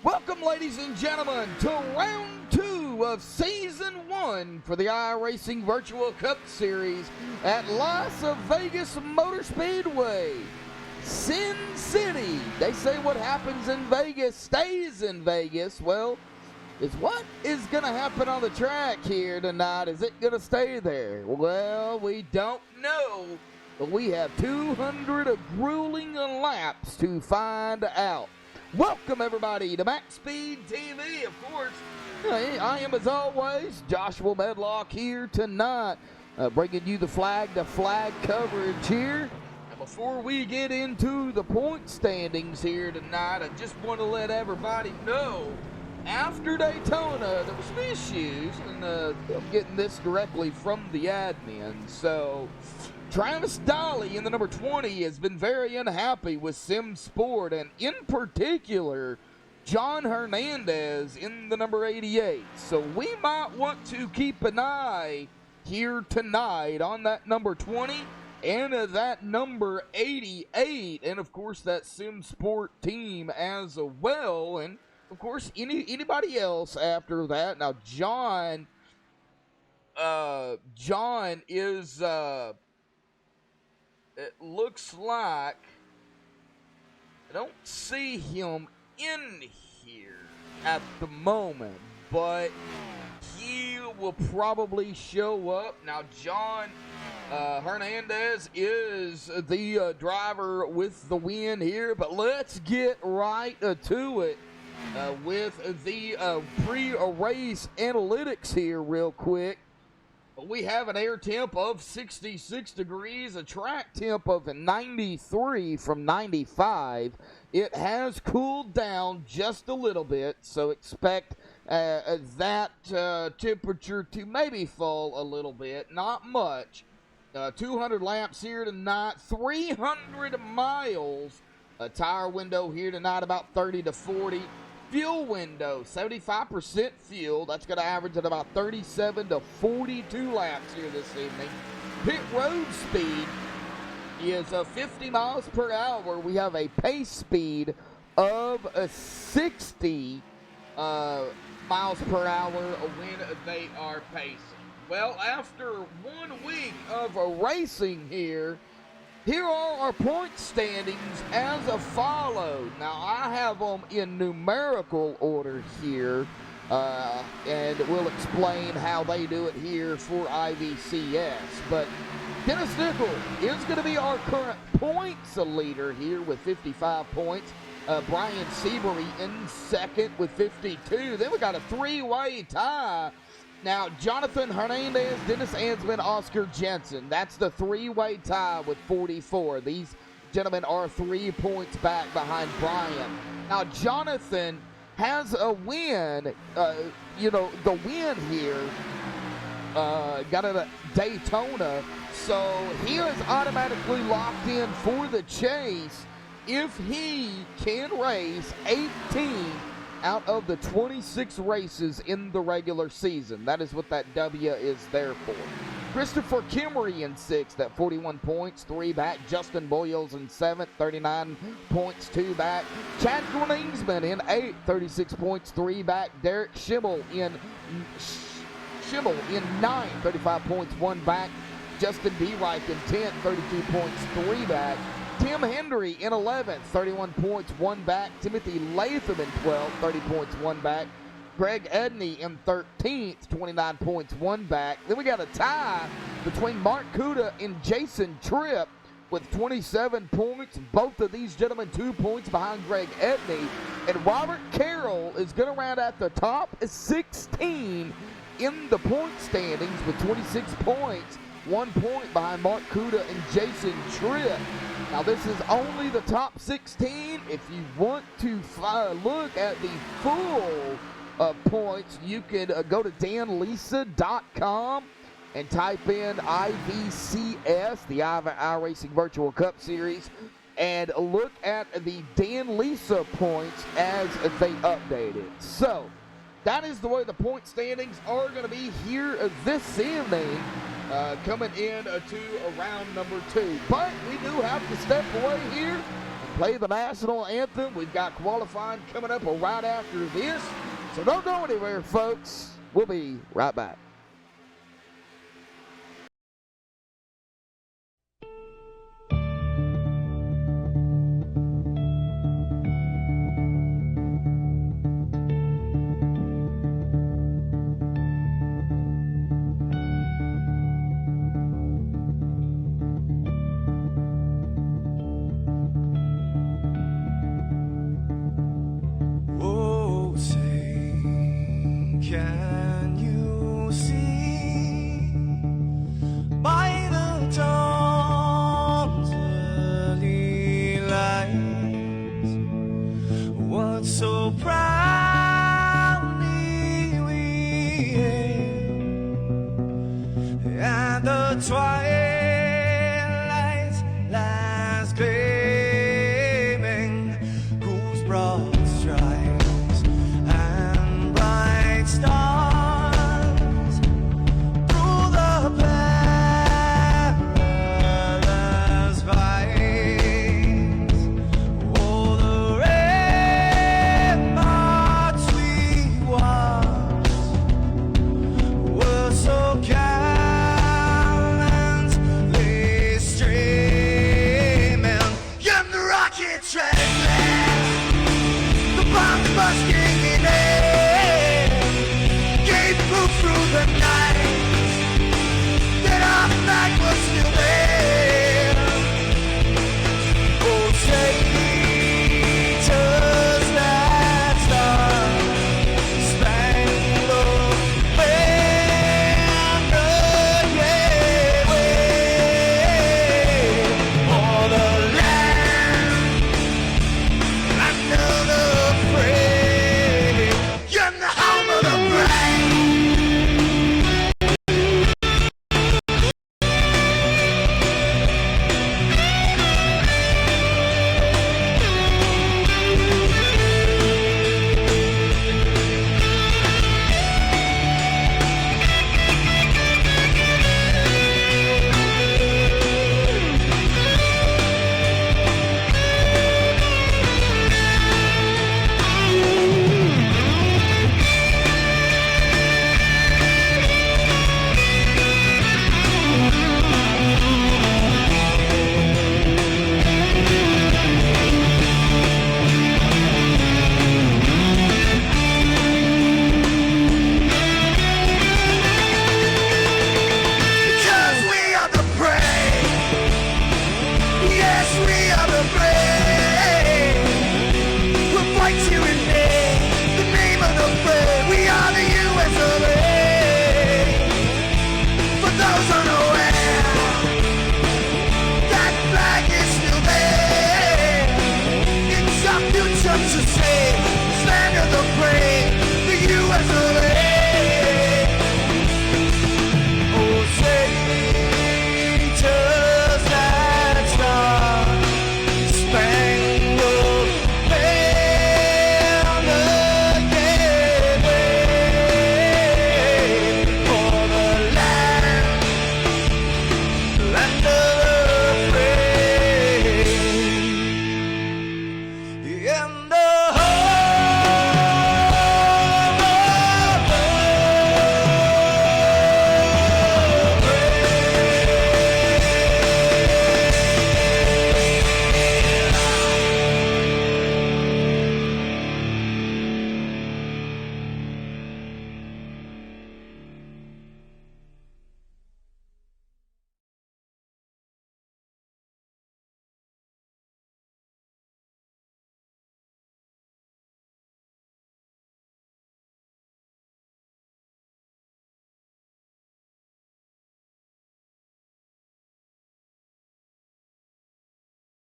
Welcome, ladies and gentlemen, to round 2 of Season 1 for the iRacing Virtual Cup Series at Las Vegas Motor Speedway. Sin City. They say what happens in Vegas stays in Vegas. Well, is what is going to happen on the track here tonight? Is it going to stay there? Well, we don't know, but we have 200 grueling laps to find out. Welcome, everybody, to MaxSpeedTV. Of course, I am, as always, Joshua Medlock here tonight, bringing you the flag-to-flag coverage here. And before we get into the point standings here tonight, I just want to let everybody know, after Daytona, there were some issues, and I'm getting this directly from the admin. So, Travis Dolly in the number 20 has been very unhappy with Sim Sport, and in particular, John Hernandez in the number 88. So we might want to keep an eye here tonight on that number 20 and that number 88, and of course that Sim Sport team as well, and of course anybody else after that. Now John is it looks like I don't see him in here at the moment, but he will probably show up. Now, John Hernandez is the driver with the win here, but let's get right to it with the pre-race analytics here real quick. We have an air temp of 66 degrees, a track temp of 93 from 95. It has cooled down just a little bit, so expect that temperature to maybe fall a little bit, not much. 200 laps here tonight, 300 miles. A tire window here tonight about 30 to 40. Fuel window, 75% fuel. That's going to average at about 37 to 42 laps here this evening. Pit road speed is 50 miles per hour. We have a pace speed of 60 miles per hour when they are pacing. Well, after 1 week of racing here are our point standings as follows. Now, I have them in numerical order here, and we'll explain how they do it here for IVCS. But Dennis Nickel is going to be our current points leader here with 55 points. Brian Seabury in second with 52. Then we got a three-way tie. Now, Jonathan Hernandez, Dennis Ansman, Oscar Jensen. That's the three-way tie with 44. These gentlemen are 3 points back behind Brian. Now, Jonathan has a win. The win here got it at Daytona. So he is automatically locked in for the chase if he can race 18 out of the 26 races in the regular season. That is what that W is there for. Christopher Kimmery in 6th at 41 points, 3 back. Justin Boyles in 7th, 39 points, 2 back. Chad Greensman in 8th, 36 points, 3 back. Derek Schimmel in 9th, 35 points, 1 back. Justin D. Reich in 10th, 32 points, 3 back. Tim Hendry in 11th, 31 points, 1 back. Timothy Latham in 12th, 30 points, 1 back. Greg Edney in 13th, 29 points, 1 back. Then we got a tie between Mark Kuda and Jason Tripp with 27 points. Both of these gentlemen 2 points behind Greg Edney. And Robert Carroll is going to round at the top 16 in the point standings with 26 points. 1 point behind Mark Kuda and Jason Tripp. Now, this is only the top 16. If you want to look at the full points, you can go to danlisa.com and type in IVCS, the iRacing Virtual Cup Series, and look at the Dan Lisa points as they updated. So, that is the way the point standings are going to be here this evening. Coming in to round number 2. But we do have to step away here play the national anthem. We've got qualifying coming up right after this. So don't go anywhere, folks. We'll be right back. So proudly we hailed, and the twilight's last gleaming, whose broad stripes and bright stars through the perilous fights, oh, the were so gallantly streaming, and the rockets red, the bombs bursting in air, gave proof through the night that our flag was still there. Oh, traitors that star-spangled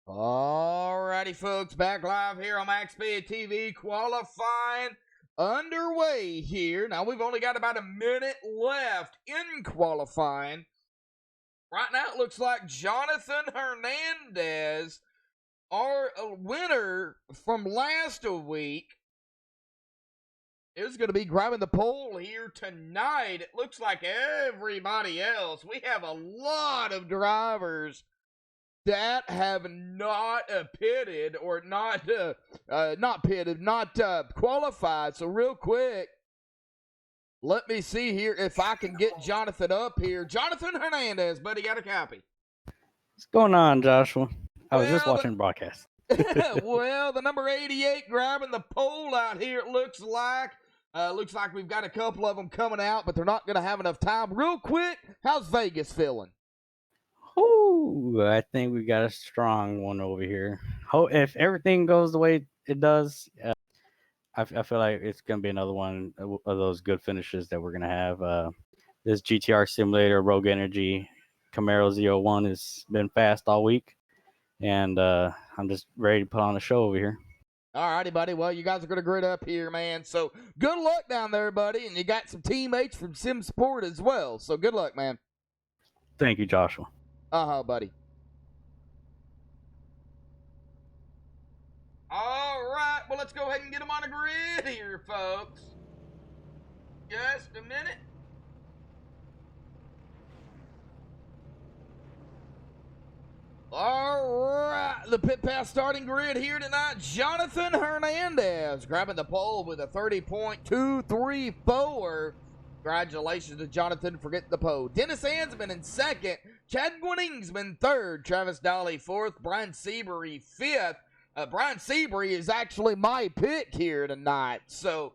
Alrighty, folks, back live here on MaxSpeedTV. Qualifying underway here. Now, we've only got about a minute left in qualifying. Right now, it looks like Jonathan Hernandez, our winner from last week, is going to be grabbing the pole here tonight. It looks like everybody else. We have a lot of drivers that have not pitted or not qualified. So real quick, let me see here if I can get Jonathan up here. Jonathan Hernandez, buddy, got a copy. What's going on, Joshua? I was just Well, watching the broadcast. Well, the number 88 grabbing the pole out here, it looks like. Looks like we've got a couple of them coming out, but they're not going to have enough time. Real quick, how's Vegas feeling? Ooh, I think we got a strong one over here. If everything goes the way it does, I feel like it's going to be another one of those good finishes that we're going to have. This GTR Simulator Rogue Energy Camaro Z01 has been fast all week, and I'm just ready to put on a show over here. All righty, buddy. Well, you guys are going to grit up here, man. So good luck down there, buddy. And you got some teammates from Sim Sport as well. So good luck, man. Thank you, Joshua. Buddy. All right. Well, let's go ahead and get them on a grid here, folks. Just a minute. All right, the pit pass starting grid here tonight. Jonathan Hernandez grabbing the pole with a 30.234. Congratulations to Jonathan for getting the pole. Dennis Ansman in second. Chad Gwinningsman third. Travis Dolly fourth. Brian Seabury fifth. Brian Seabury is actually my pick here tonight. So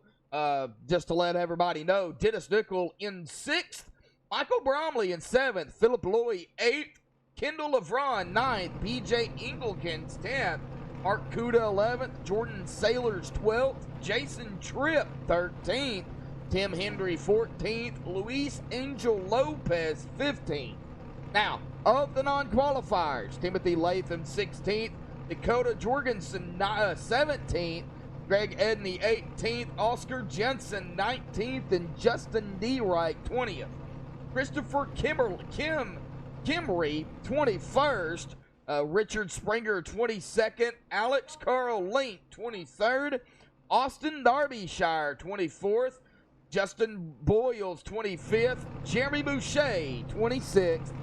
just to let everybody know, Dennis Nickel in sixth. Michael Bromley in seventh. Philip Loy eighth. Kendall Levron 9th, BJ Engelkins 10th, Mark Kuda 11th, Jordan Sailors 12th, Jason Tripp 13th, Tim Hendry 14th, Luis Angel Lopez 15th. Now, of the non-qualifiers, Timothy Latham 16th, Dakota Jorgensen 17th, Greg Edney 18th, Oscar Jensen 19th, and Justin D. Wright 20th. Christopher Kimry, 21st, Richard Springer, 22nd, Alex Carl Link, 23rd, Austin Derbyshire, 24th, Justin Boyles, 25th, Jeremy Boucher, 26th,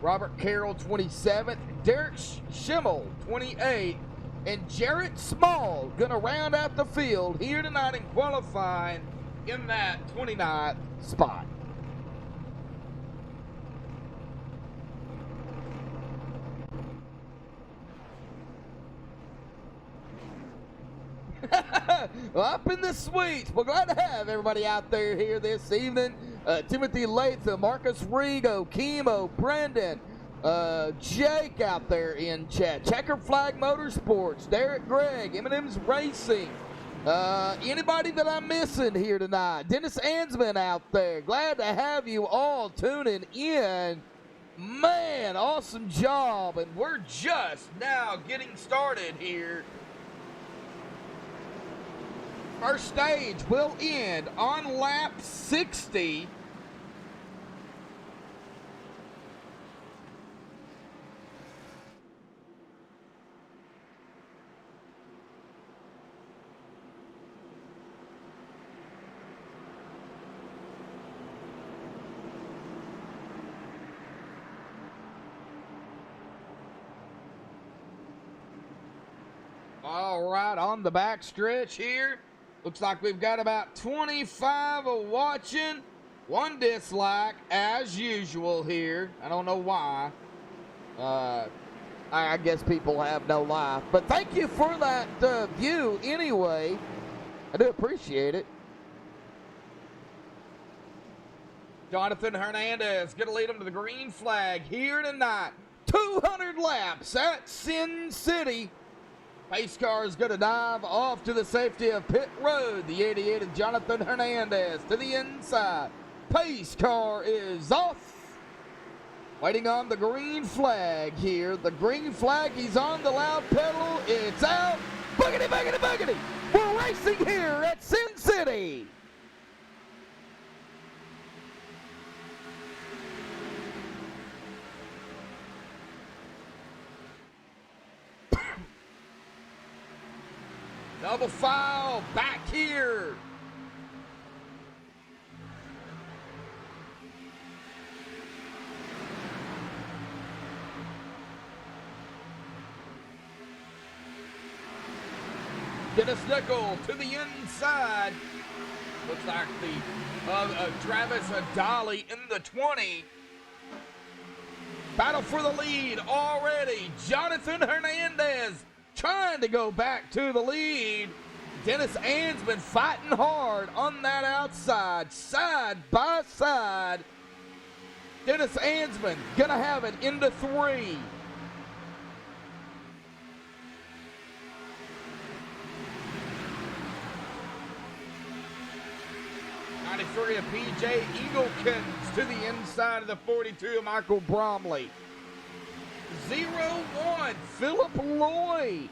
Robert Carroll, 27th, Derek Schimmel, 28th, and Jarrett Small gonna round out the field here tonight in qualifying in that 29th spot. Up in the suites. We're glad to have everybody out there here this evening. Timothy Latham, Marcus Rigo, Kimo, Brendan, Jake out there in chat. Checker Flag Motorsports, Derek Gregg, M&M's Racing. Anybody that I'm missing here tonight? Dennis Ansman out there. Glad to have you all tuning in. Man, awesome job. And we're just now getting started here. First stage will end on lap 60. All right, on the back stretch here. Looks like we've got about 25 watching, one dislike as usual here. I don't know why. I guess people have no life. But thank you for that view anyway. I do appreciate it. Jonathan Hernandez going to lead them to the green flag here tonight. 200 laps at Sin City. Pace car is going to dive off to the safety of pit road. The 88 of Jonathan Hernandez to the inside. Pace car is off. Waiting on the green flag here. The green flag, he's on the loud pedal. It's out. Boogity, boogity, boogity. We're racing here at Sin City. Double file back here. Dennis Nickel to the inside. Looks like the Travis Dolly in the 20. Battle for the lead already. Jonathan Hernandez trying to go back to the lead. Dennis Ansman fighting hard on that outside, side by side. Dennis Ansman gonna have it into 3. '93 of PJ Eagleton to the inside of the 42 of Michael Bromley. 0-1, Philip Lloyd.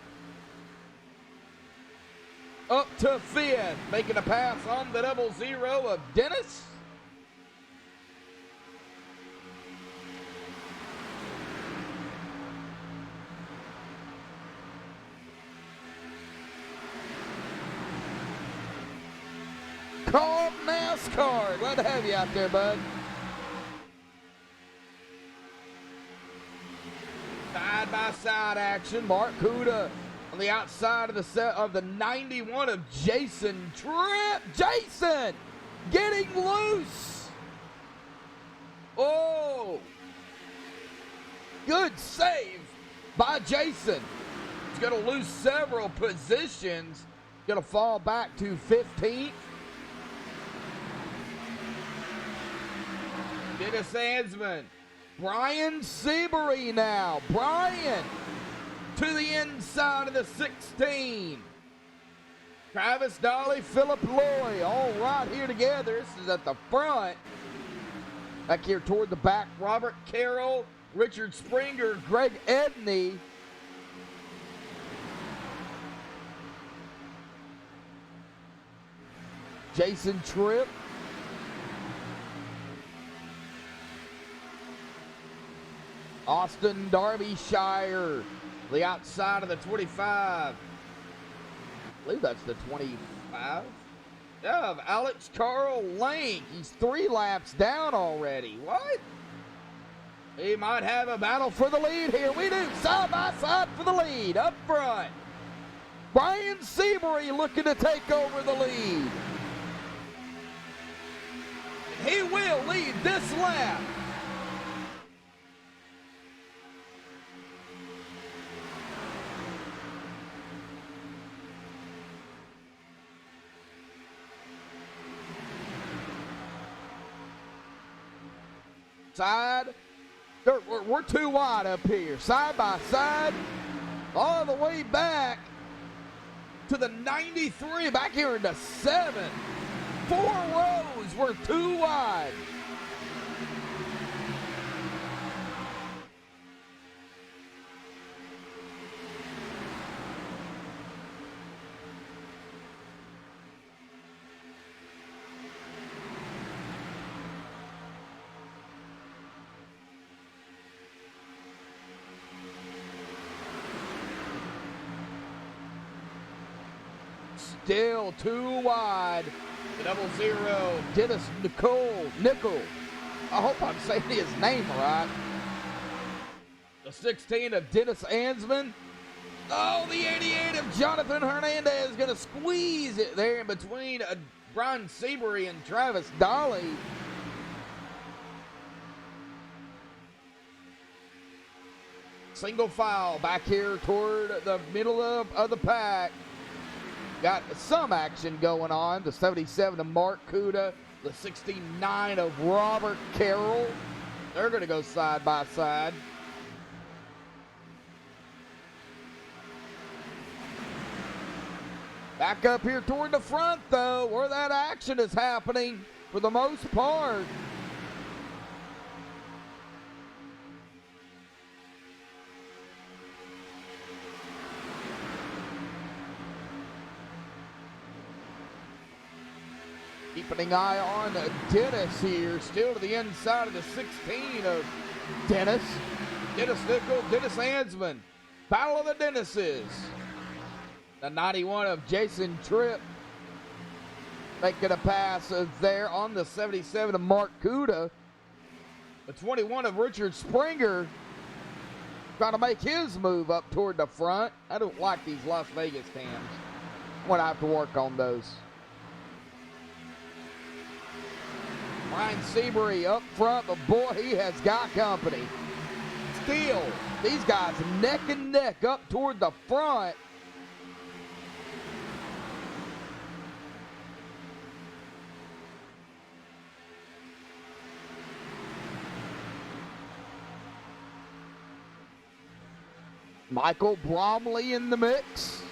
Up to 5th, making a pass on the 00 of Dennis. Called NASCAR. Glad to have you out there, bud. Side-by-side action. Mark Kuda on the outside of the set of the 91 of Jason Tripp. Jason getting loose. Oh. Good save by Jason. He's going to lose several positions. Going to fall back to 15th. Dennis Ansman. Brian Seabury now. Brian to the inside of the 16. Travis Dolly, Philip Lloyd, all right here together. This is at the front. Back here toward the back, Robert Carroll, Richard Springer, Greg Edney. Jason Tripp. Austin Derbyshire, the outside of the 25. I believe that's the 25. Yeah, of Alex Carl Link. He's 3 laps down already. What? He might have a battle for the lead here. We do. Side by side for the lead. Up front. Brian Seabury looking to take over the lead. And he will lead this lap. Side, we're too wide up here. Side by side, all the way back to the 93, back here into 7. 4 rows, we're too wide. Still too wide. The 00, Dennis Nickel. I hope I'm saying his name right. The 16 of Dennis Ansman. Oh, the 88 of Jonathan Hernandez is going to squeeze it there in between Brian Seabury and Travis Dolly. Single file back here toward the middle of the pack. Got some action going on. The 77 of Mark Kuda. The 69 of Robert Carroll. They're going to go side by side. Back up here toward the front, though, where that action is happening for the most part. Keeping an eye on Dennis here, still to the inside of the 16 of Dennis. Dennis Nickel, Dennis Ansman. Battle of the Dennises. The 91 of Jason Tripp making a pass there on the 77 of Mark Kuda. The 21 of Richard Springer trying to make his move up toward the front. I don't like these Las Vegas cams. I'm going to have to work on those. Ryan Seabury up front, but boy, he has got company. Still, these guys neck and neck up toward the front. Michael Bromley in the mix.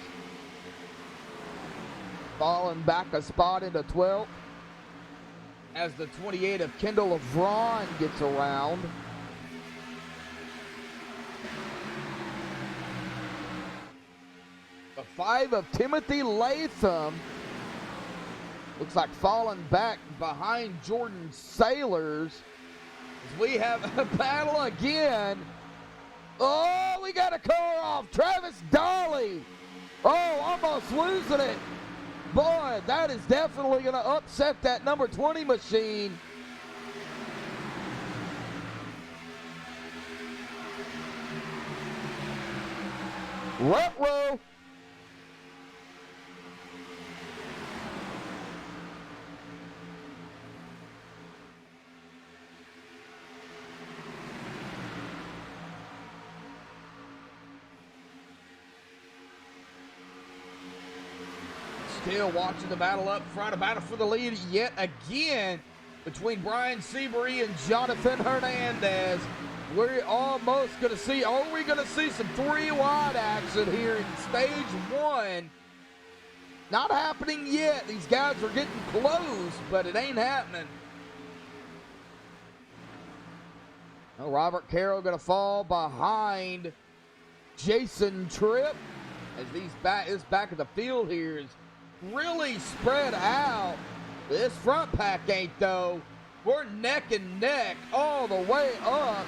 Falling back a spot into 12th as the 28 of Kendall Levron gets around. The 5 of Timothy Latham looks like falling back behind Jordan Sailors as we have a battle again. Oh, we got a car off. Travis Dolly. Oh, almost losing it. Boy, that is definitely going to upset that number 20 machine. Ruh-roh. Still watching the battle up front, a battle for the lead yet again between Brian Seabury and Jonathan Hernandez. We're almost going to see, are we going to see some 3-wide action here in stage 1? Not happening yet. These guys are getting close, but it ain't happening. Well, Robert Carroll going to fall behind Jason Tripp as this back of the field here is really spread out. This front pack ain't though. We're neck and neck all the way up.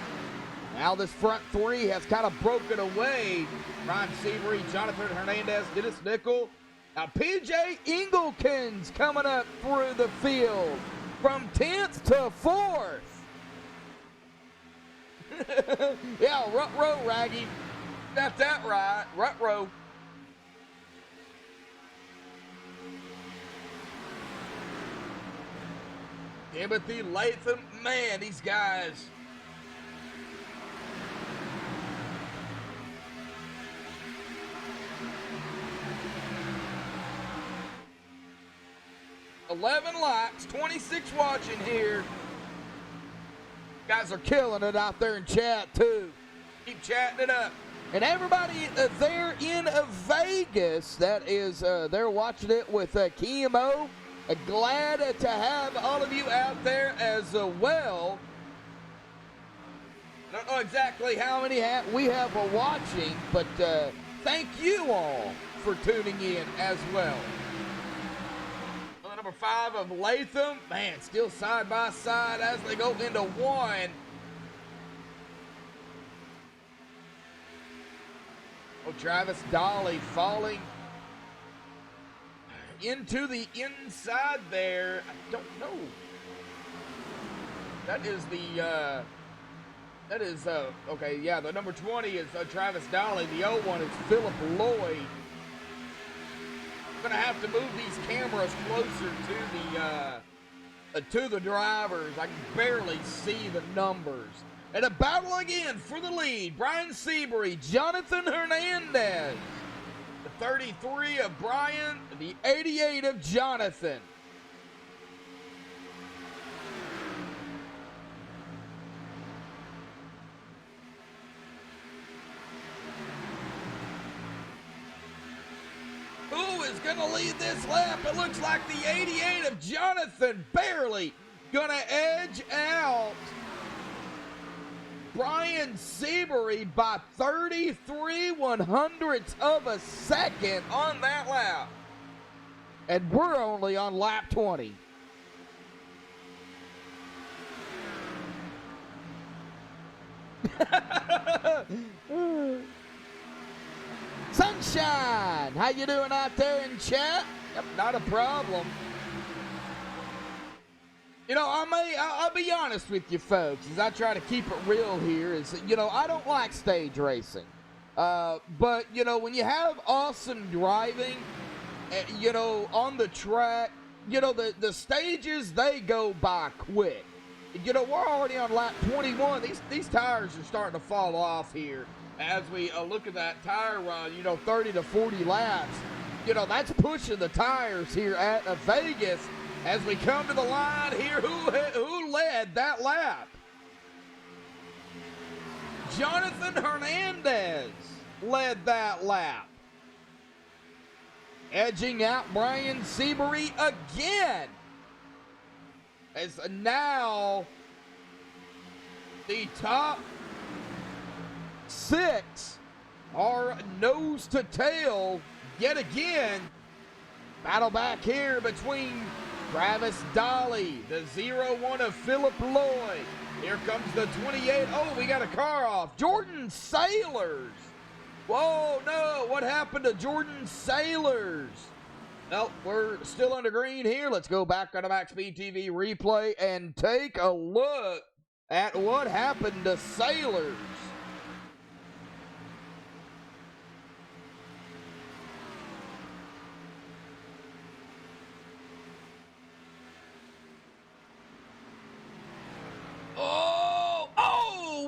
Now this front 3 has kind of broken away. Ryan Seabury, Jonathan Hernandez, Dennis Nickel. Now PJ Engelken's coming up through the field from 10th to 4th. Yeah, Rut-row, Raggy. Got that right. Rut-row. Timothy Latham, man, these guys. $11 likes, 26 watching here. Guys are killing it out there in chat too. Keep chatting it up. And everybody there in Vegas that is they're watching it with Kimo. Glad to have all of you out there as well. I don't know exactly how many we have watching, but thank you all for tuning in as well. Number 5 of Latham, man, still side by side as they go into 1. Oh, Travis Dolly falling into the inside there. I don't know. That is okay, yeah, the number 20 is Travis Dolly. The 01 is Philip Lloyd. I'm gonna have to move these cameras closer to the drivers. I can barely see the numbers. And a battle again for the lead. Brian Seabury, Jonathan Hernandez. The 33 of Brian, the 88 of Jonathan. Who is going to lead this lap? It looks like the 88 of Jonathan barely going to edge out Brian Seabury by 33/100ths of a second on that lap. And we're only on lap 20. Sunshine, how you doing out there in chat? Yep, not a problem. You know, I'll be honest with you folks, as I try to keep it real here, is that, you know, I don't like stage racing. But, you know, when you have awesome driving, you know, on the track, you know, the stages, they go by quick. You know, we're already on lap 21. These tires are starting to fall off here as we look at that tire run, you know, 30 to 40 laps. You know, that's pushing the tires here at Vegas as we come to the line here. Who led that lap? Jonathan Hernandez led that lap, edging out Brian Seabury again. As now the top 6 are nose to tail yet again. Battle back here between Travis Dolly, the 0-1 of Philip Lloyd. Here comes the 28. Oh, we got a car off. Jordan Sailors. Whoa, no. What happened to Jordan Sailors? Well, we're still under green here. Let's go back on the MaxSpeedTV replay and take a look at what happened to Sailors.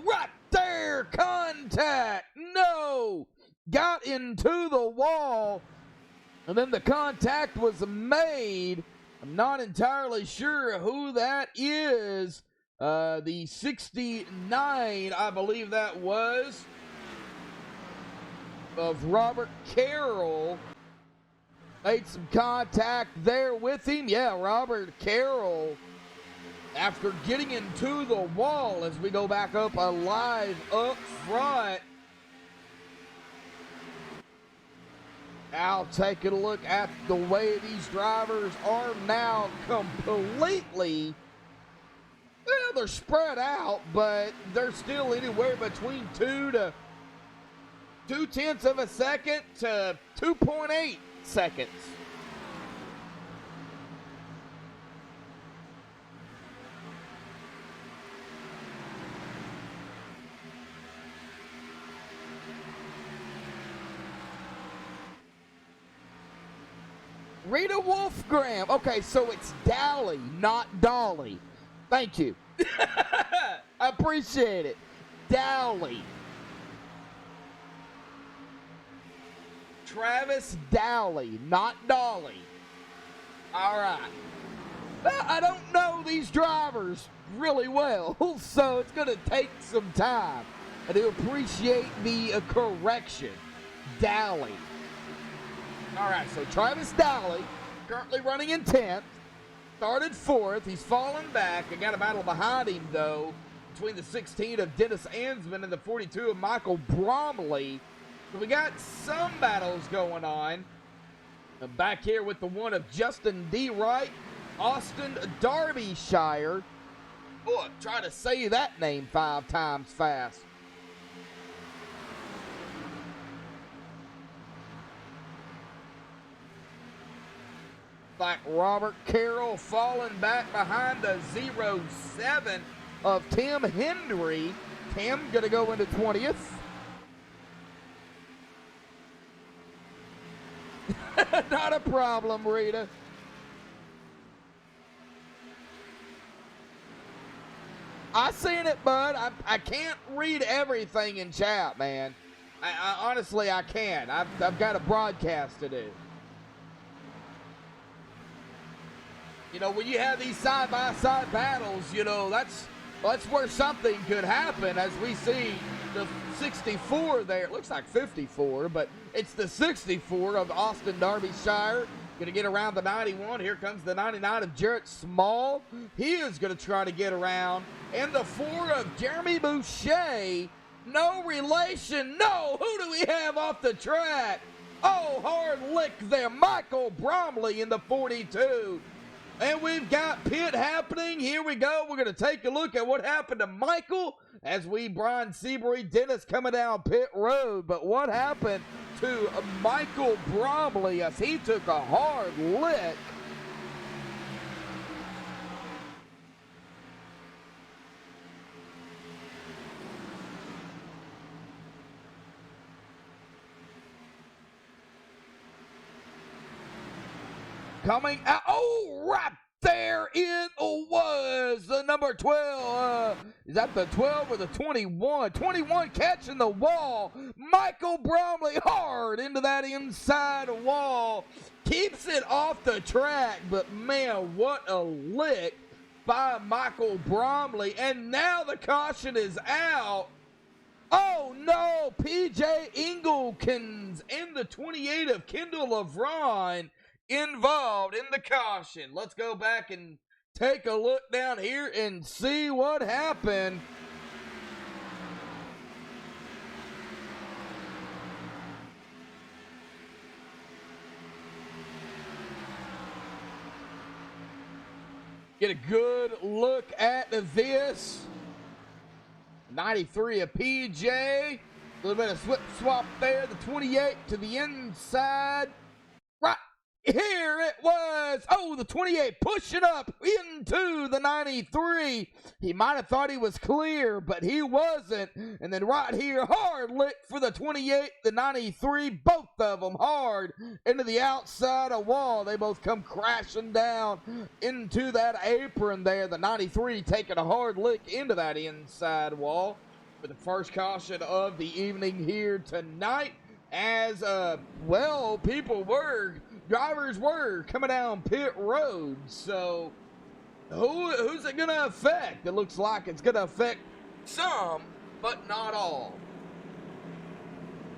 Right there, contact. No, got into the wall, and then the contact was made. I'm not entirely sure who that is. The 69, I believe that was, of Robert Carroll. Made some contact there with him. Yeah, Robert Carroll, after getting into the wall, as we go back up alive up front. Now taking a look at the way these drivers are now completely, well, they're spread out, but they're still anywhere between 2/2 of a second to 2.8 seconds. Rita Wolfgram. Okay, so it's Dally, not Dolly. Thank you. I appreciate it. Dally. Travis Dally, not Dolly. All right. Now, I don't know these drivers really well, so it's going to take some time. I do appreciate the correction. Dally. All right, so Travis Dowley, currently running in 10th, started 4th. He's fallen back. I got a battle behind him, though, between the 16 of Dennis Ansman and the 42 of Michael Bromley. So we got some battles going on. And back here with the 1 of Justin D. Wright, Austin Derbyshire. Boy, try to say that name 5 times fast. Like Robert Carroll falling back behind the 0-7 of Tim Hendry. Tim gonna go into 20th. Not a problem, Rita. I seen it, bud. I can't read everything in chat, man. I honestly, I can't. I've got a broadcast to do. You know, when you have these side-by-side battles, you know, that's where something could happen, as we see the 64 there. It looks like 54, but it's the 64 of Austin Derbyshire. Going to get around the 91. Here comes the 99 of Jarrett Small. He is going to try to get around. And the 4 of Jeremy Boucher. No relation. No, who do we have off the track? Oh, hard lick there. Michael Bromley in the 42. And we've got pit happening. Here we go. We're going to take a look at what happened to Michael as we Brian Seabury, Dennis coming down pit road. But what happened to Michael Bromley as he took a hard lick? coming out. Oh, right there it was. The number 12. Is that the 12 or the 21? 21 catching the wall. Michael Bromley hard into that inside wall. Keeps it off the track, but man, what a lick by Michael Bromley. And now the caution is out. Oh no, PJ Engelkins and the 28 of Kendall LeVron involved in the caution. Let's go back and take a look down here and see what happened. Get a good look at this. 93 of PJ. A little bit of slip swap there. The 28 to the inside. Right here it was. Oh, the 28 pushing up into the 93. He might have thought he was clear, but he wasn't. And then right here, hard lick for the 28, the 93. Both of them hard into the outside of wall. They both come crashing down into that apron there. The 93 taking a hard lick into that inside wall for the first caution of the evening here tonight. As, drivers were coming down pit road. So, who's it going to affect? It looks like it's going to affect some, but not all.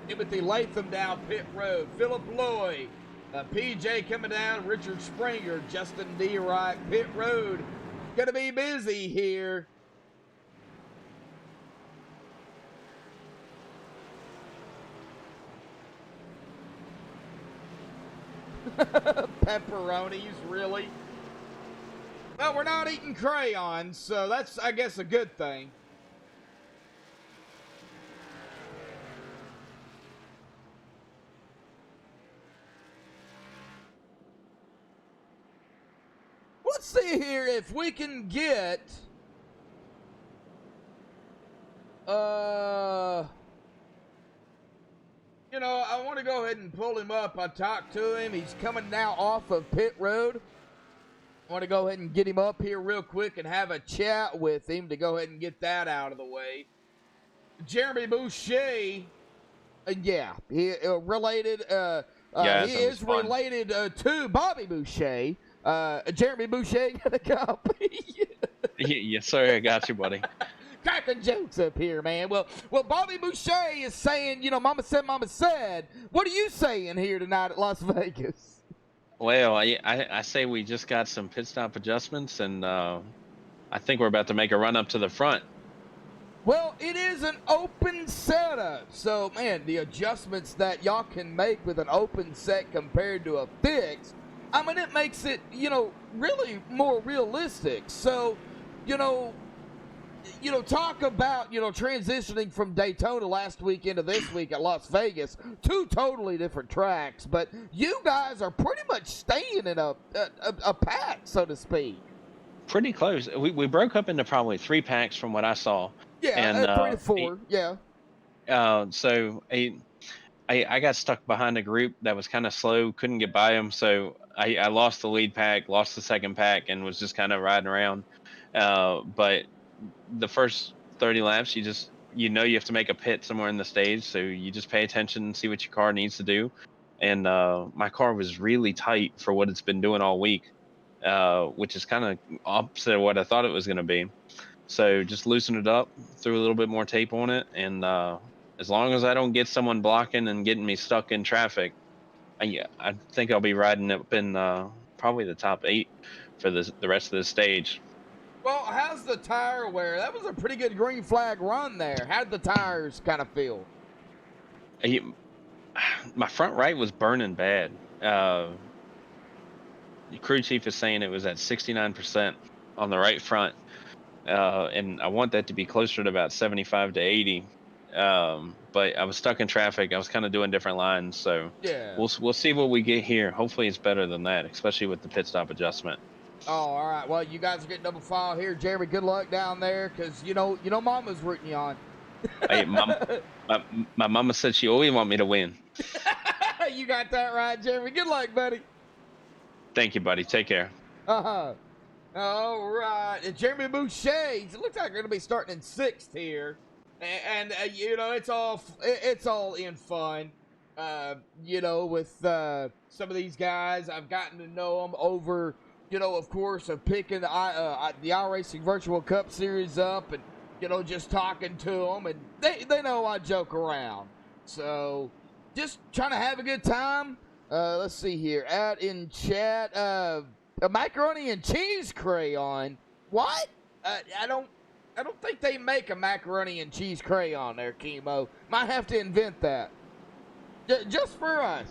Timothy Latham down pit road. Philip Lloyd. PJ coming down. Richard Springer. Justin D. Wright. Pit road. Going to be busy here. Pepperonis, really? Well, we're not eating crayons, so that's, I guess, a good thing. Let's see here if we can get you know, I want to go ahead and pull him up. I talked to him. He's coming now off of pit road. I want to go ahead and get him up here real quick and have a chat with him to go ahead and get that out of the way. Jeremy Boucher, yeah, he related. He is related to Bobby Boucher. Jeremy Boucher got a copy. Yes, sir. I got you, buddy. Cracking jokes up here, man. Well, Bobby Boucher is saying, you know, Mama said. What are you saying here tonight at Las Vegas? Well, I say we just got some pit stop adjustments, and I think we're about to make a run up to the front. Well, it is an open setup. So, man, the adjustments that y'all can make with an open set compared to a fixed, I mean, it makes it, you know, really more realistic. So, you know, talk about, you know, transitioning from Daytona last week into this week at Las Vegas, two totally different tracks, but you guys are pretty much staying in a pack, so to speak. Pretty close. We broke up into probably 3 packs from what I saw. Yeah, and 3 to 4, yeah. So I got stuck behind a group that was kind of slow, couldn't get by them, so I lost the lead pack, lost the second pack, and was just kind of riding around. But the first 30 laps, you have to make a pit somewhere in the stage, so you just pay attention and see what your car needs to do. And my car was really tight for what it's been doing all week, which is kind of opposite of what I thought it was going to be. So just loosen it up, threw a little bit more tape on it, and as long as I don't get someone blocking and getting me stuck in traffic, I think I'll be riding up in probably the top 8 for the rest of the stage. Well, how's the tire wear? That was a pretty good green flag run there. How'd the tires kind of feel? My front right was burning bad. The crew chief is saying it was at 69% on the right front. And I want that to be closer to about 75 to 80. But I was stuck in traffic. I was kind of doing different lines. So yeah, we'll see what we get here. Hopefully it's better than that, especially with the pit stop adjustment. Oh, all right. Well, you guys are getting double file here. Jeremy, good luck down there, because, you know Mama's rooting you on. Hey, my mama said she always want me to win. You got that right, Jeremy. Good luck, buddy. Thank you, buddy. Take care. Uh-huh. All right. And Jeremy Boucher, it looks like they're going to be starting in 6th here. And you know, it's all in fun. You know, with some of these guys, I've gotten to know them over, you know, of course, of picking the iRacing Virtual Cup Series up and, you know, just talking to them. And they know I joke around. So, just trying to have a good time. Let's see here. Out in chat, a macaroni and cheese crayon. What? I don't think they make a macaroni and cheese crayon there, Chemo. Might have to invent that. Just for us.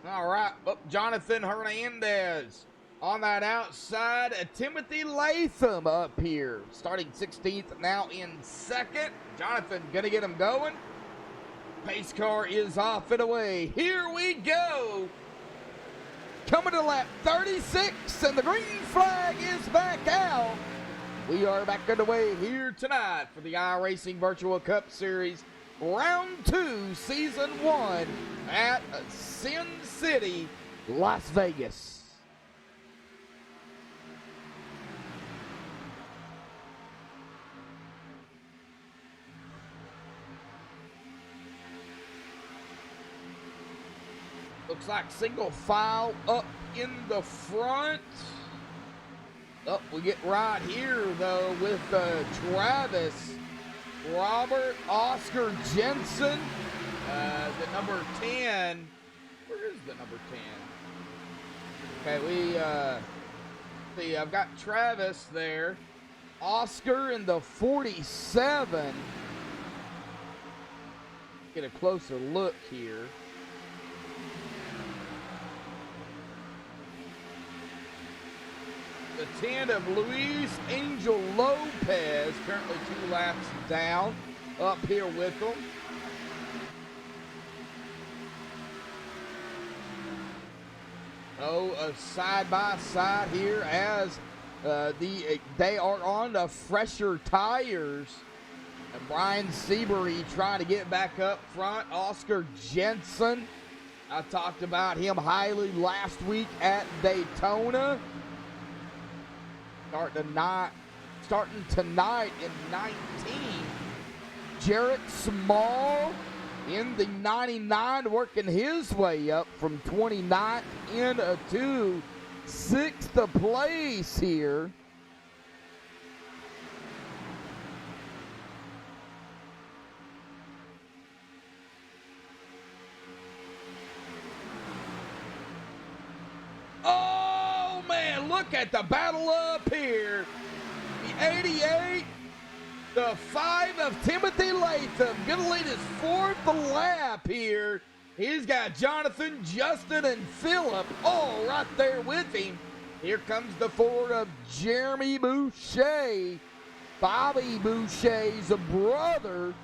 All right. Oh, Jonathan Hernandez on that outside. Timothy Latham up here. Starting 16th, now in 2nd. Jonathan going to get him going. Pace car is off and away. Here we go. Coming to lap 36, and the green flag is back out. We are back underway here tonight for the iRacing Virtual Cup Series, Round 2, Season 1 at Sin City, Las Vegas. Looks like single file up in the front. Oh, we get right here, though, with Travis, Robert, Oscar Jensen, the number 10. Where is the number 10? Okay, we, see, I've got Travis there. Oscar in the 47. Get a closer look here. The 10 of Luis Angel Lopez, currently 2 laps down, up here with them. Oh, side by side here as they are on the fresher tires. And Brian Seabury trying to get back up front. Oscar Jensen, I talked about him highly last week at Daytona. Starting tonight in 19. Jarrett Small in the 99, working his way up from 29th into 6th place here. Oh, man, look at the battle up here. The 88, the 5 of Timothy Latham, gonna lead his 4th lap here. He's got Jonathan, Justin, and Phillip all right there with him. Here comes the 4 of Jeremy Boucher, Bobby Boucher's brother.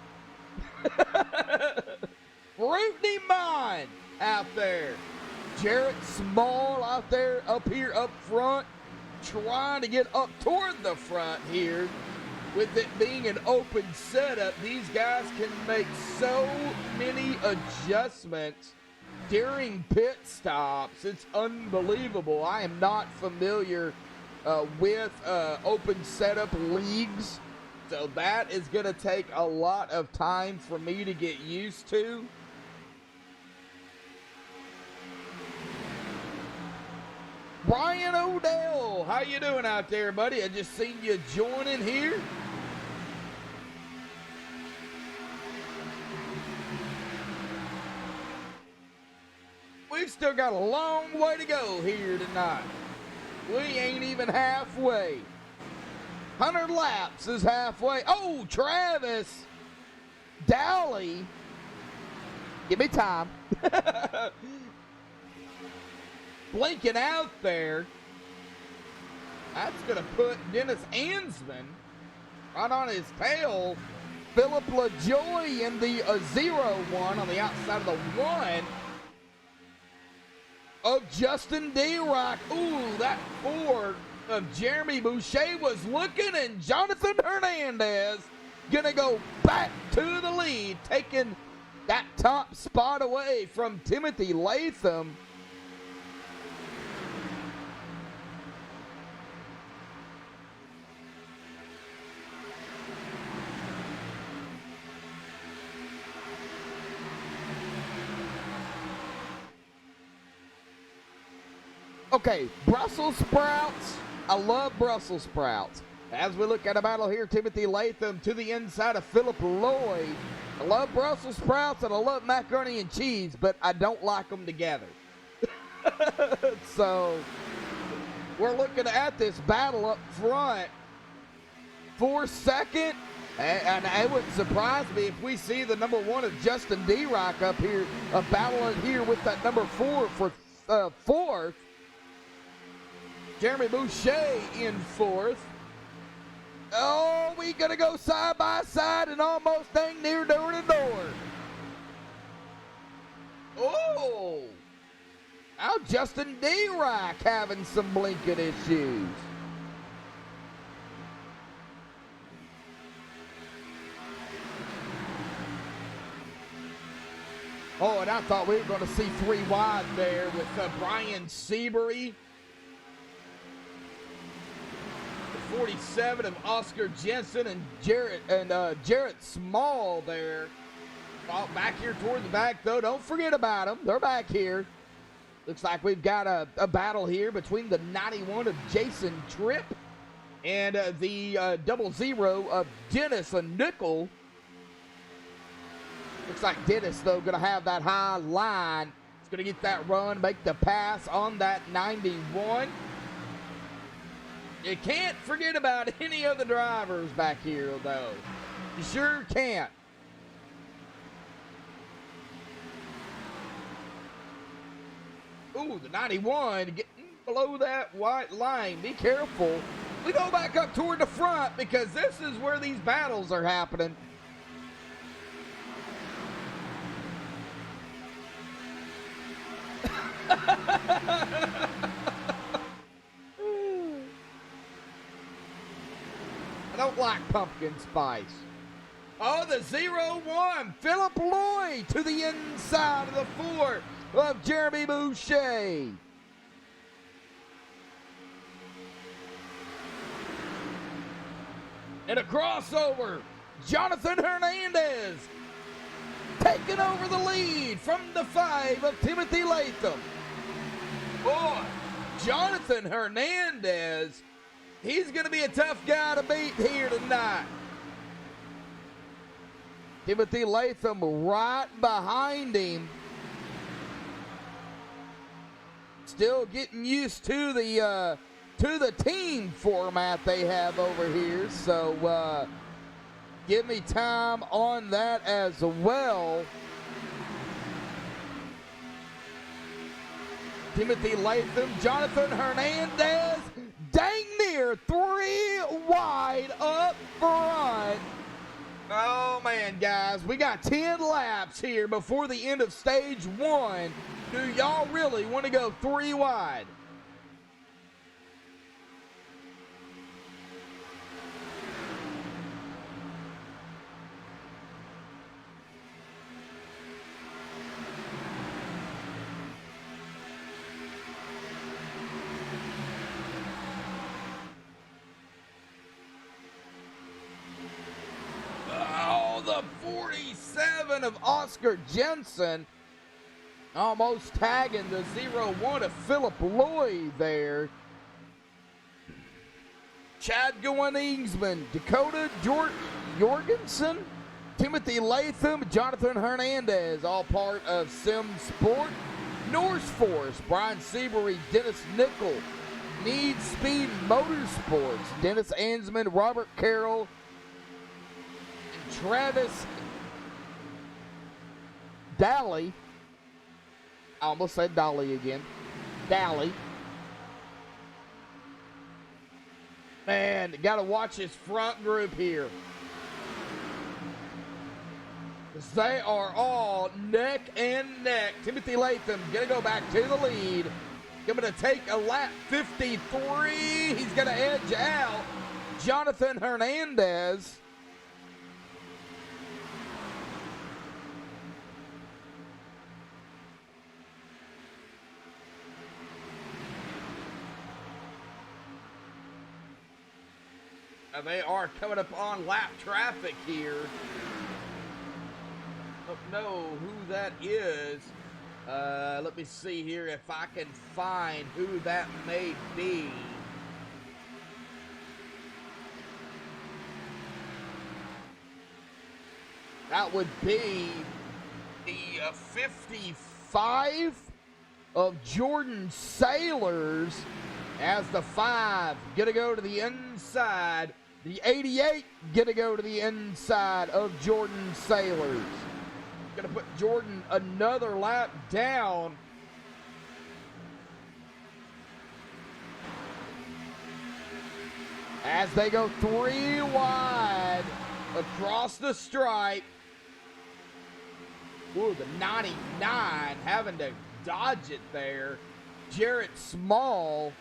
Rooting him on out there. Jarrett Small out there, up here, up front, trying to get up toward the front here. With it being an open setup, these guys can make so many adjustments during pit stops. It's unbelievable. I am not familiar with open setup leagues, so that is going to take a lot of time for me to get used to. Brian Odell, how you doing out there, buddy? I just seen you joining here. We've still got a long way to go here tonight. We ain't even halfway. 100 laps is halfway. Oh, Travis Dowley. Give me time. Blinking out there. That's going to put Dennis Ansman right on his tail. Philip LaJoy in the 0-1 on the outside of the 1 of Justin D-Rock. Ooh, that 4 of Jeremy Boucher was looking, and Jonathan Hernandez gonna go back to the lead, taking that top spot away from Timothy Latham. Okay, Brussels sprouts. I love Brussels sprouts. As we look at a battle here, Timothy Latham to the inside of Philip Lloyd. I love Brussels sprouts and I love macaroni and cheese, but I don't like them together. So, we're looking at this battle up front for second. And it wouldn't surprise me if we see the number 1 of Justin D-Rock up here, battling here with that number 4 for fourth. Jeremy Boucher in fourth. Oh, we gonna go side by side and almost dang near door to door. Oh, now Justin D-Rock having some blinking issues. Oh, and I thought we were going to see 3 wide there with Brian Seabury. 47 of Oscar Jensen and Jarrett Small there. Oh, back here toward the back, though. Don't forget about them. They're back here. Looks like we've got a battle here between the 91 of Jason Tripp and the 00 of Dennis Nickel. Looks like Dennis, though, going to have that high line. He's going to get that run, make the pass on that 91. You can't forget about any of the drivers back here, though. You sure can't. Ooh, the 91 getting below that white line. Be careful. We go back up toward the front because this is where these battles are happening. I don't like pumpkin spice. Oh, the 0-1. Philip Lloyd to the inside of the 4 of Jeremy Boucher. And a crossover. Jonathan Hernandez taking over the lead from the 5 of Timothy Latham. Boy, Jonathan Hernandez, he's going to be a tough guy to beat here tonight. Timothy Latham right behind him. Still getting used to the team format they have over here. So give me time on that as well. Timothy Latham, Jonathan Hernandez, dang near 3 wide up front. Oh man, guys, we got 10 laps here before the end of stage 1. Do y'all really want to go 3 wide? The 47 of Oscar Jensen almost tagging the 0-1 of Philip Lloyd there. Chad Goeningsman, Dakota Jorgensen, Timothy Latham, Jonathan Hernandez, all part of Sim Sport. Norse Force, Brian Seabury, Dennis Nickel, Need Speed Motorsports, Dennis Ansman, Robert Carroll, Travis Daly. I almost said Dolly again. Daly. Man, got to watch his front group here. They are all neck and neck. Timothy Latham going to go back to the lead. Going to take a lap 53. He's going to edge out Jonathan Hernandez. They are coming up on lap traffic here. Don't know who that is. Let me see here if I can find who that may be. That would be the 55 of Jordan Sailors, as the 5 gonna go to the inside. The 88 gonna go to the inside of Jordan Sailors. Gonna put Jordan another lap down. As they go 3 wide across the stripe. Ooh, the 99 having to dodge it there. Jarrett Small.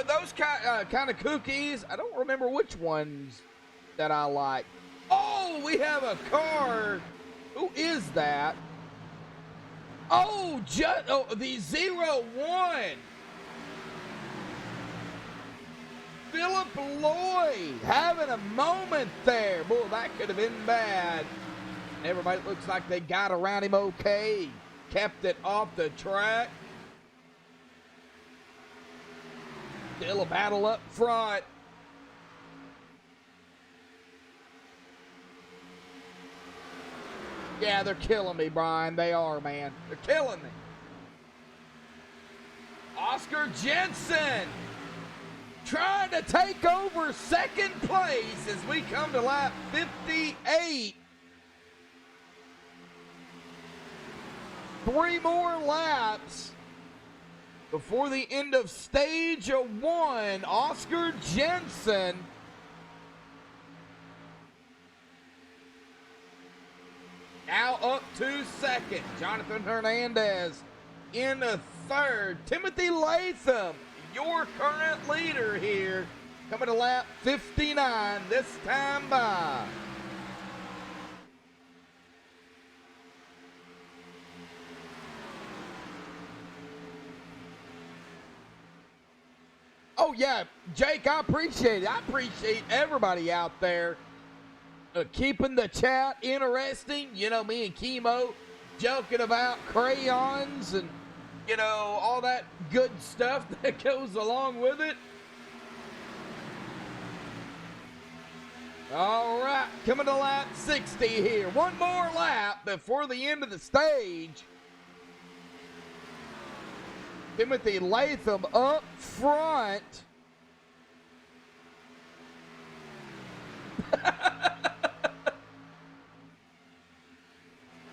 Those kind of cookies, I don't remember which ones that I like. Oh, we have a car. Who is that? Oh, the 01. Philip Lloyd having a moment there. Boy, that could have been bad. Everybody looks like they got around him okay. Kept it off the track. Still a battle up front. Yeah, they're killing me, Brian. They are, man. They're killing me. Oscar Jensen trying to take over second place as we come to lap 58. 3 more laps before the end of stage 1. Oscar Jensen now up to second. Jonathan Hernandez in the third. Timothy Latham, your current leader here, coming to lap 59 this time by. Oh, yeah, Jake, I appreciate it. I appreciate everybody out there keeping the chat interesting. You know, me and Chemo joking about crayons and, you know, all that good stuff that goes along with it. All right, coming to lap 60 here. One more lap before the end of the stage. Timothy Latham up front.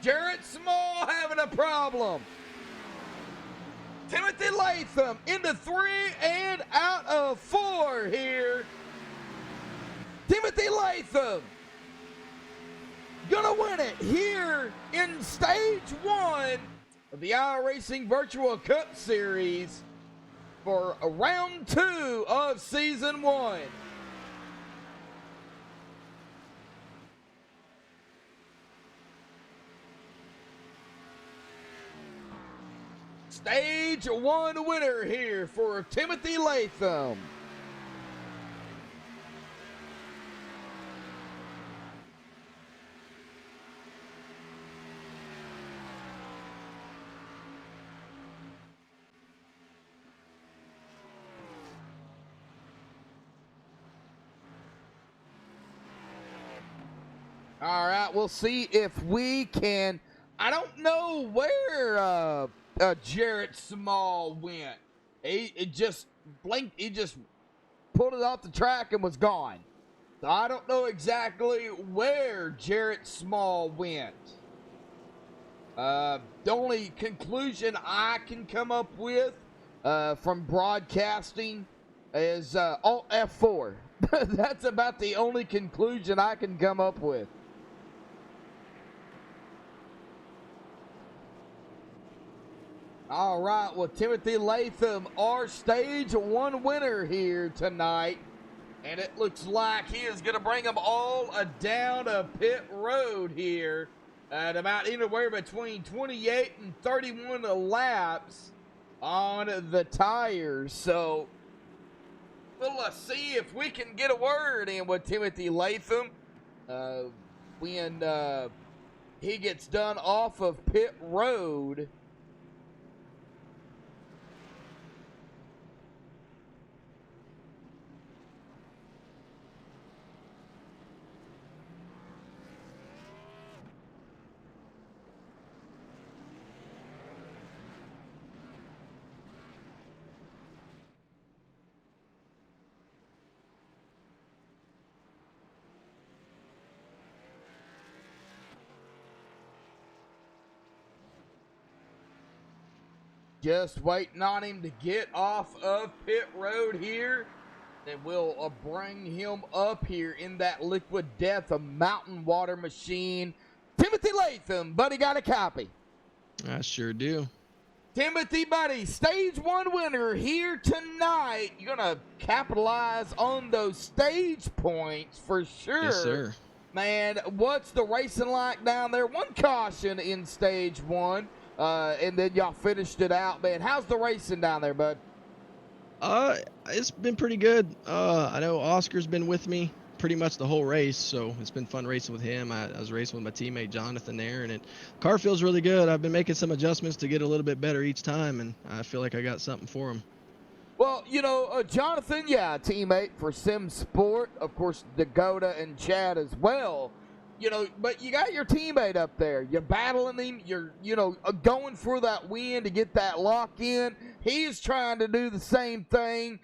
Jarrett Small having a problem. Timothy Latham into 3 and out of 4 here. Timothy Latham gonna win it here in stage 1 of the iRacing Virtual Cup Series for round 2 of season 1. Stage 1 winner here for Timothy Latham. All right, we'll see if we can. I don't know where Jarrett Small went. He just blinked. He just pulled it off the track and was gone. So I don't know exactly where Jarrett Small went. The only conclusion I can come up with from broadcasting is Alt F4. That's about the only conclusion I can come up with. All right, well, Timothy Latham, our stage 1 winner here tonight. And it looks like he is going to bring them all down a pit road here at about anywhere between 28 and 31 laps on the tires. So we'll see if we can get a word in with Timothy Latham when he gets done off of pit road. Just waiting on him to get off of pit road here. Then we'll bring him up here in that liquid death, a mountain water machine. Timothy Latham, buddy, got a copy? I sure do. Timothy, buddy, stage 1 winner here tonight. You're going to capitalize on those stage points for sure. Yes, sir. Man, what's the racing like down there? One caution in stage 1. And then y'all finished it out, man. How's the racing down there, bud? It's been pretty good. I know Oscar's been with me pretty much the whole race, so it's been fun racing with him. I was racing with my teammate Jonathan there, and the car feels really good. I've been making some adjustments to get a little bit better each time, and I feel like I got something for him. Well, you know, Jonathan, yeah, teammate for Sim Sport, of course, Dakota and Chad as well. You know, but you got your teammate up there. You're battling him. You're, going for that win to get that lock in. He's trying to do the same thing.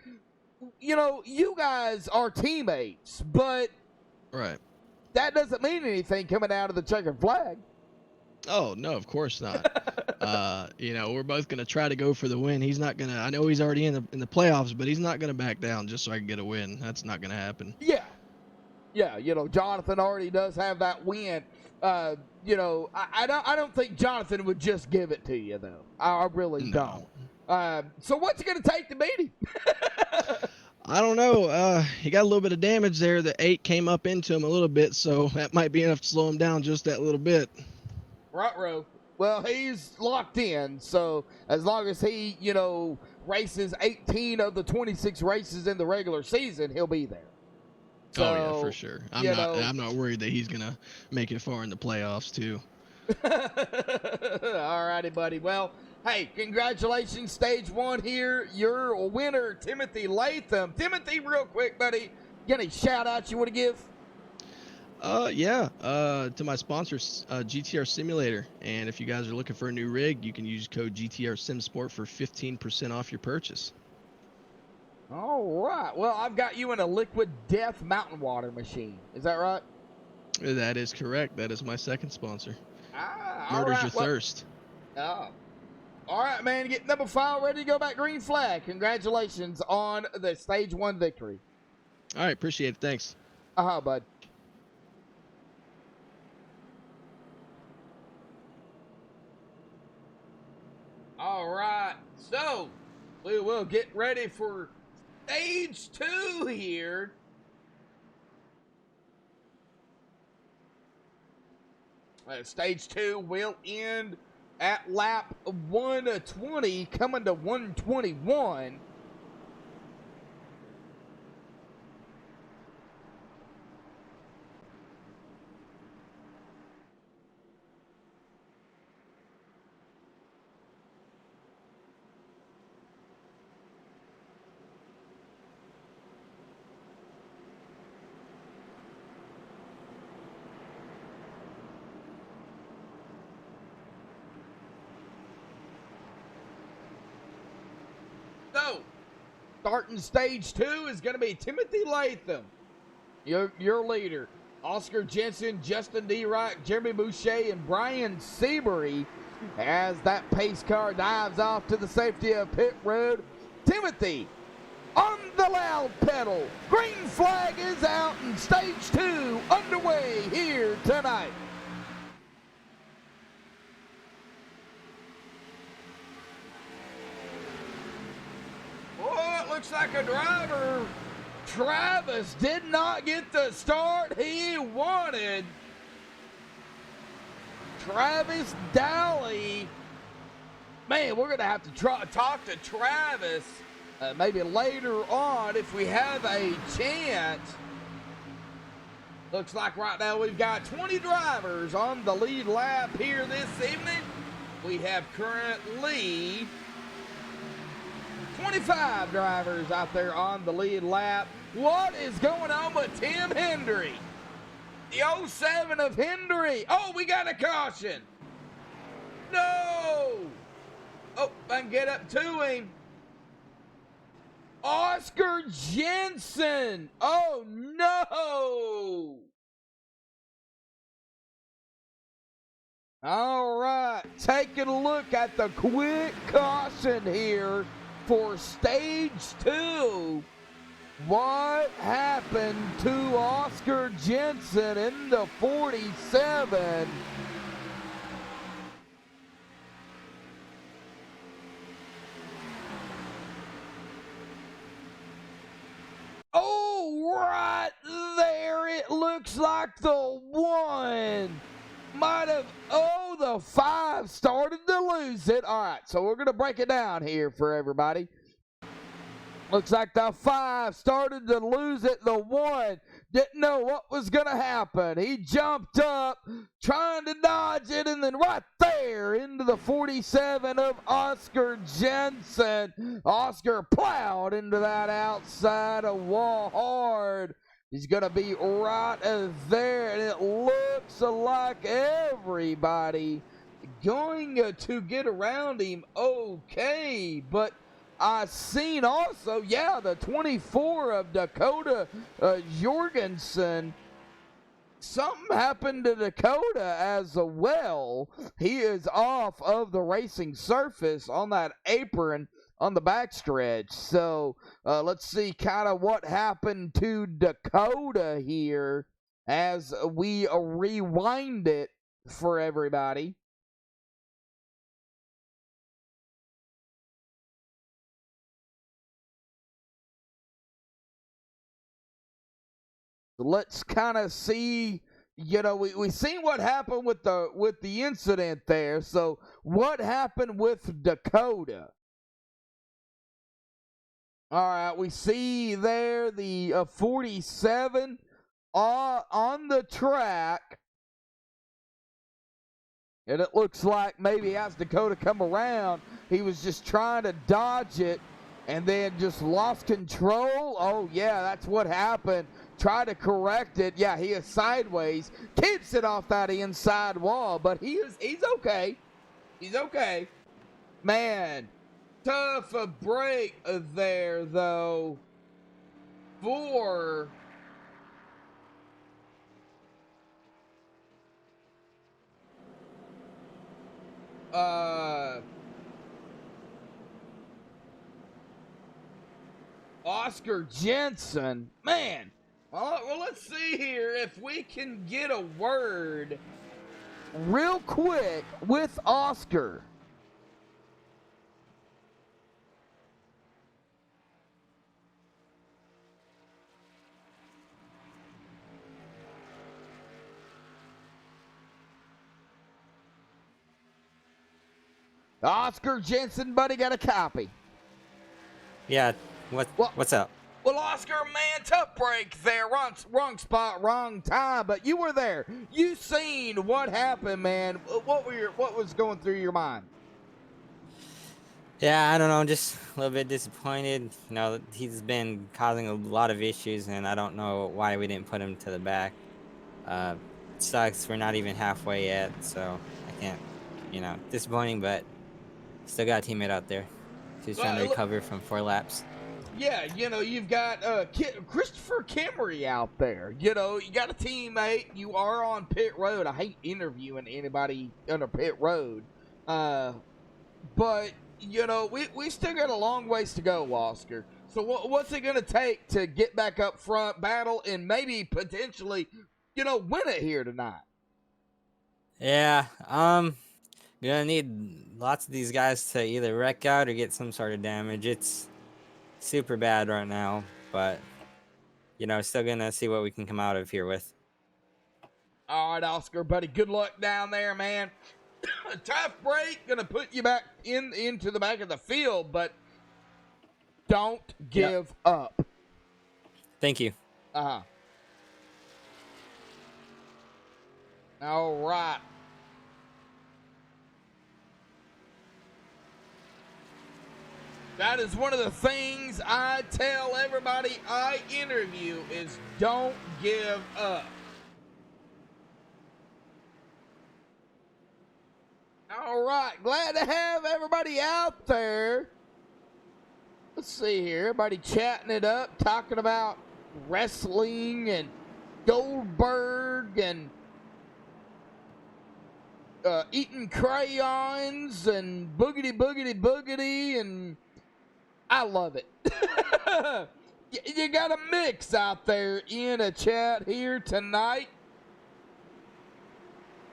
You know, you guys are teammates, but right, that doesn't mean anything coming out of the checkered flag. Oh, no, of course not. We're both going to try to go for the win. He's not going to, I know he's already in the playoffs, but he's not going to back down just so I can get a win. That's not going to happen. Yeah, Jonathan already does have that win. I don't think Jonathan would just give it to you, though. I really don't. So what's it going to take to beat him? I don't know. He got a little bit of damage there. The 8 came up into him a little bit, so that might be enough to slow him down just that little bit. Right, well, he's locked in, so as long as he, races 18 of the 26 races in the regular season, he'll be there. So, oh yeah, for sure. I'm not worried that he's gonna make it far in the playoffs too. All righty, buddy. Well, hey, congratulations, stage 1 here. Your winner, Timothy Latham. Timothy, real quick, buddy, got any shout outs you want to give? To my sponsors, GTR Simulator, and if you guys are looking for a new rig, you can use code GTR SimSport for 15% off your purchase. All right. Well, I've got you in a liquid death mountain water machine. Is that right? That is correct. That is my second sponsor. Murders your thirst. Oh. All right, man. Get number 5 ready to go back green flag. Congratulations on the stage 1 victory. All right. Appreciate it. Thanks. Bud. All right. So, we will get ready for stage 2 here. Stage 2 will end at lap 120, coming to 121. So, starting stage 2 is going to be Timothy Latham, your leader. Oscar Jensen, Justin D. Rock, Jeremy Boucher, and Brian Seabury as that pace car dives off to the safety of pit road. Timothy, on the loud pedal. Green flag is out and stage 2 underway here tonight. Oh, it looks like a driver. Travis did not get the start he wanted. Travis Dowley. Man, we're going to have to talk to Travis maybe later on if we have a chance. Looks like right now we've got 20 drivers on the lead lap here this evening. We have currently 25 drivers out there on the lead lap. What is going on with Tim Hendry? The 07 of Hendry. Oh, we got a caution. No. Oh, I can get up to him. Oscar Jensen. Oh, no. All right, taking a look at the quick caution here for stage 2. What happened to Oscar Jensen in the 47? Oh, right there, it looks like the 1 might have, oh, the 5 started to lose it. All right, so we're going to break it down here for everybody. Looks like the 5 started to lose it. The 1 didn't know what was going to happen. He jumped up, trying to dodge it, and then right there into the 47 of Oscar Jensen. Oscar plowed into that outside of wall hard. He's going to be right there, and it looks like everybody going to get around him okay, but I seen also, yeah, the 24 of Dakota Jorgensen. Something happened to Dakota as well. He is off of the racing surface on that apron on the backstretch. So let's see kind of what happened to Dakota here as we rewind it for everybody. Let's kind of see, you know, we seen what happened with the incident there. So what happened with Dakota? All right, we see there the 47 on the track. And it looks like maybe as Dakota come around, he was just trying to dodge it and then just lost control. Oh, yeah, that's what happened. Try to correct it. Yeah, he is sideways. Keeps it off that inside wall, but he's okay. He's okay. Man, tough a break there, though, for Oscar Jensen. Man. Well, let's see here if we can get a word real quick with Oscar. Oscar Jensen, buddy, got a copy. Yeah, what's up? Well, Oscar, man, tough break there. Wrong spot, wrong time, but you were there. You seen what happened, man. What was going through your mind? Yeah, I don't know, just a little bit disappointed. You know, he's been causing a lot of issues, and I don't know why we didn't put him to the back. It sucks. We're not even halfway yet, so I can't, you know, disappointing, but still got a teammate out there. He's trying to recover from 4 laps. Yeah, you know, you've got Christopher Kimmery out there. You know, you got a teammate. You are on pit road. I hate interviewing anybody on a pit road. But, you know, we still got a long ways to go, Oscar. So what's it going to take to get back up front, battle, and maybe potentially, win it here tonight? Yeah, gonna need lots of these guys to either wreck out or get some sort of damage. It's super bad right now, but still gonna see what we can come out of here with. All right, Oscar, buddy. Good luck down there, man. A tough break, gonna put you back into the back of the field, but don't give up. Thank you. Uh-huh. All right. That is one of the things I tell everybody I interview is don't give up. All right, glad to have everybody out there. Let's see here, everybody chatting it up, talking about wrestling and Goldberg and eating crayons and boogity boogity boogity, and I love it. You got a mix out there in a chat here tonight.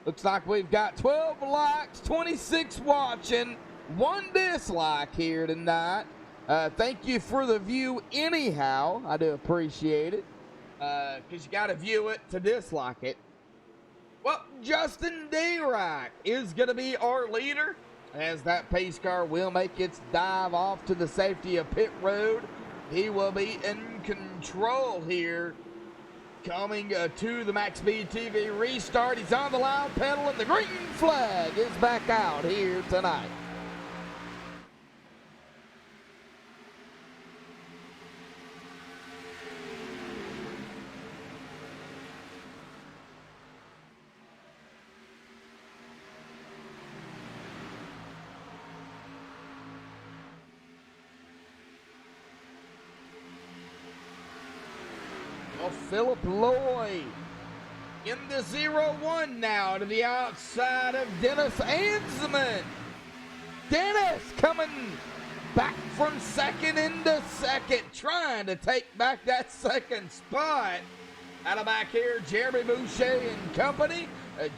Looks like we've got 12 likes, 26 watching, 1 dislike here tonight. Thank you for the view anyhow. I do appreciate it. Because you got to view it to dislike it. Well, Justin Dayrock is going to be our leader as that pace car will make its dive off to the safety of pit road. He will be in control here. Coming to the MaxSpeedTV restart. He's on the loud pedal, and the green flag is back out here tonight. Philip Lloyd in the 0-1 now to the outside of Dennis Ansman. Dennis coming back from second into second, trying to take back that second spot. Out of back here, Jeremy Boucher and company.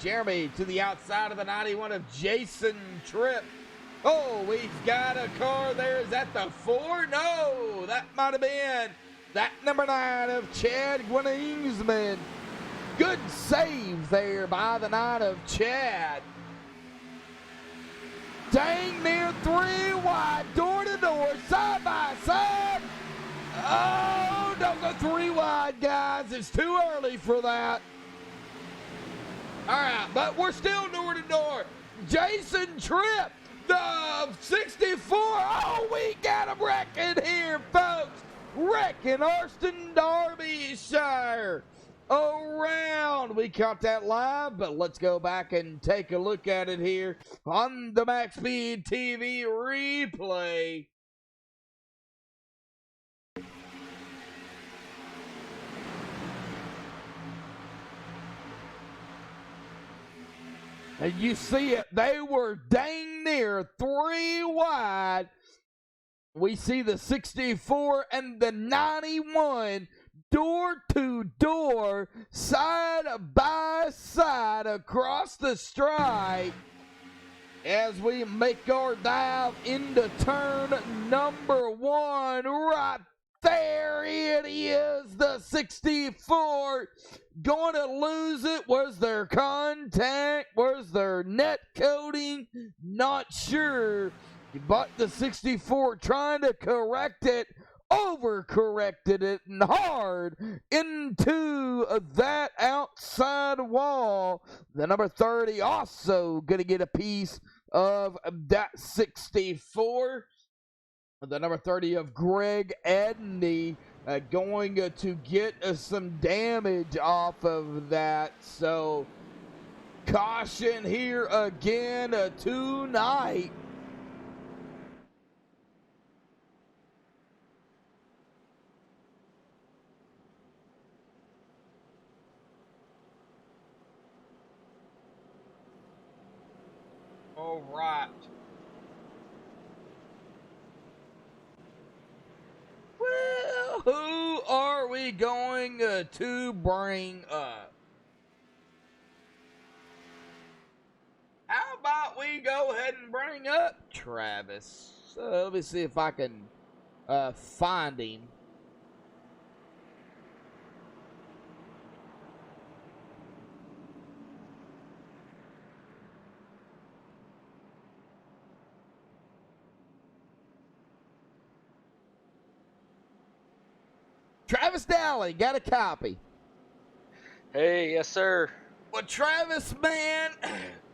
Jeremy to the outside of the 91 of Jason Tripp. Oh, we've got a car there. Is that the 4? No, that might have been that number 9 of Chad Gwinningsman. Good save there by the 9 of Chad. Dang near 3 wide, door to door, side by side. Oh, don't go 3 wide, guys. It's too early for that. All right, but we're still door to door. Jason Tripp, the 64. Oh, we got him wrecking here, folks. Wrecking Arston Derbyshire around. We caught that live, but let's go back and take a look at it here on the MaxSpeedTV replay. And you see it, they were dang near 3 wide. We see the 64 and the 91 door to door, side by side across the stripe as we make our dive into turn number 1. Right there it is, the 64 going to lose it. Was there contact? Was there net coating? Not sure. But the 64 trying to correct it, overcorrected it and hard into that outside wall. The number 30 also going to get a piece of that 64. The number 30 of Greg Edney going to get some damage off of that. So caution here again tonight. All right. Woo! who are we going to bring up? How about we go ahead and bring up Travis? So let me see if I can find him. Travis Dowling, got a copy. Hey, yes, sir. Well, Travis, man,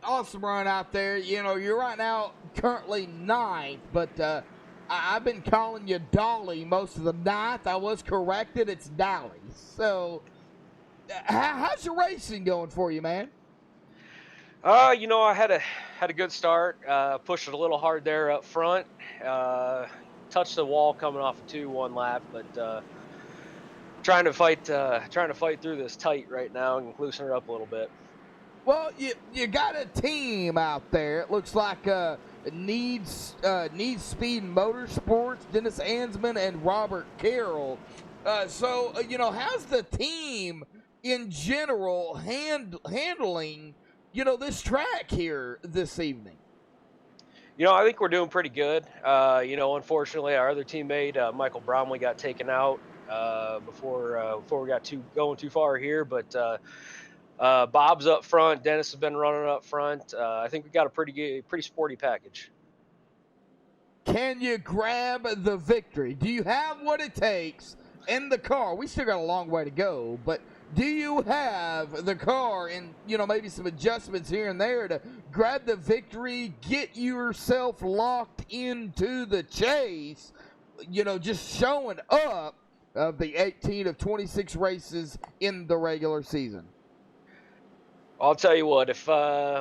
awesome run out there. You know, you're right now currently ninth, but I've been calling you Dolly most of the night. I was corrected. It's Dolly. So, how's your racing going for you, man? You know, I had a good start. Pushed it a little hard there up front. Touched the wall coming off a 2-1 lap, but trying to fight through this tight right now and loosen her up a little bit. Well, you got a team out there. It looks like Needs Speed Motorsports, Dennis Ansman and Robert Carroll. So you know, how's the team in general handling this track here this evening? You know, I think we're doing pretty good. You know, unfortunately, our other teammate Michael Bromley got taken out before we got going too far here, but Bob's up front. Dennis has been running up front. I think we got a pretty sporty package. Can you grab the victory? Do you have what it takes in the car? We still got a long way to go, but do you have the car and maybe some adjustments here and there to grab the victory, get yourself locked into the chase? Just showing up of the 18 of 26 races in the regular season. I'll tell you what, if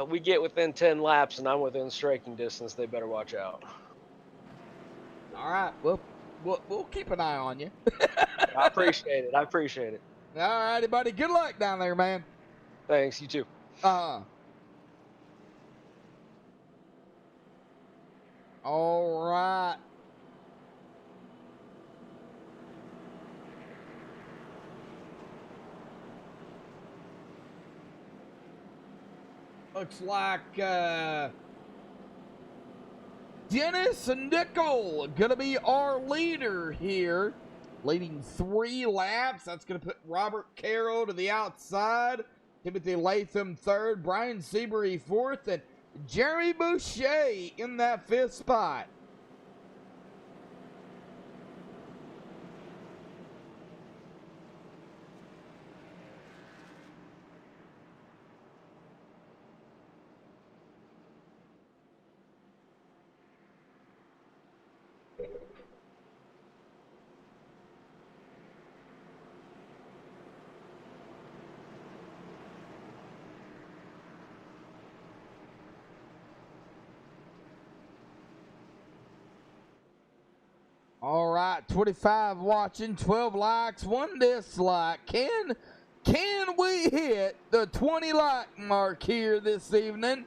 we get within 10 laps and I'm within striking distance, they better watch out. All right, well, we'll keep an eye on you. I appreciate it. All righty, buddy. Good luck down there, man. Thanks, you too. All right. Looks like Dennis Nickel gonna be our leader here, leading 3 laps. That's gonna put Robert Carroll to the outside, Timothy Latham third, Brian Seabury fourth, and Jeremy Boucher in that 5th spot. All right, 25 watching, 12 likes, 1 dislike. Can we hit the 20 like mark here this evening?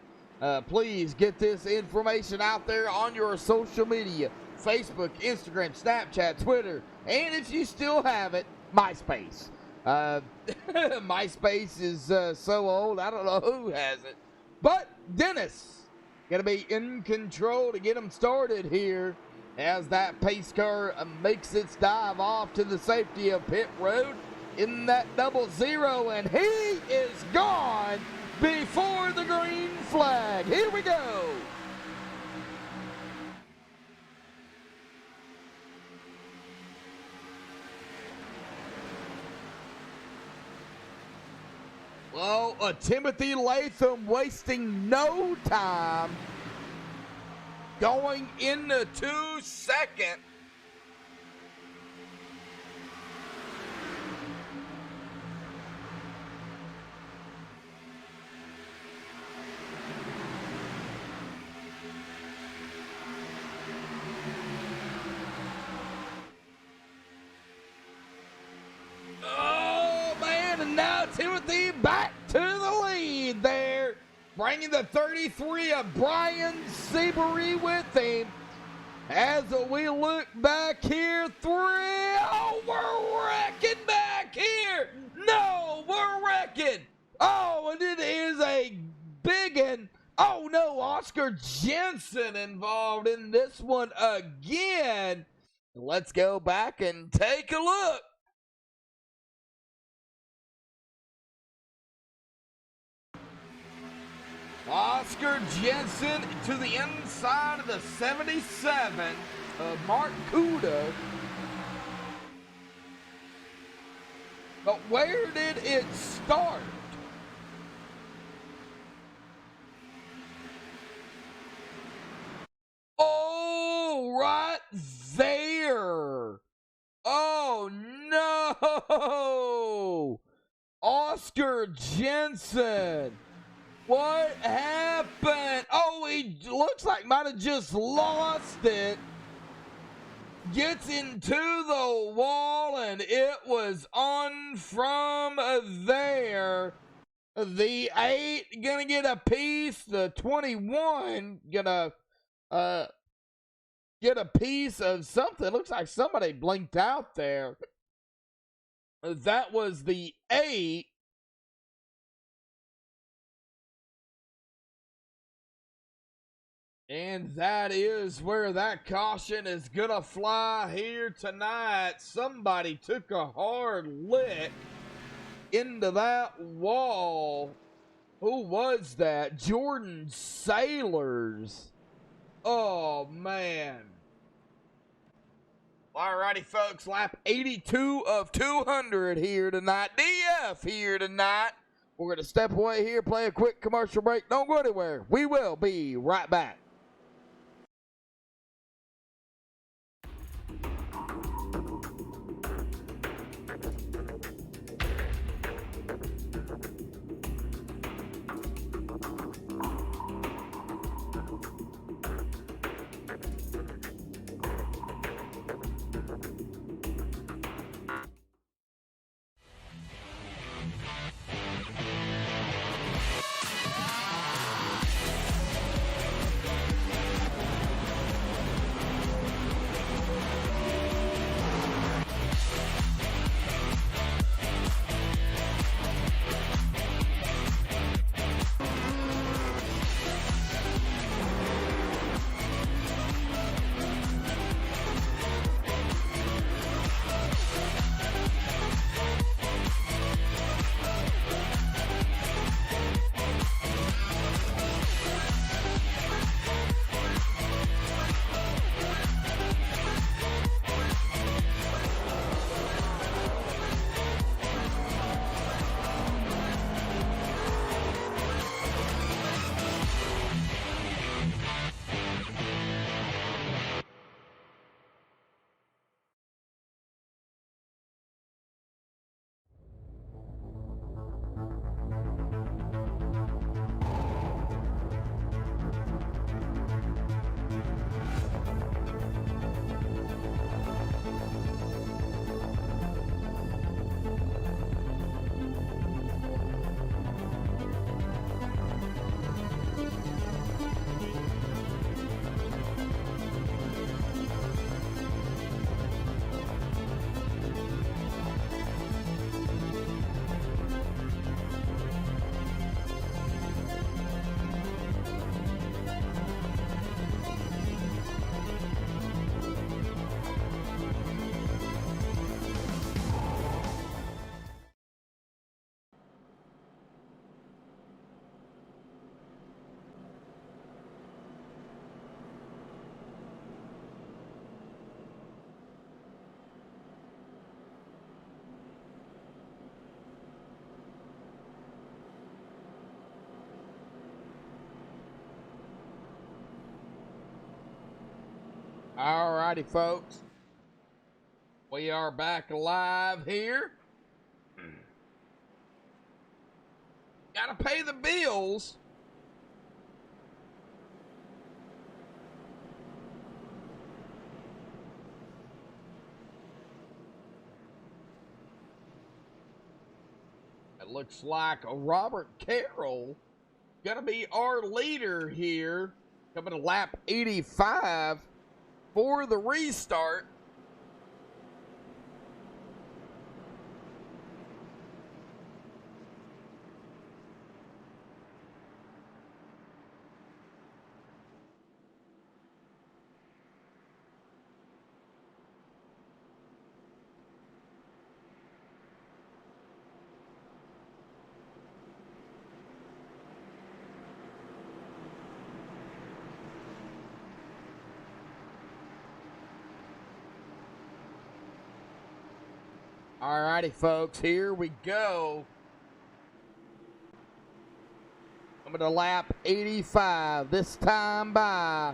Please get this information out there on your social media, Facebook, Instagram, Snapchat, Twitter, and if you still have it, MySpace. MySpace is so old, I don't know who has it. But Dennis, gonna be in control to get them started here as that pace car makes its dive off to the safety of pit road in that 00, and he is gone before the green flag. Here we go. Well, Timothy Latham wasting no time, going into 2nd. Oh, man, and now Timothy back to the lead there, bringing the 33 of Brian Seabury with him. As we look back here, oh, we're wrecking back here. No, we're wrecking. Oh, and it is a big one. Oh, no, Oscar Jensen involved in this one again. Let's go back and take a look. Oscar Jensen to the inside of the 77 of Mark Kuda. But where did it start? Oh, right there. Oh, no. Oscar Jensen. What happened? Oh, he looks like might have just lost it. Gets into the wall, and it was on from there. The 8 gonna get a piece. The 21 gonna get a piece of something. Looks like somebody blinked out there. That was the 8. And that is where that caution is going to fly here tonight. Somebody took a hard lick into that wall. Who was that? Jordan Sailors. Oh, man. Alrighty, folks. Lap 82 of 200 here tonight. DF here tonight. We're going to step away here, play a quick commercial break. Don't go anywhere. We will be right back. Alrighty, folks. We are back live here. Gotta pay the bills. It looks like Robert Carroll gonna be our leader here, coming to lap 85 for the restart. Alrighty, folks, here we go. Coming to lap 85, this time by.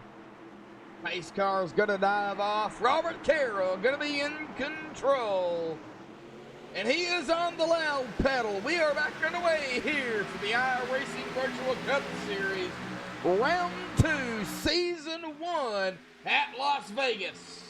Pace car's gonna dive off. Robert Carroll gonna be in control. And he is on the loud pedal. We are back underway here for the iRacing Virtual Cup Series. Round 2, Season 1 at Las Vegas.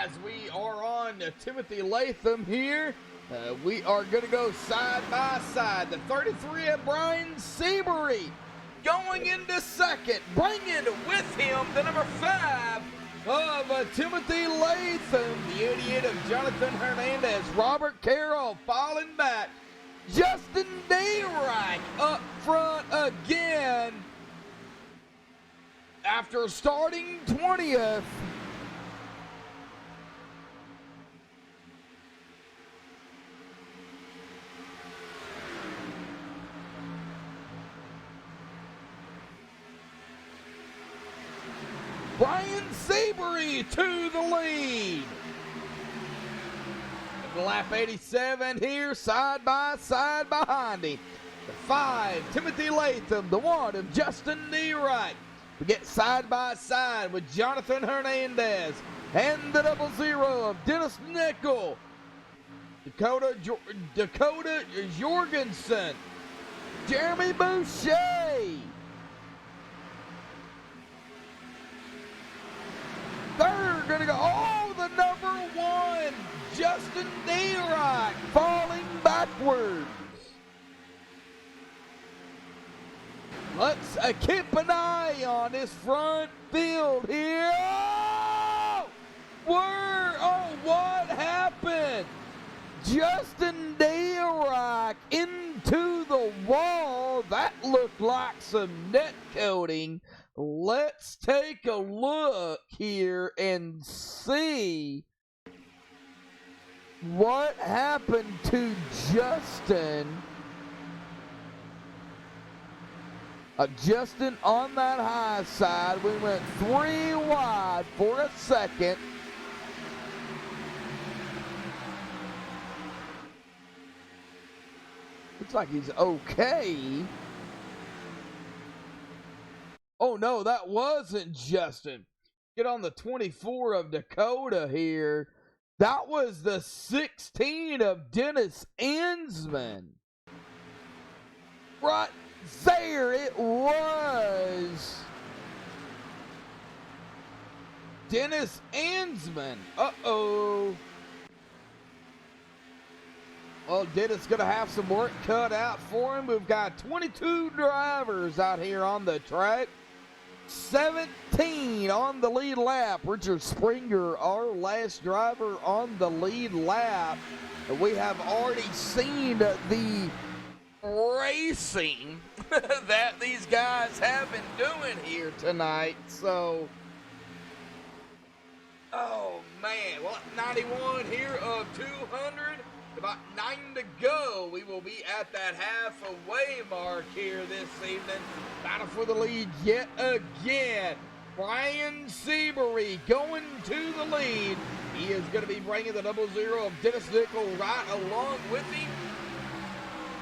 As we are on Timothy Latham here, we are going to go side by side. The 33 of Brian Seabury going into second, bringing with him the number 5 of Timothy Latham, the 88 of Jonathan Hernandez. Robert Carroll falling back. Justin Dayreich up front again after starting 20th. Brian Seabury to the lead. Lap 87 here, side by side behind him. The 5, Timothy Latham, the 1 of Justin Dayreich. We get side by side with Jonathan Hernandez and the 00 of Dennis Nickel. Dakota Jorgensen, Jeremy Boucher. They're going to go, the number 1, Justin Dayreich, falling backwards. Let's keep an eye on this front field here. What happened? Justin Dayreich into the wall. That looked like some net coating. Let's take a look here and see what happened to Justin. Justin on that high side. We went 3 wide for a second. Looks like he's okay. Oh, no, that wasn't Justin. Get on the 24 of Dakota here. That was the 16 of Dennis Ansman. Right there it was. Dennis Ansman. Uh-oh. Well, Dennis going to have some work cut out for him. We've got 22 drivers out here on the track. 17 on the lead lap. Richard Springer, our last driver on the lead lap. We have already seen the racing that these guys have been doing here tonight. So, oh man, well, 91 here of 200. About 9 to go. We will be at that halfway mark here this evening. Battle for the lead yet again. Brian Seabury going to the lead. He is going to be bringing the 00 of Dennis Nickel right along with him.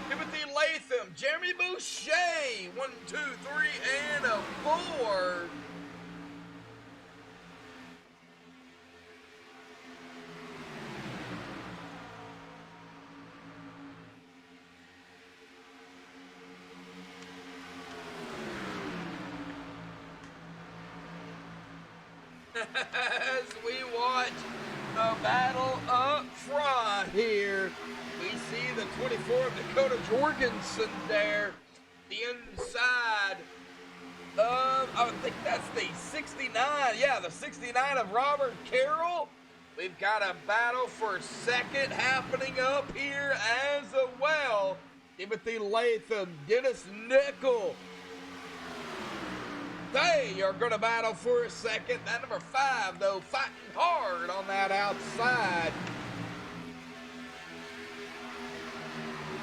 Timothy Latham, Jeremy Boucher, 1, 2, 3, and a 4. As we watch the battle up front. 24 of Dakota Jorgensen there. The inside of, I think that's the 69. Yeah, the 69 of Robert Carroll. We've got a battle for second happening up here as well. Timothy Latham, Dennis Nickel. They are going to battle for a second. That number 5, though, fighting hard on that outside.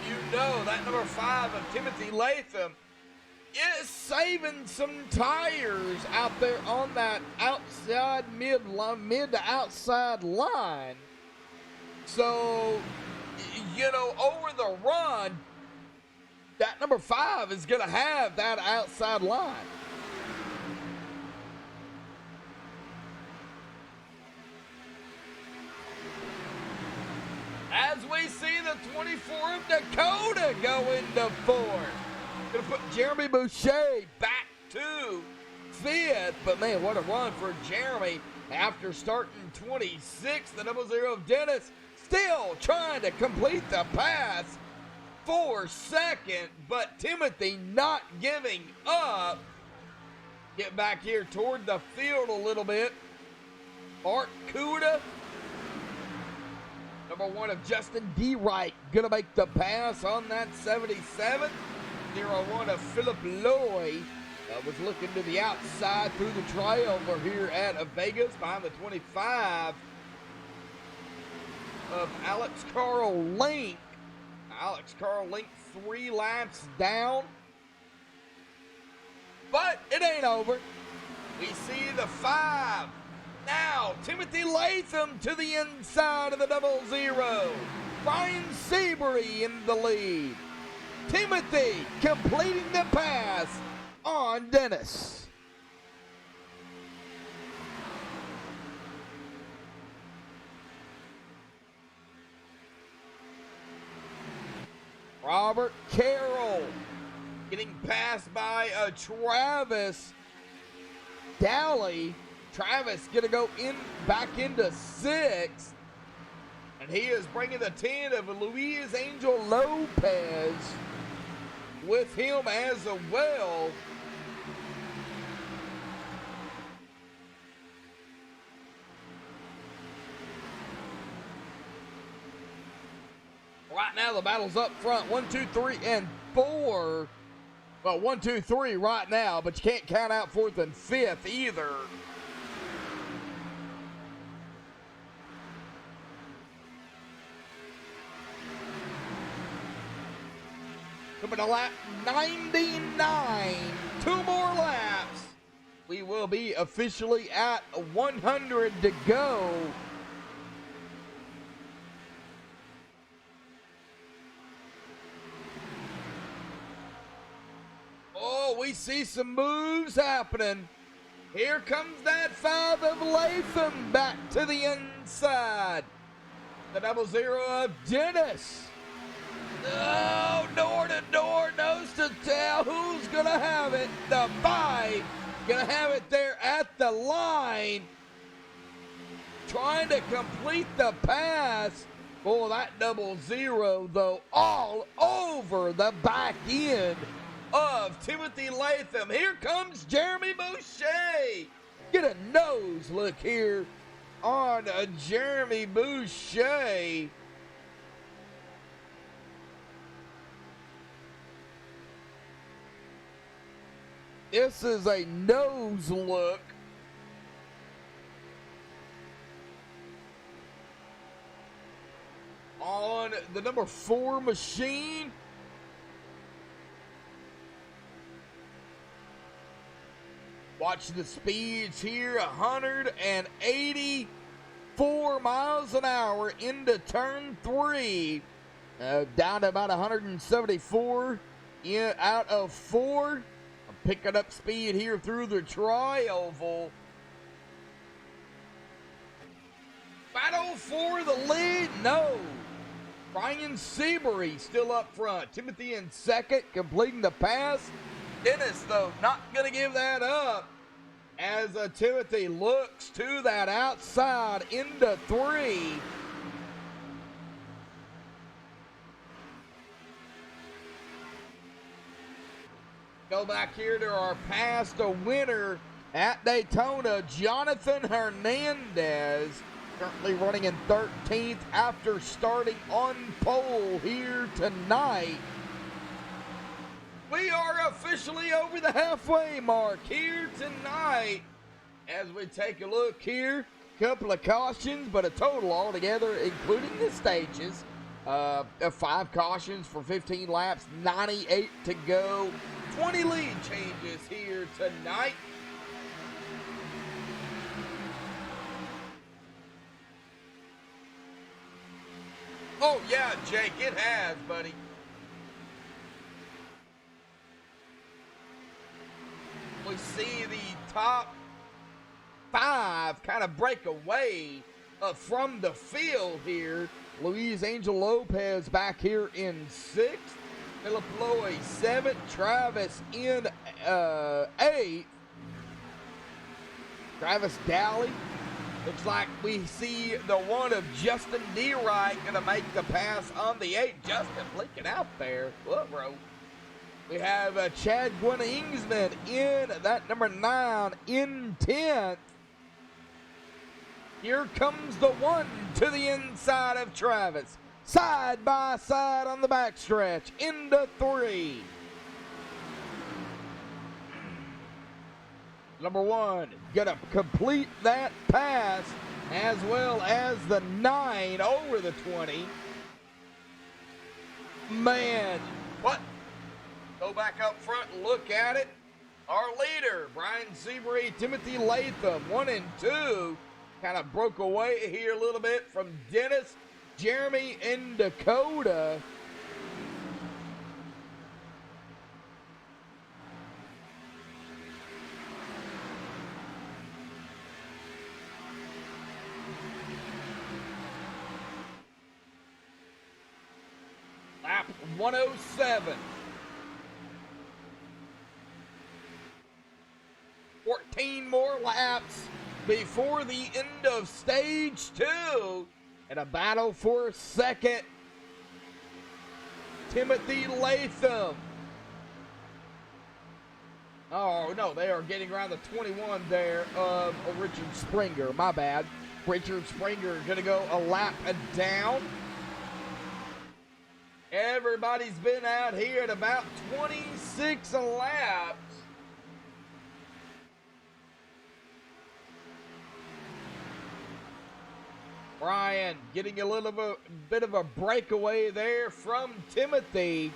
You know that number 5 of Timothy Latham is saving some tires out there on that outside mid to outside line. So, you know, over the run, that number 5 is going to have that outside line. As we see the 24 of Dakota go into 4th. Gonna put Jeremy Boucher back to 5th. But man, what a run for Jeremy after starting 26th. The 00 of Dennis still trying to complete the pass for second. But Timothy not giving up. Get back here toward the field a little bit. Mark Kuda. Number 1 of Justin D. Wright gonna make the pass on that 77. 01 of Philip Lloyd was looking to the outside through the trailer here at Vegas behind the 25 of Alex Carl Link. Alex Carl Link 3 laps down. But it ain't over. We see the 5. Now, Timothy Latham to the inside of the 00. Brian Seabury in the lead. Timothy completing the pass on Dennis. Robert Carroll getting passed by Travis Dowley. Travis gonna go back into 6th, and he is bringing the 10 of Luis Angel Lopez with him as well. Right now the battle's up front, 1, 2, 3, and 4. Well, 1, 2, 3 right now, but you can't count out 4th and 5th either. Coming to lap 99, 2 more laps. We will be officially at 100 to go. Oh, we see some moves happening. Here comes that 5 of Latham back to the inside. The 00 of Dennis. Oh, door to door, nose to tail. Who's going to have it? The 5 going to have it there at the line. Trying to complete the pass. Oh, that 00, though, all over the back end of Timothy Latham. Here comes Jeremy Boucher. Get a nose look here on Jeremy Boucher. This is a nose look. On the number 4 machine. Watch the speeds here, 184 miles an hour into turn 3. Down to about 174 out of 4. I'm picking up speed here through the tri-oval. Battle for the lead? No. Brian Seabury still up front. Timothy in second, completing the pass. Dennis, though, not going to give that up as Timothy looks to that outside into 3. Go back here to our past winner at Daytona, Jonathan Hernandez, currently running in 13th after starting on pole here tonight. We are officially over the halfway mark here tonight. As we take a look here, couple of cautions, but a total altogether, including the stages, of 5 cautions for 15 laps, 98 to go. 20 lead changes here tonight. Oh yeah, Jake, it has, buddy. We see the top 5 kind of break away from the field here. Luis Angel Lopez back here in 6th. Philip Loy 7th. Travis in 8th. Travis Dowley. Looks like we see the one of Justin D. Wright going to make the pass on the 8. Justin blinking out there. What, bro? We have Chad Gwynn-Ingsman in that number 9 in 10th. Here comes the 1 to the inside of Travis. Side by side on the backstretch. Into 3. Number 1 gonna complete that pass, as well as the 9 over the 20. Man, what? Go back up front and look at it. Our leader, Brian Seabury, Timothy Latham, 1 and 2. Kind of broke away here a little bit from Dennis, Jeremy, and Dakota. Lap 107. 14 more laps before the end of stage 2, and a battle for second. Timothy Latham. Oh, no, they are getting around the 21 there of Richard Springer. My bad. Richard Springer going to go a lap down. Everybody's been out here at about 26 laps. Brian getting a little bit of a breakaway there from Timothy.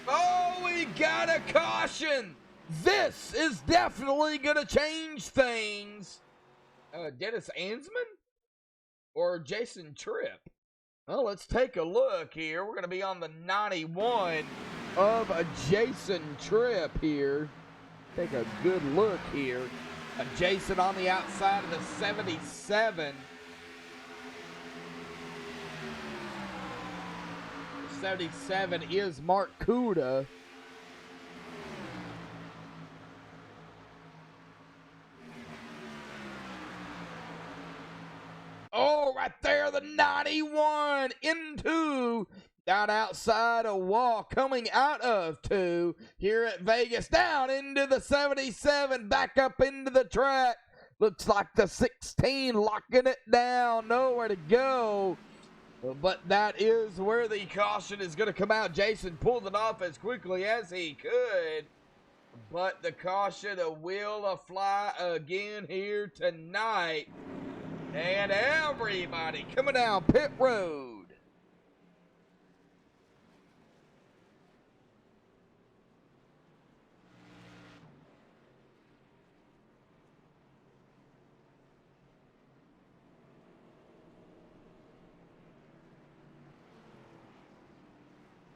Oh, we got a caution. This is definitely going to change things. Dennis Ansman or Jason Tripp? Well, let's take a look here. We're going to be on the 91 of a Jason Tripp here. Take a good look here. Jason on the outside of the 77. The 77 is Mark Kuda. Oh, right there, the 91 into that outside of wall, coming out of 2 here at Vegas, down into the 77, back up into the track. Looks like the 16 locking it down, nowhere to go. But that is where the caution is going to come out. Jason pulled it off as quickly as he could, but the caution will fly again here tonight. And everybody coming down pit road.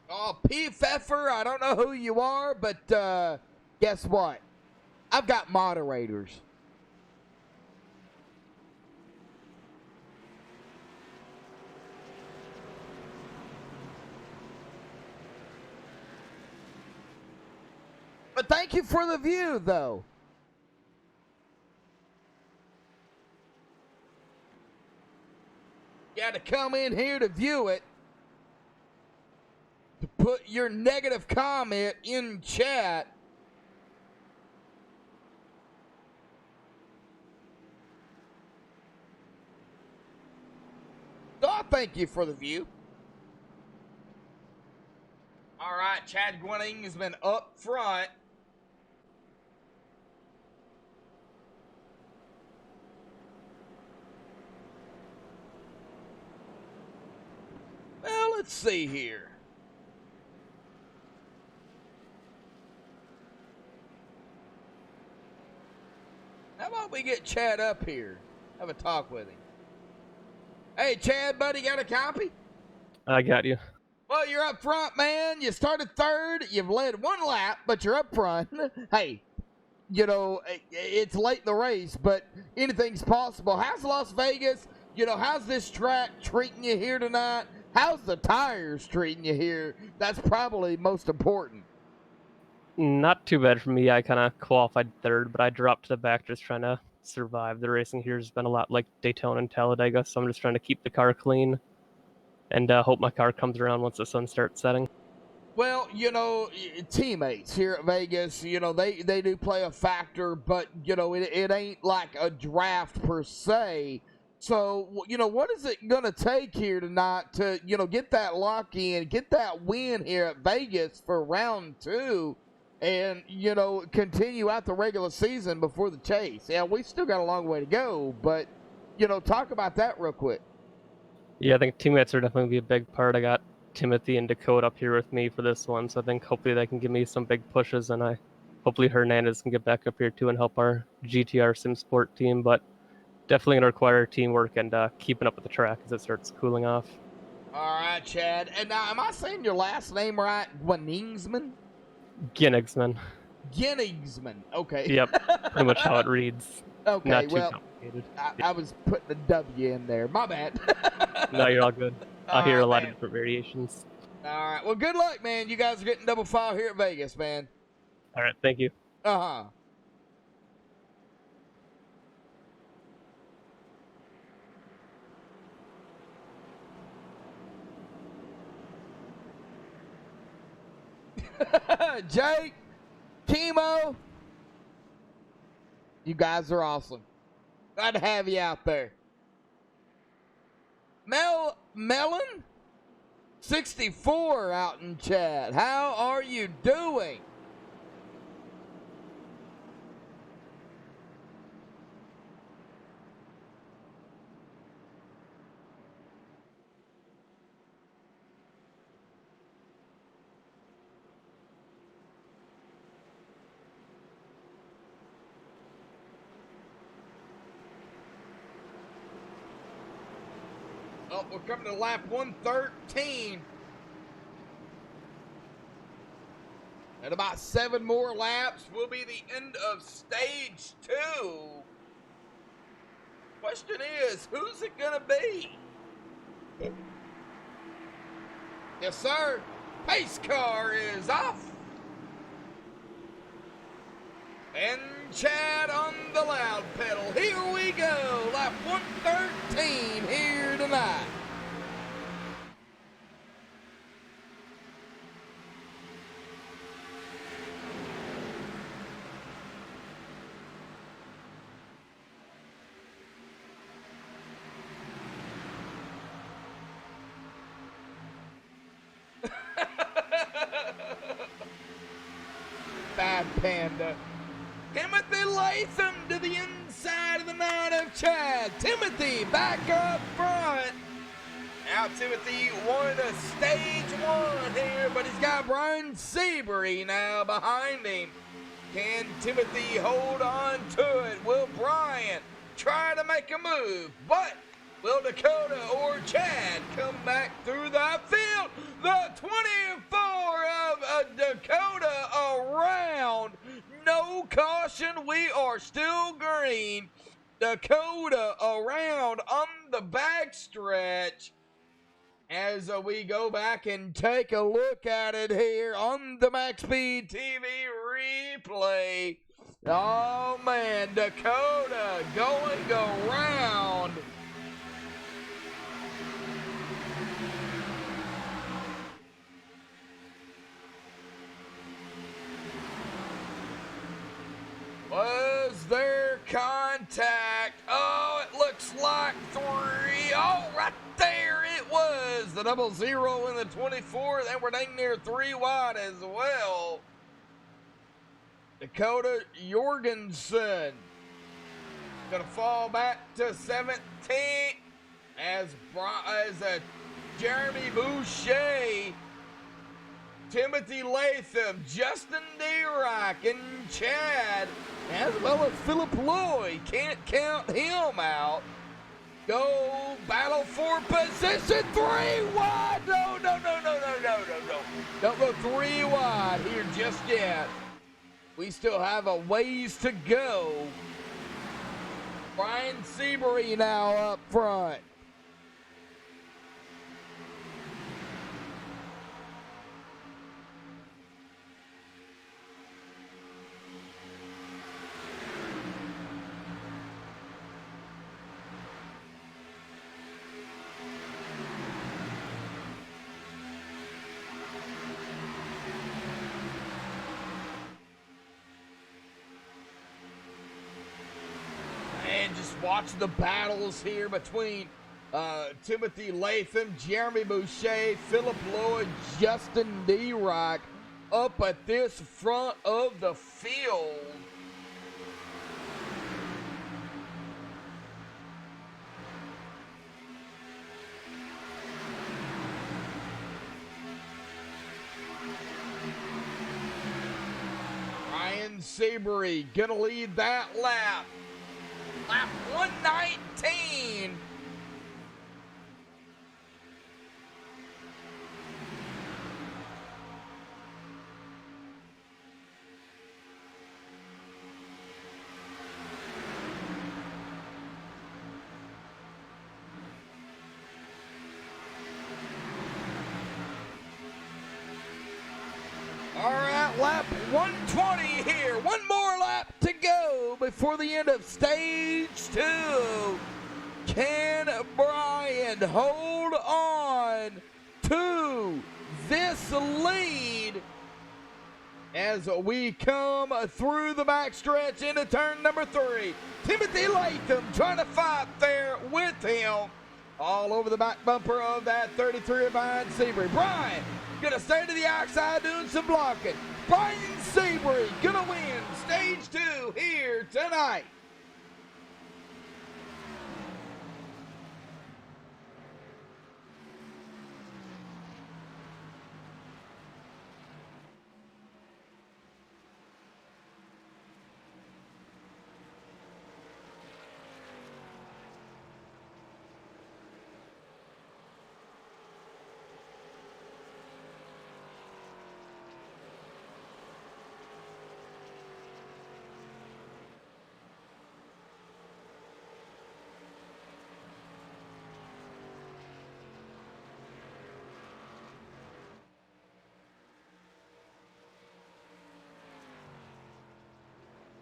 Oh, P. Pfeffer, I don't know who you are, but guess what? I've got moderators. But thank you for the view, though. had to come in here to view it, to put your negative comment in chat. So I thank you for the view. All right, Chad Gwinning has been up front. Well, let's see here. How about we get Chad up here? Have a talk with him. Hey, Chad, buddy, got a copy? I got you. Well, you're up front, man. You started third. You've led one lap, but you're up front. Hey, you know, it's late in the race, but anything's possible. How's Las Vegas? You know, how's this track treating you here tonight? How's the tires treating you here? That's probably most important. Not too bad for me. I kind of qualified third, but I dropped to the back just trying to survive. The racing here has been a lot like Daytona and Talladega, so I'm just trying to keep the car clean and hope my car comes around once the sun starts setting. Well, you know, teammates here at Vegas, you know, they do play a factor, but, you know, it ain't like a draft per se. So, you know, what is it going to take here tonight to, you know, get that lock in, get that win here at Vegas for round 2 and, you know, continue out the regular season before the chase? Yeah, we still got a long way to go, but, you know, talk about that real quick. Yeah, I think teammates are definitely going to be a big part. I got Timothy and Dakota up here with me for this one, so I think hopefully they can give me some big pushes, and hopefully Hernandez can get back up here too and help our GTR Sim Sport team, but definitely going to require teamwork and keeping up with the track as it starts cooling off. All right, Chad. And now, am I saying your last name right? Gwenningsman? Ginnigsman. Ginnigsman. Okay. Yep, pretty much how it reads. Okay, Not too well, complicated. I was putting a W in there. My bad. No, you're all good. I hear a lot man. of different variations. All right. Well, good luck, man. You guys are getting double file here at Vegas, man. All right, thank you. Uh-huh. Jake, Chemo, you guys are awesome. Glad to have you out there. Melon 64 out in chat. How are you doing? Oh, we're coming to lap 113. And about 7 more laps will be the end of stage 2. Question is, who's it gonna be? Yes, sir. Pace car is off. And Chad on the loud pedal. Here we go. Lap 113 here tonight. Bad Panda. Timothy Latham to the inside of the 9 of Chad. Timothy back up front. Now Timothy won a stage 1 here, but he's got Brian Seabury now behind him. Can Timothy hold on to it? Will Brian try to make a move? But will Dakota or Chad come back through the field? The 24 of Dakota around. No caution. We are still green. Dakota around on the backstretch. As we go back and take a look at it here on the MaxSpeedTV replay. Oh, man, Dakota going around. the 00 in the 24. Then we're dang near 3 wide as well. Dakota Jorgensen gonna fall back to 17 as Jeremy Boucher, Timothy Latham, Justin Dirac, and Chad, as well as Philip Lloyd. Can't count him out. Go battle for position 3 wide. No. Don't go 3 wide here just yet. We still have a ways to go. Brian Seabury now up front. And just watch the battles here between Timothy Latham, Jeremy Boucher, Philip Lloyd, Justin Dirac up at this front of the field. Ryan Seabury gonna lead that lap. Lap 119. All right, lap 120 here. One more lap to go before the end of stage 2. Can Brian hold on to this lead as we come through the backstretch into turn number 3? Timothy Latham trying to fight there with him all over the back bumper of that 33 behind Seabury. Brian gonna stay to the outside doing some blocking. Brian Seabury gonna win stage 2 here tonight.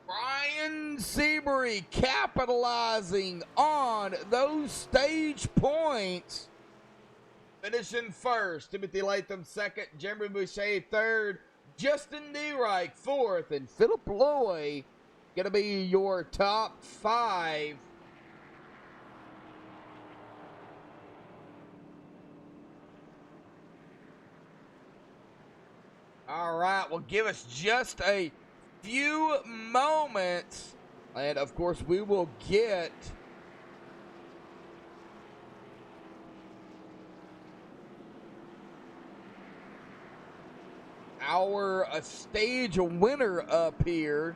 Brian Seabury capitalizing on those stage points. Finishing first, Timothy Latham second, Jeremy Boucher third, Justin Dirac fourth, and Philip Lloyd going to be your top 5. All right, well, give us just a few moments, and of course we will get our stage winner up here.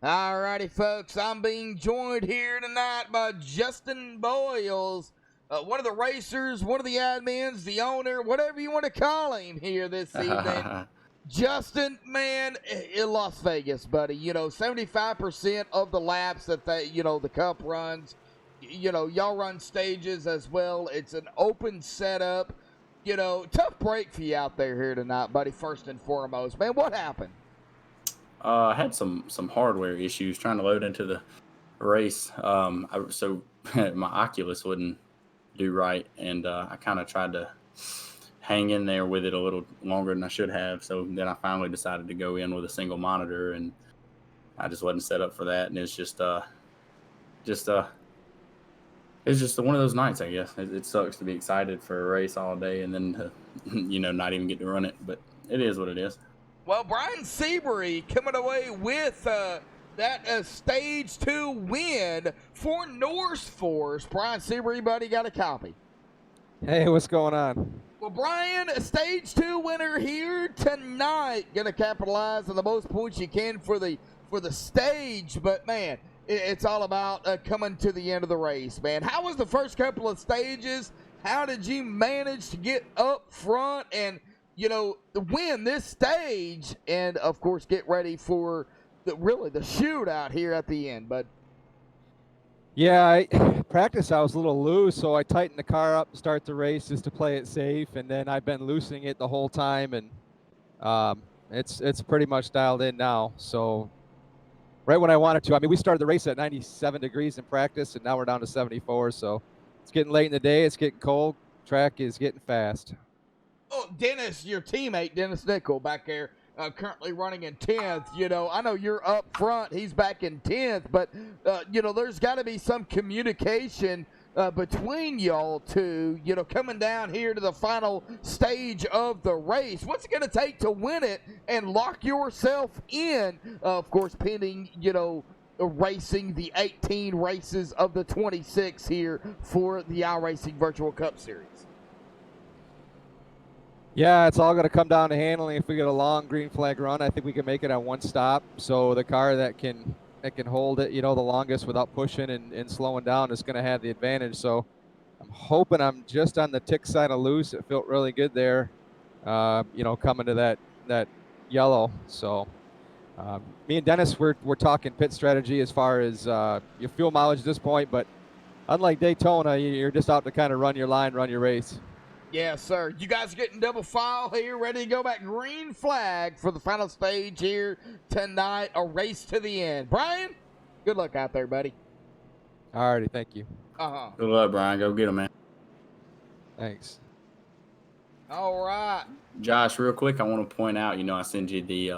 Alrighty, folks, I'm being joined here tonight by Justin Boyles, one of the racers, one of the admins, the owner, whatever you want to call him here this evening. Justin, man, in Las Vegas, buddy, 75% of the laps that the Cup runs you know, y'all run stages as well. It's an open setup. You know, tough break for you out there here tonight, buddy, first and foremost. Man, what happened? I had some hardware issues trying to load into the race. So my Oculus wouldn't do right, and I kind of tried to hang in there with it a little longer than I should have. So then I finally decided to go in with a single monitor, and I just wasn't set up for that. And it's just one of those nights, I guess. It sucks to be excited for a race all day and then to, not even get to run it, but it is what it is. Well, Brian Seabury coming away with that Stage 2 win for Norse Force. Brian Seabury, buddy, got a copy. Hey, what's going on? Well, Brian, a Stage 2 winner here tonight. Going to capitalize on the most points you can for the stage. But, man, it's all about coming to the end of the race, man. How was the first couple of stages? How did you manage to get up front and win this stage, and of course get ready for the shootout here at the end? But yeah, practice I was a little loose, so I tightened the car up to start the race just to play it safe, and then I've been loosening it the whole time, and it's pretty much dialed in now. So right when I wanted to, I mean, we started the race at 97 degrees in practice, and now we're down to 74. So it's getting late in the day. It's getting cold. Track is getting fast. Oh, Dennis, your teammate, Dennis Nickel, back there, currently running in 10th. I know you're up front. He's back in 10th. But, there's got to be some communication between y'all two, coming down here to the final stage of the race. What's it going to take to win it and lock yourself in, of course, pending, racing the 18 races of the 26 here for the iRacing Virtual Cup Series? Yeah, it's all going to come down to handling. If we get a long green flag run, I think we can make it on one stop. So the car that can hold it, the longest without pushing and slowing down is going to have the advantage. So I'm hoping I'm just on the tick side of loose. It felt really good there, coming to that yellow. So me and Dennis, we're talking pit strategy as far as your fuel mileage at this point. But unlike Daytona, you're just out to kind of run your line, run your race. Yes, sir. You guys getting double file here, ready to go back green flag for the final stage here tonight, a race to the end. Brian, good luck out there, buddy. All righty, thank you. Good luck, Brian. Go get him, man. Thanks. All right. Josh, real quick, I want to point out, I send you the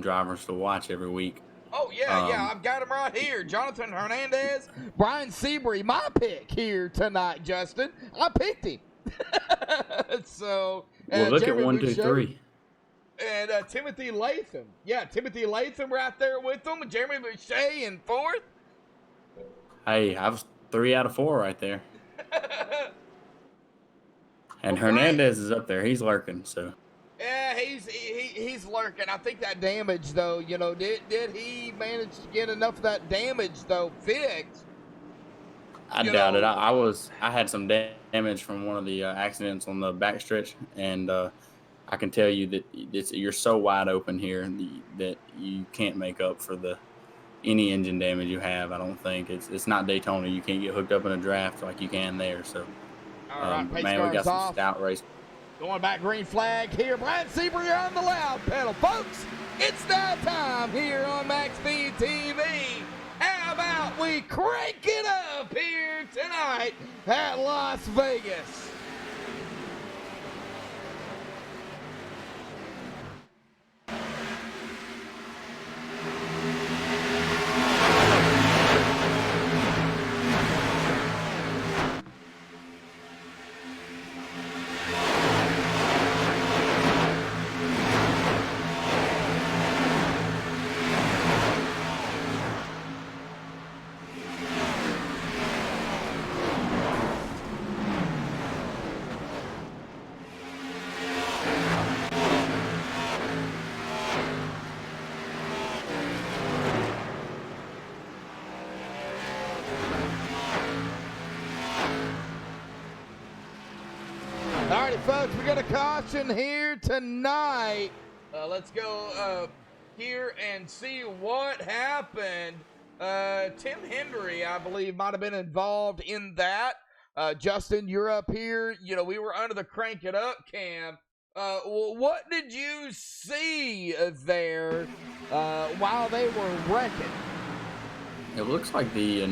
drivers to watch every week. Oh, yeah, I've got him right here. Jonathan Hernandez, Brian Seabury, my pick here tonight, Justin. I picked him. So, well, look Jeremy at 1, Boucher 2, 3. And Timothy Latham. Yeah, Timothy Latham right there with them. And Jeremy Boucher in 4th. Hey, I was 3 out of 4 right there. And Well, Hernandez is up there. He's lurking, so. Yeah, he's lurking. I think that damage, though, did he manage to get enough of that damage, though, fixed? I doubt it. I had some damage from one of the accidents on the backstretch, and I can tell you that you're so wide open here that you can't make up for any engine damage you have. I don't think it's not Daytona. You can't get hooked up in a draft like you can there. So, all right, pace man, we got some off. stout race. Going back green flag here. Brian Seabury on the loud pedal, folks. It's now time here on MaxSpeedTV. How about we crank it up here tonight at Las Vegas? All right, folks, we got a caution here tonight. Let's go here and see what happened. Tim Hendry, I believe, might have been involved in that. Justin, you're up here. You know, we were under the crank it up cam. What did you see there while they were wrecking? It looks like the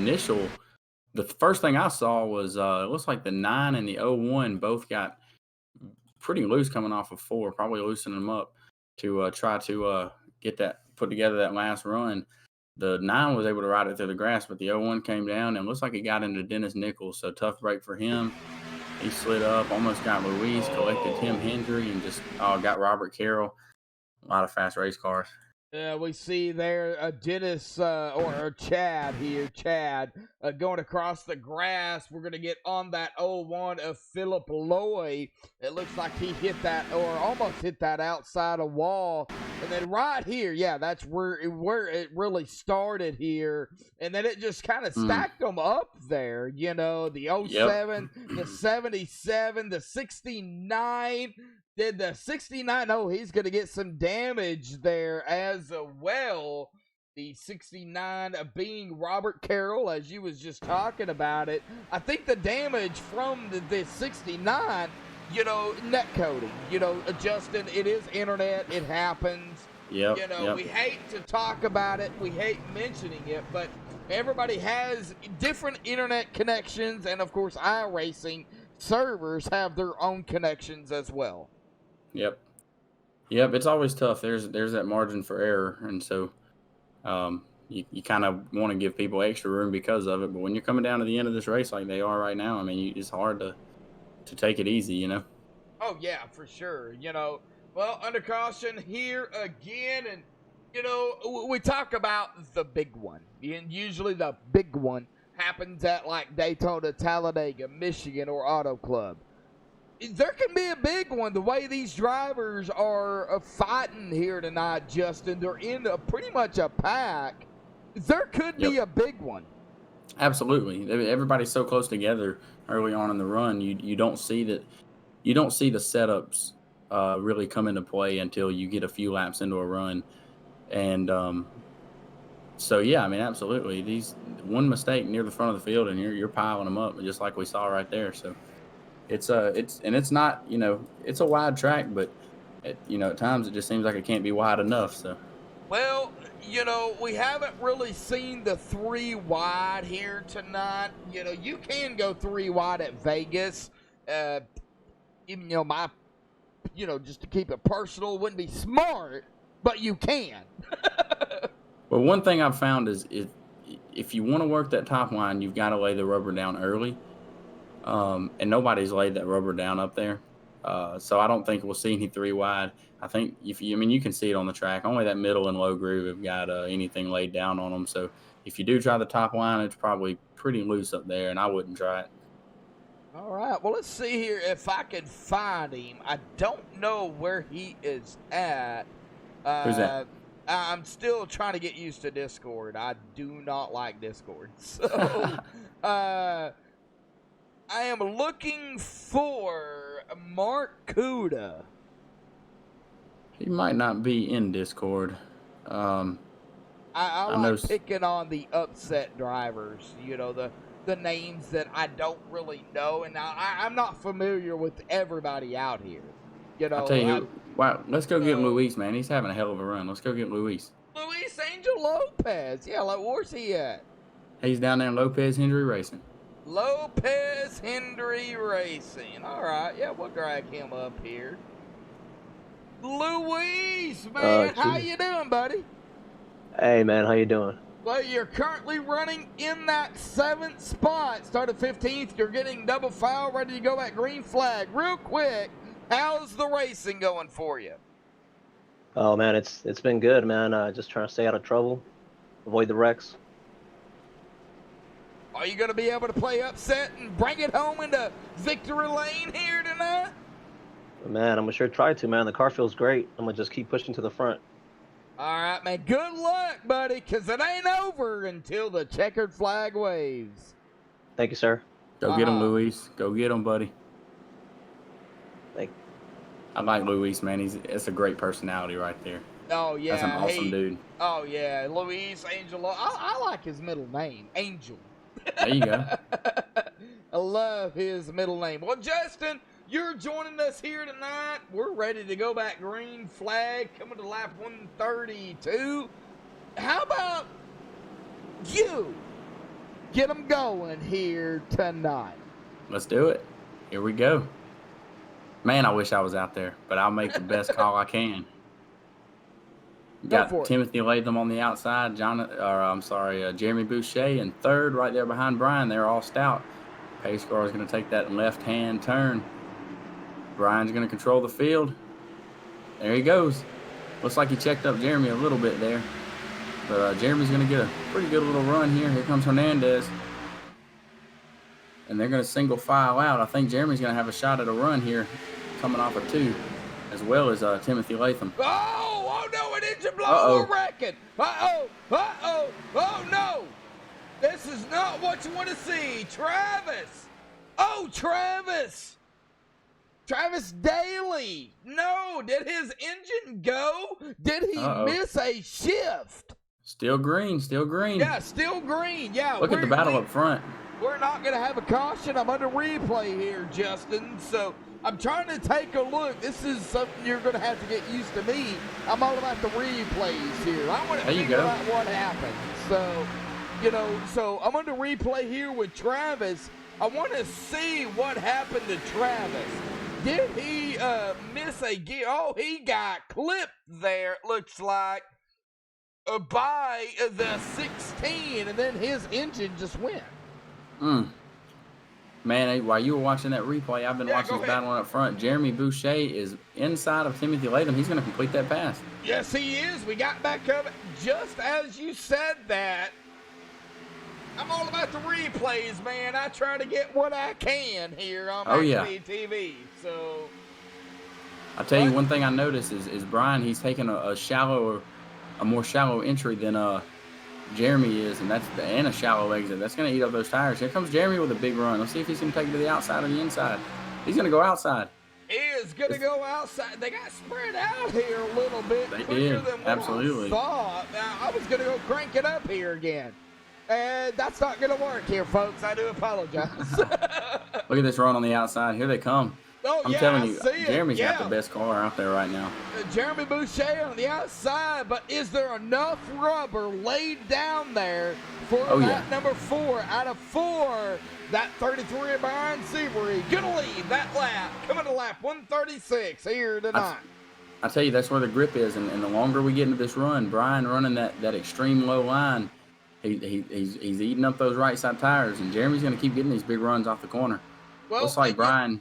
first thing I saw was it looks like the 9 and the 01 both got pretty loose coming off of 4, probably loosening them up to try to get that put together that last run. The 9 was able to ride it through the grass, but the 01 came down and looks like it got into Dennis Nichols. So tough break for him. He slid up, almost got Louise, collected Tim Hendry, and just got Robert Carroll. A lot of fast race cars. We see there Dennis or Chad here, going across the grass. We're going to get on that 01 of Philip Loy. It looks like he hit that or almost hit that outside a wall. And then right here, yeah, that's where it really started here. And then it just kind of stacked them up there. You know, the 07, the 77, the 69. Did the 69? Oh, he's going to get some damage there as well. The 69 being Robert Carroll, as you was just talking about it. I think the damage from the 69, you know, net coding. You know, Justin, it is internet. It happens. Yep. You know, we hate to talk about it. We hate mentioning it, but everybody has different internet connections. And, of course, iRacing servers have their own connections as well. Yep. It's always tough. There's that margin for error, and so you kind of want to give people extra room because of it. But when you're coming down to the end of this race like they are right now, I mean, it's hard to take it easy, you know. Oh yeah, for sure. You know, well, under caution here again, and you know, we talk about the big one, and usually the big one happens at like Daytona, Talladega, Michigan, or Auto Club. There can be a big one. The way these drivers are fighting here tonight, Justin, they're in pretty much a pack. There could be a big one. Absolutely. Everybody's so close together early on in the run. You don't see that. You don't see the setups really come into play until you get a few laps into a run. And so yeah, I mean, absolutely. These one mistake near the front of the field, and you're piling them up, just like we saw right there. So. It's not, you know, it's a wide track, but you know, at times it just seems like it can't be wide enough. So, well, you know, we haven't really seen the 3 wide here tonight. You know, you can go 3 wide at Vegas. Even just to keep it personal, wouldn't be smart, but you can. Well, one thing I've found is if you want to work that top line, you've got to lay the rubber down early. And nobody's laid that rubber down up there. So I don't think we'll see any 3 wide. I think you can see it on the track. Only that middle and low groove have got anything laid down on them. So if you do try the top line, it's probably pretty loose up there, and I wouldn't try it. All right. Well, let's see here if I can find him. I don't know where he is at. Who's that? I'm still trying to get used to Discord. I do not like Discord. So, I am looking for Mark Kuda. He might not be in Discord. I like picking on the upset drivers, you know, the names that I don't really know. And now I'm not familiar with everybody out here. You know, I'll tell you, wow, let's go get Luis, man. He's having a hell of a run. Let's go get Luis. Luis Angel Lopez. Yeah, like, where's he at? He's down there in Lopez Hendry Racing. Lopez Hendry Racing. All right, yeah, we'll drag him up here. Luis, man, how you doing, buddy? Hey, man, how you doing? Well, you're currently running in that 7th spot. Started 15th. You're getting double foul, ready to go at green flag. Real quick, how's the racing going for you? Oh, man, it's been good, man. Just trying to stay out of trouble, avoid the wrecks. Are you going to be able to play upset and bring it home into victory lane here tonight? Man, I'm going to sure try to, man. The car feels great. I'm going to just keep pushing to the front. All right, man. Good luck, buddy, because it ain't over until the checkered flag waves. Thank you, sir. Go get him, Luis. Go get him, buddy. Thank you. I like Luis, man. It's a great personality right there. Oh yeah, That's an awesome dude. Oh yeah, Luis Angelo. I like his middle name, Angel. There you go. I love his middle name. Well, Justin, you're joining us here tonight. We're ready to go back green flag, coming to lap 132. How about you get them going here tonight? Let's do it. Here we go. Man, I wish I was out there, but I'll make the best call I can. Got Timothy Latham on the outside, Jeremy Boucher in third, right there behind Brian. They're all stout. Pace car is going to take that left-hand turn. Brian's going to control the field. There he goes. Looks like he checked up Jeremy a little bit there. But Jeremy's going to get a pretty good little run here. Here comes Hernandez. And they're going to single file out. I think Jeremy's going to have a shot at a run here coming off of 2, as well as Timothy Latham. Oh no, an engine blower wrecking. Oh no. This is not what you want to see. Travis. Oh, Travis Daly. No, did his engine go? Did he miss a shift? Still green. Yeah, still green. Yeah. Look at the battle up front. We're not going to have a caution. I'm under replay here, Justin. So I'm trying to take a look. This is something you're going to have to get used to me. I'm all about the replays here. I want to figure out what happened. So, so I'm under replay here with Travis. I want to see what happened to Travis. Did he miss a gear? Oh, he got clipped there, it looks like, by the 16, and then his engine just went. Man, while you were watching that replay, I've been watching this battle up front. Jeremy Boucher is inside of Timothy Latham. He's going to complete that pass. Yes, he is. We got back up just as you said that. I'm all about the replays, man. I try to get what I can here on MaxSpeedTV. So I'll tell you one thing I noticed is Brian, he's taking a more shallow entry than Jeremy is, and a shallow exit. That's going to eat up those tires. Here comes Jeremy with a big run. Let's see if he's going to take it to the outside or the inside. He's going to go outside. He is going to go outside. They got spread out here a little bit quicker than what absolutely. I thought. Now, I was going to go crank it up here again. And that's not going to work here, folks. I do apologize. Look at this run on the outside. Here they come. Oh, I'm telling you, Jeremy's got the best car out there right now. Jeremy Boucher on the outside, but is there enough rubber laid down there for that number 4 out of 4? That 33 Brian Seabury gonna lead that lap, coming to lap 136 here tonight. I tell you, that's where the grip is, and the longer we get into this run, Brian running that extreme low line, he's eating up those right side tires, and Jeremy's gonna keep getting these big runs off the corner. Well, looks like Brian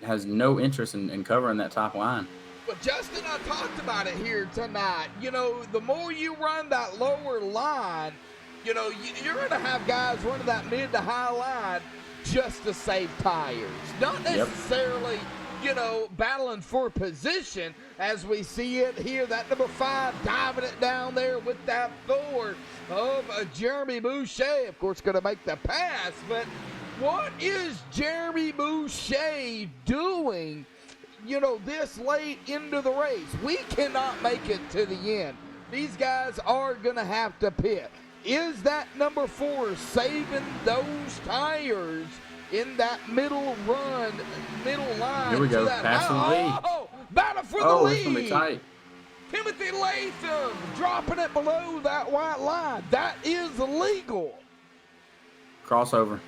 has no interest in covering that top line. But Justin, I talked about it here tonight. The more you run that lower line, you're going to have guys running that mid to high line just to save tires. Not necessarily, battling for position as we see it here. That number 5 diving it down there with that Thor of Jeremy Boucher. Of course, going to make the pass, but what is Jeremy Boucher doing, this late into the race? We cannot make it to the end. These guys are going to have to pit. Is that number 4 saving those tires in that middle line? Here we go, passing the lead. Oh, battle for the lead. It's going to be tight. Timothy Latham dropping it below that white line. That is illegal. Crossover.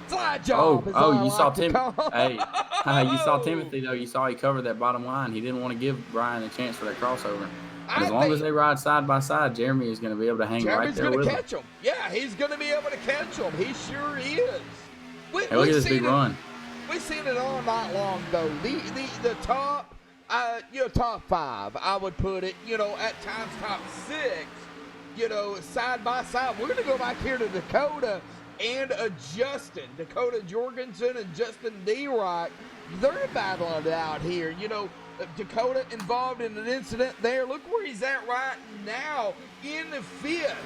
Slide job. You saw Timothy. Hey, you saw Timothy though. You saw he covered that bottom line. He didn't want to give Brian a chance for that crossover. As long as they ride side by side, Jeremy is going to be able to hang right there with him. Jeremy's going to catch him. Yeah, he's going to be able to catch him. He sure is. Look at this big run. We've seen it all night long though. The top, top 5, I would put it. At times top 6. Side by side. We're going to go back here to Dakota and Justin. Dakota Jorgensen and Justin D-Rock. They're battling it out here. Dakota involved in an incident there. Look where he's at right now in the 5th,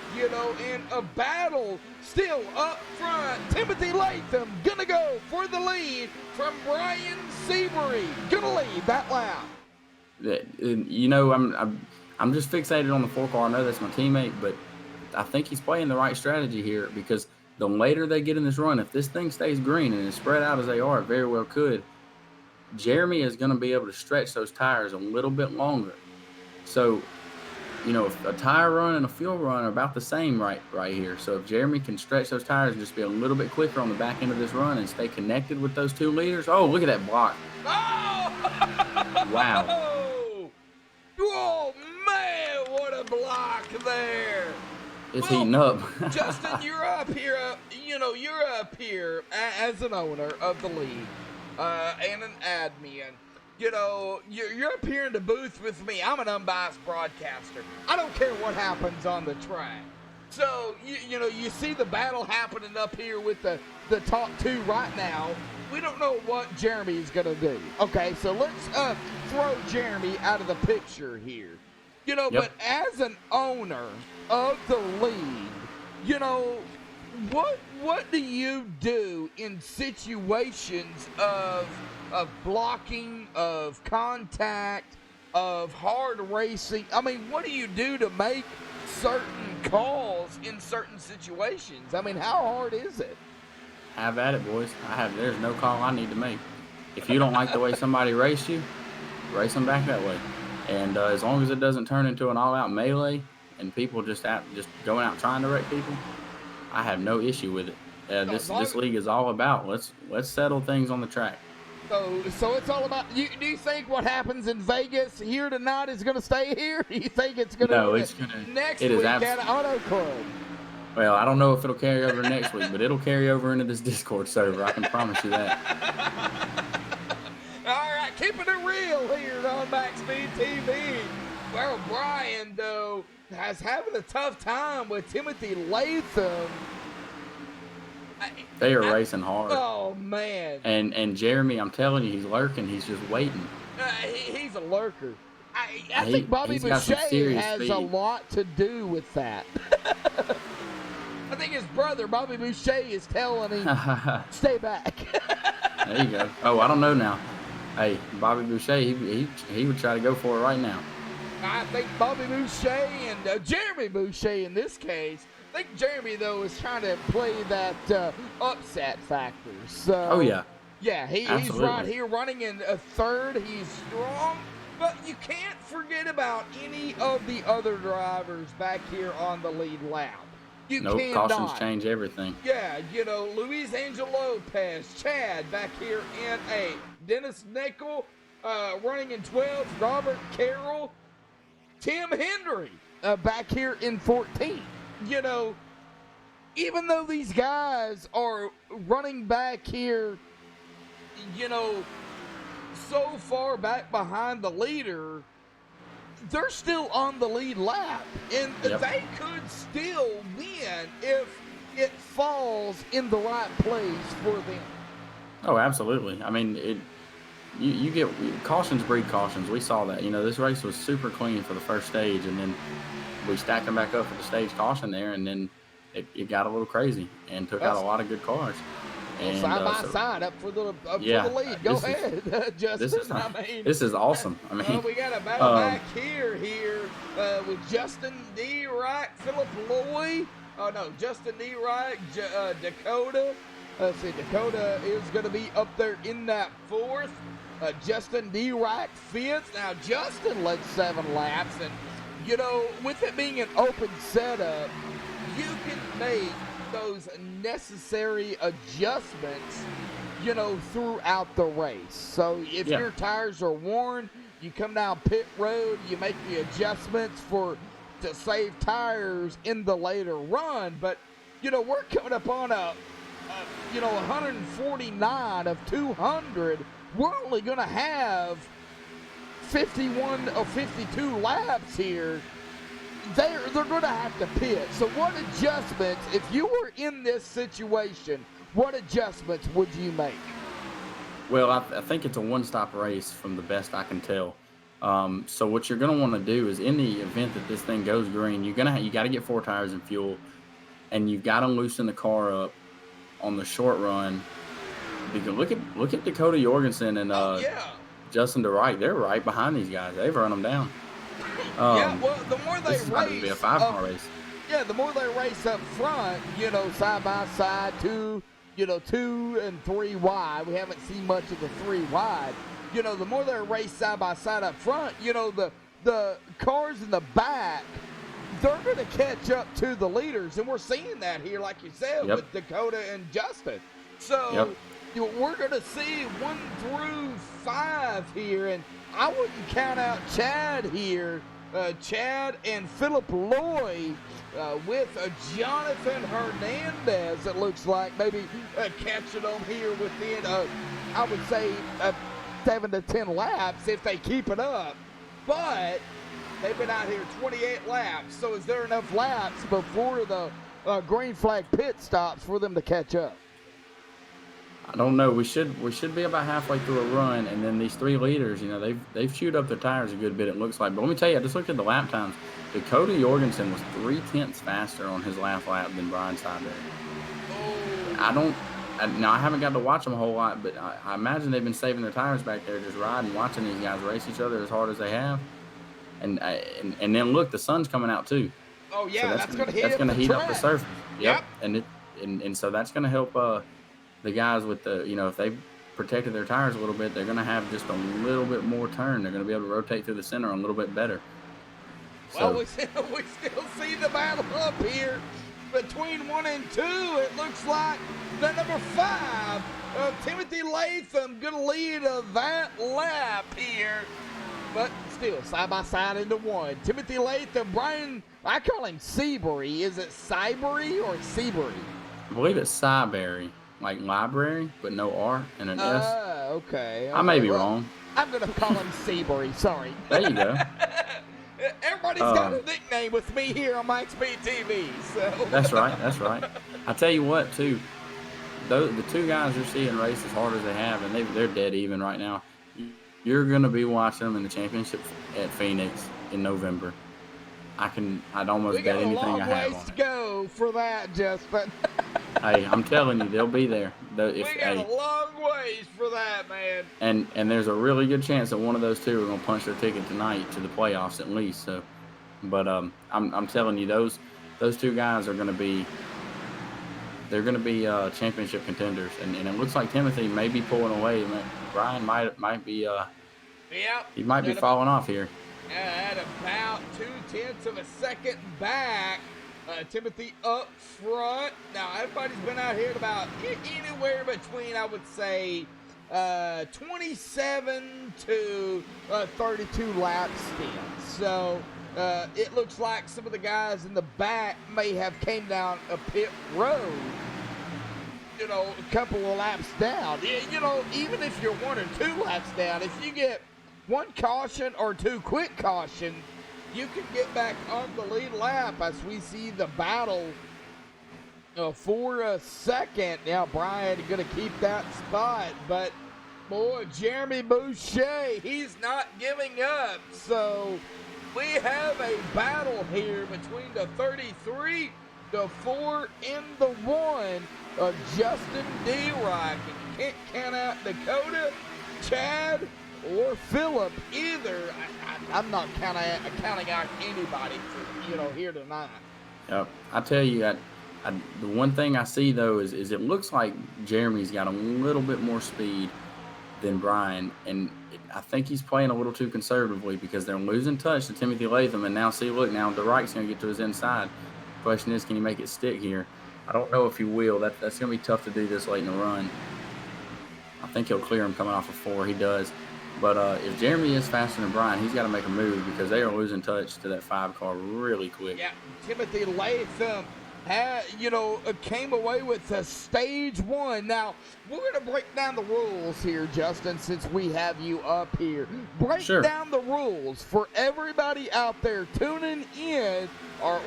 in a battle still up front. Timothy Latham gonna go for the lead from Brian Seabury. Gonna lead that lap. You know, I'm just fixated on the 4-car. I know that's my teammate, but I think he's playing the right strategy here, because the later they get in this run, if this thing stays green and is spread out as they are, it very well could. Jeremy is going to be able to stretch those tires a little bit longer. So, you know, if a tire run and a fuel run are about the same right here. So if Jeremy can stretch those tires and just be a little bit quicker on the back end of this run and stay connected with those 2 leaders. Oh, look at that block. Oh! Wow. Oh, man, what a block there. It's heating up. Justin, you're up here. You're up here as an owner of the league and an admin. You know, you're up here in the booth with me. I'm an unbiased broadcaster. I don't care what happens on the track. So, you see the battle happening up here with the top 2 right now. We don't know what Jeremy's going to do. Okay, so let's throw Jeremy out of the picture here. Yep. But as an owner of the league, what do you do in situations of blocking, of contact, of hard racing? I mean, what do you do to make certain calls in certain situations? I mean, how hard is it? Have at it, boys. There's no call I need to make. If you don't like the way somebody raced you, race them back that way. And as long as it doesn't turn into an all-out melee and people just going out trying to wreck people, I have no issue with it. This league is all about let's settle things on the track. So it's all about. Do you think what happens in Vegas here tonight is going to stay here? Do you think it's going to? No, it's going to. Next week at Auto Club. Well, I don't know if it'll carry over next week, but it'll carry over into this Discord server. I can promise you that. All right, keeping it real here on MaxSpeedTV. Well, Brian, though, has having a tough time with Timothy Latham. They are racing hard. Oh, man. And Jeremy, I'm telling you, he's lurking. He's just waiting. He's a lurker. I think Bobby Boucher has a lot to do with that. I think his brother, Bobby Boucher, is telling him, stay back. There you go. Oh, I don't know now. Hey, Bobby Boucher, he would try to go for it right now. I think Bobby Boucher and Jeremy Boucher in this case. I think Jeremy, though, is trying to play that upset factor. So, oh, yeah. Yeah, he's right here running in a third. He's strong. But you can't forget about any of the other drivers back here on the lead lap. Cautions change everything. Yeah, Luis Angel Lopez, Chad back here in 8. Dennis Nickel running in 12. Robert Carroll. Tim Hendry back here in 14. Even though these guys are running back here, so far back behind the leader, they're still on the lead lap. And they could still win if it falls in the right place for them. Oh, absolutely. I mean, you get cautions breed cautions. We saw that. This race was super clean for the first stage, and then we stacked them back up for the stage caution there, and then it got a little crazy and took out a lot of good cars. And, side by side up for the lead. Go ahead, Justin. This is awesome. I mean, we got a battle back here with Justin D. Wright, Philip Loy. Oh no, Justin D. Wright, Dakota. Let's see, Dakota is going to be up there in that 4th. Justin D. Wright 5th. Now Justin led 7 laps, and with it being an open setup, you can make those necessary adjustments, throughout the race. So if your tires are worn, you come down pit road, you make the adjustments to save tires in the later run. But, we're coming up on 149 of 200. We're only going to have 51 or 52 laps here. They're going to have to pit. So what adjustments, if you were in this situation, what adjustments would you make? Well, I think it's a one-stop race from the best I can tell. So what you're going to want to do is, in the event that this thing goes green, you got to get 4 tires and fuel, and you've got to loosen the car up on the short run. Because look at Dakota Jorgensen and Justin to right. They're right behind these guys. They've run them down. Yeah, well, the more they this is about to be a 5-car race. Yeah, the more they race up front, side by side, 2 and 3 wide. We haven't seen much of the 3 wide. The more they race side by side up front, the cars in the back, they're going to catch up to the leaders. And we're seeing that here, like you said, with Dakota and Justin. So we're going to see 1 through 5 here. And I wouldn't count out Chad here. Chad and Philip Lloyd with Jonathan Hernandez, it looks like, maybe catching them here within, I would say, 7 to 10 laps if they keep it up. But they've been out here 28 laps, so is there enough laps before the green flag pit stops for them to catch up? I don't know. We should be about halfway through a run, and then these 3 leaders, they've chewed up their tires a good bit, it looks like. But let me tell you, I just looked at the lap times. Dakota Jorgensen was 0.3 faster on his last lap than Brian Sideberry. Now I haven't got to watch them a whole lot, but I imagine they've been saving their tires back there, just riding, watching these guys race each other as hard as they have. And then look, the sun's coming out too. Oh yeah, so that's going to heat up the surface. Yep. And so that's going to help the guys with the, if they've protected their tires a little bit, they're going to have just a little bit more turn. They're going to be able to rotate through the center a little bit better. Well, we still see the battle up here between 1 and 2. It looks like the number 5, Timothy Latham, going to lead that lap here. But still, side by side into 1. Timothy Latham, Brian, I call him Seabury. Is it Seabury or Seabury? I believe it's Seabury. Like library, but no R and an S. Okay. I may be wrong. I'm going to call him Seabury. Sorry. There you go. Everybody's got a nickname with me here on MaxSpeedTV. So. That's right. I tell you what, too. The 2 guys you're seeing race as hard as they have, and they're dead even right now. You're going to be watching them in the championship at Phoenix in November. I'd almost bet anything I have on it. We got a long ways to go for that, Justin. Hey, I'm telling you, they'll be there. We got a long ways for that, man. And there's a really good chance that one of those 2 are going to punch their ticket tonight to the playoffs at least. So, but I'm telling you, those 2 guys are going to be. They're going to be championship contenders, and it looks like Timothy may be pulling away. Brian might be. He might be falling off here. At about 0.2 of a second back. Timothy up front. Now, everybody's been out here at about anywhere between, I would say, 27 to 32 lap stints. So, it looks like some of the guys in the back may have came down a pit road, a couple of laps down. Even if you're 1 or 2 laps down, if you get 1 caution or 2 quick cautions, you can get back on the lead lap as we see the battle for a second. Now, Brian going to keep that spot, but boy, Jeremy Boucher, he's not giving up. So we have a battle here between the 33, the 4, and the 1 of Justin D-Rock. You can't count out Dakota, Chad, or Philip either. I'm not counting out anybody for, here tonight. Yep. I tell you, the one thing I see though is it looks like Jeremy's got a little bit more speed than Brian, and I think he's playing a little too conservatively because they're losing touch to Timothy Latham, and now now DeWright's going to get to his inside. Question is, can he make it stick here? I don't know if he will. That's going to be tough to do this late in the run. I think he'll clear him coming off of 4. He does. But if Jeremy is faster than Brian, he's got to make a move because they are losing touch to that 5 car really quick. Yeah, Timothy Latham came away with a stage 1. Now, we're going to break down the rules here, Justin, since we have you up here. Break down the rules for everybody out there tuning in.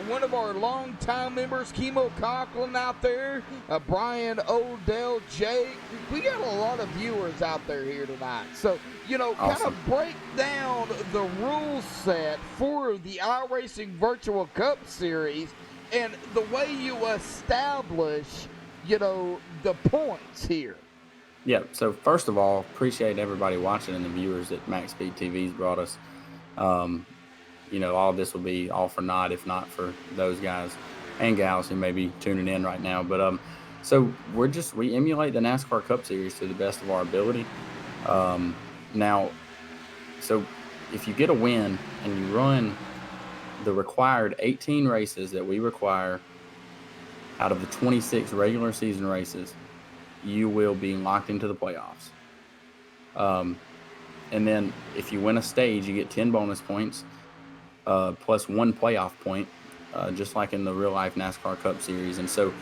One of our longtime members, Kimo Conklin out there, Brian Odell, Jake. We got a lot of viewers out there here tonight. So, awesome. Kind of break down the rule set for the iRacing Virtual Cup Series and the way you establish, the points here. Yeah. So first of all, appreciate everybody watching and the viewers that MaxSpeedTV's brought us. All this will be all for naught if not for those guys and gals who may be tuning in right now. But so we emulate the NASCAR Cup Series to the best of our ability. Now, so if you get a win and you run the required 18 races that we require out of the 26 regular season races, you will be locked into the playoffs. And then if you win a stage, you get 10 bonus points, plus 1 playoff point, just like in the real life NASCAR Cup Series. And so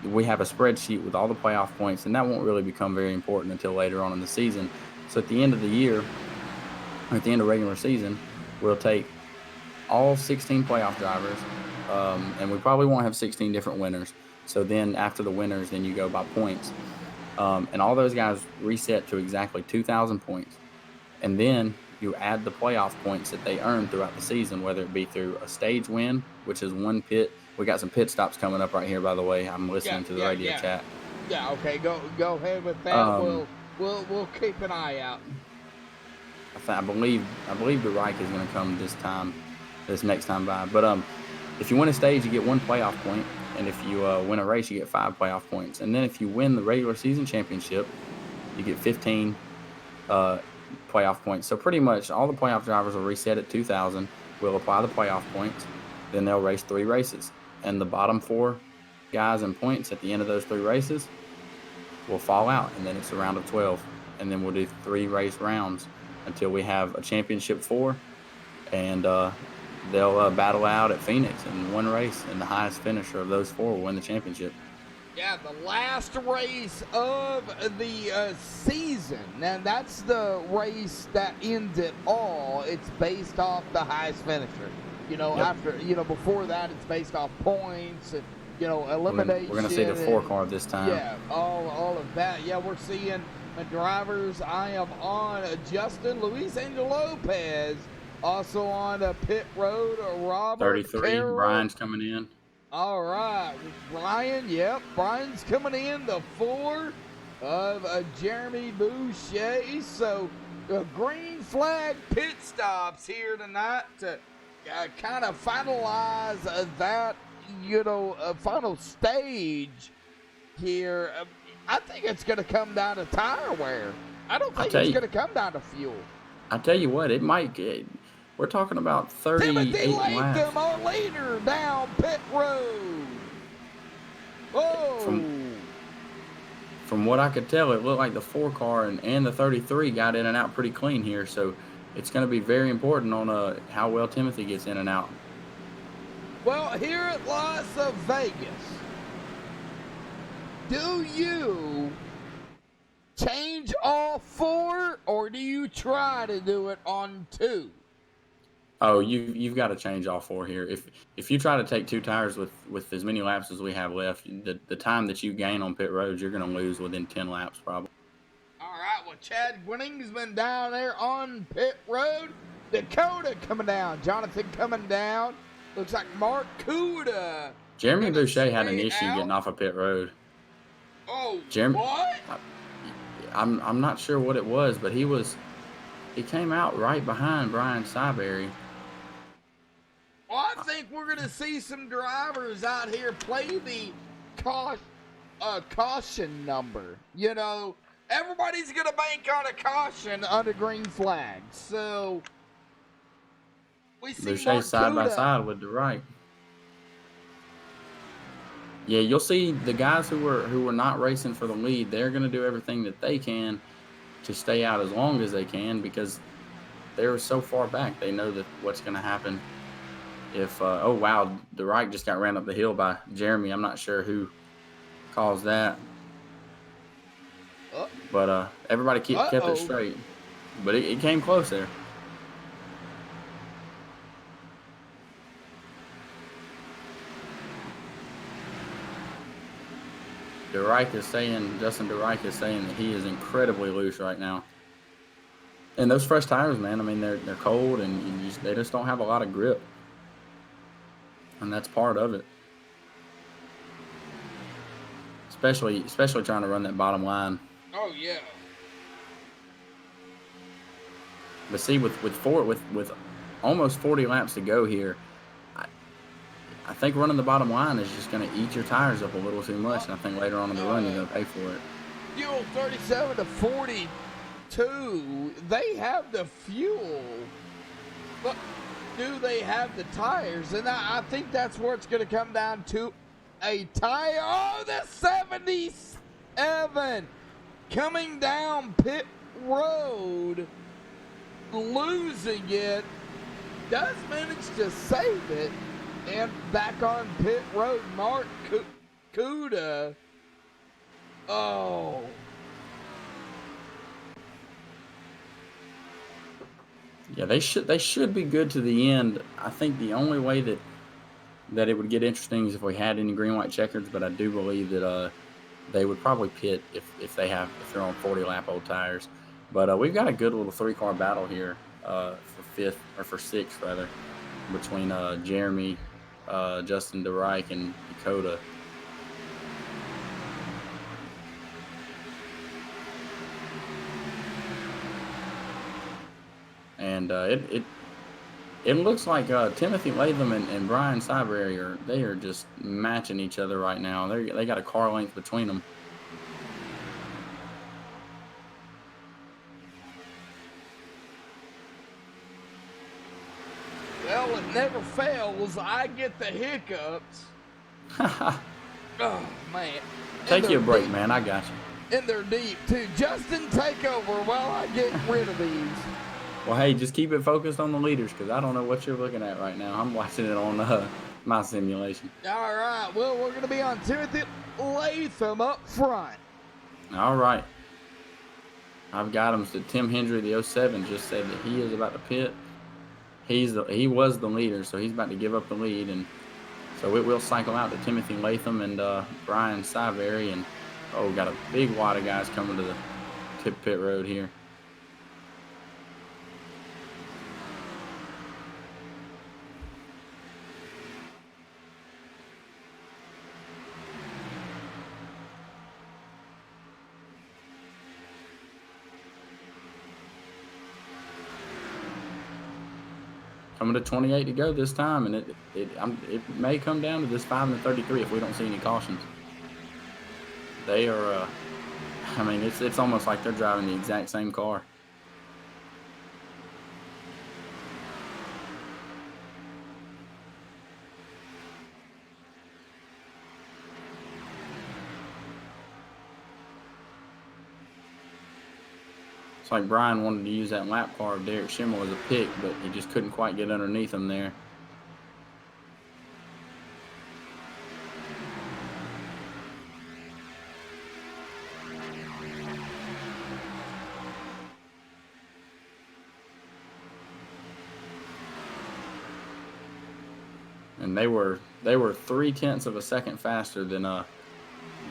we have a spreadsheet with all the playoff points, and that won't really become very important until later on in the season. So at the end of the year, or at the end of regular season, we'll take all 16 playoff drivers, and we probably won't have 16 different winners. So then after the winners, then you go by points. And all those guys reset to exactly 2,000 points. And then you add the playoff points that they earned throughout the season, whether it be through a stage win, which is 1 pit. We got some pit stops coming up right here, by the way. I'm listening to the radio chat. Yeah, okay, go ahead with that. We'll keep an eye out. I believe the Reich is going to come this next time by. But if you win a stage, you get 1 playoff point, and if you win a race, you get 5 playoff points. And then if you win the regular season championship, you get 15 playoff points. So pretty much all the playoff drivers will reset at 2,000. We'll apply the playoff points. Then they'll race 3 races, and the bottom 4 guys in points at the end of those 3 races will fall out, and then it's a round of 12, and then we'll do 3 race rounds until we have a championship 4, and they'll battle out at Phoenix in 1 race, and the highest finisher of those 4 will win the championship. Yeah, the last race of the season, and that's the race that ends it all. It's based off the highest finisher. After before that, it's based off points and elimination. We're gonna see the 4 car this time. Yeah, all of that. Yeah, we're seeing the drivers. I am on Justin Luis Angel Lopez, also on pit road. Robert 33. Carroll. Brian's coming in. All right, Brian. Yep, Brian's coming in the 4 of Jeremy Boucher. So green flag pit stops here tonight to kind of finalize that final stage here. I think it's going to come down to tire wear. I don't think it's going to come down to fuel. I tell you what, it might. We're talking about 38 Timothy Latham, laps. our leader, down pit road. Oh. From what I could tell, it looked like the 4 car and the 33 got in and out pretty clean here. So it's going to be very important on how well Timothy gets in and out. Well, here at Las Vegas, do you change all 4, or do you try to do it on 2? Oh, you've got to change all 4 here. If you try to take 2 tires with as many laps as we have left, the time that you gain on pit roads, you're going to lose within 10 laps probably. All right, well, Chad Winning's been down there on pit road. Dakota coming down. Jonathan coming down. Looks like Mark Kuda. Jeremy Boucher had an issue getting off of pit road. Oh, Jeremy, what? I'm not sure what it was, but he came out right behind Brian Syberry. Well, I think we're going to see some drivers out here play the caution number. Everybody's going to bank on a caution under green flag. So we see Boucher side by side with the right. Yeah, you'll see the guys who were not racing for the lead. They're going to do everything that they can to stay out as long as they can because they're so far back. They know that what's going to happen if oh wow, the right just got ran up the hill by Jeremy. I'm not sure who caused that. But everybody kept it straight. But it came close there. Justin DeReich is saying that he is incredibly loose right now. And those fresh tires, man, I mean, they're cold and they just don't have a lot of grip. And that's part of it. Especially trying to run that bottom line. Oh yeah. But see, with almost 40 laps to go here, I think running the bottom line is just going to eat your tires up a little too much, and I think later on in the run you're going to pay for it. Fuel 37 to 42. They have the fuel, but do they have the tires? And I think that's where it's going to come down to a tire. Oh, the 77 coming down pit road, losing it. Does manage to save it. And back on pit road, Mark Kuda. Oh. Yeah, they should be good to the end. I think the only way that it would get interesting is if we had any green white checkers, but I do believe that they would probably pit if they're on 40 lap old tires. But we've got a good little 3-car battle here for sixth rather, between Jeremy, Justin DeReich, and Dakota. And it looks like Timothy Latham and Brian Cyberry are just matching each other right now. They got a car length between them. Well, it never fails. I get the hiccups. Oh, man. Take you a break, man. I got you. And they're deep, too. Justin, take over while I get rid of these. Well, hey, just keep it focused on the leaders, because I don't know what you're looking at right now. I'm watching it on my simulation. All right. Well, we're going to be on Timothy Latham up front. All right. I've got him. So Tim Hendry, the 07, just said that he is about to pit. He was the leader, so he's about to give up the lead, and so it will cycle out to Timothy Latham and Brian Cyberry, and we got a big wad of guys coming to the pit road here. Coming to 28 to go this time, and it may come down to this 5 and 33 if we don't see any cautions. They are, I mean, it's almost like they're driving the exact same car. It's like Brian wanted to use that lap car of Derek Schimmel as a pick, but he just couldn't quite get underneath him there. And they were 0.3 of a second faster than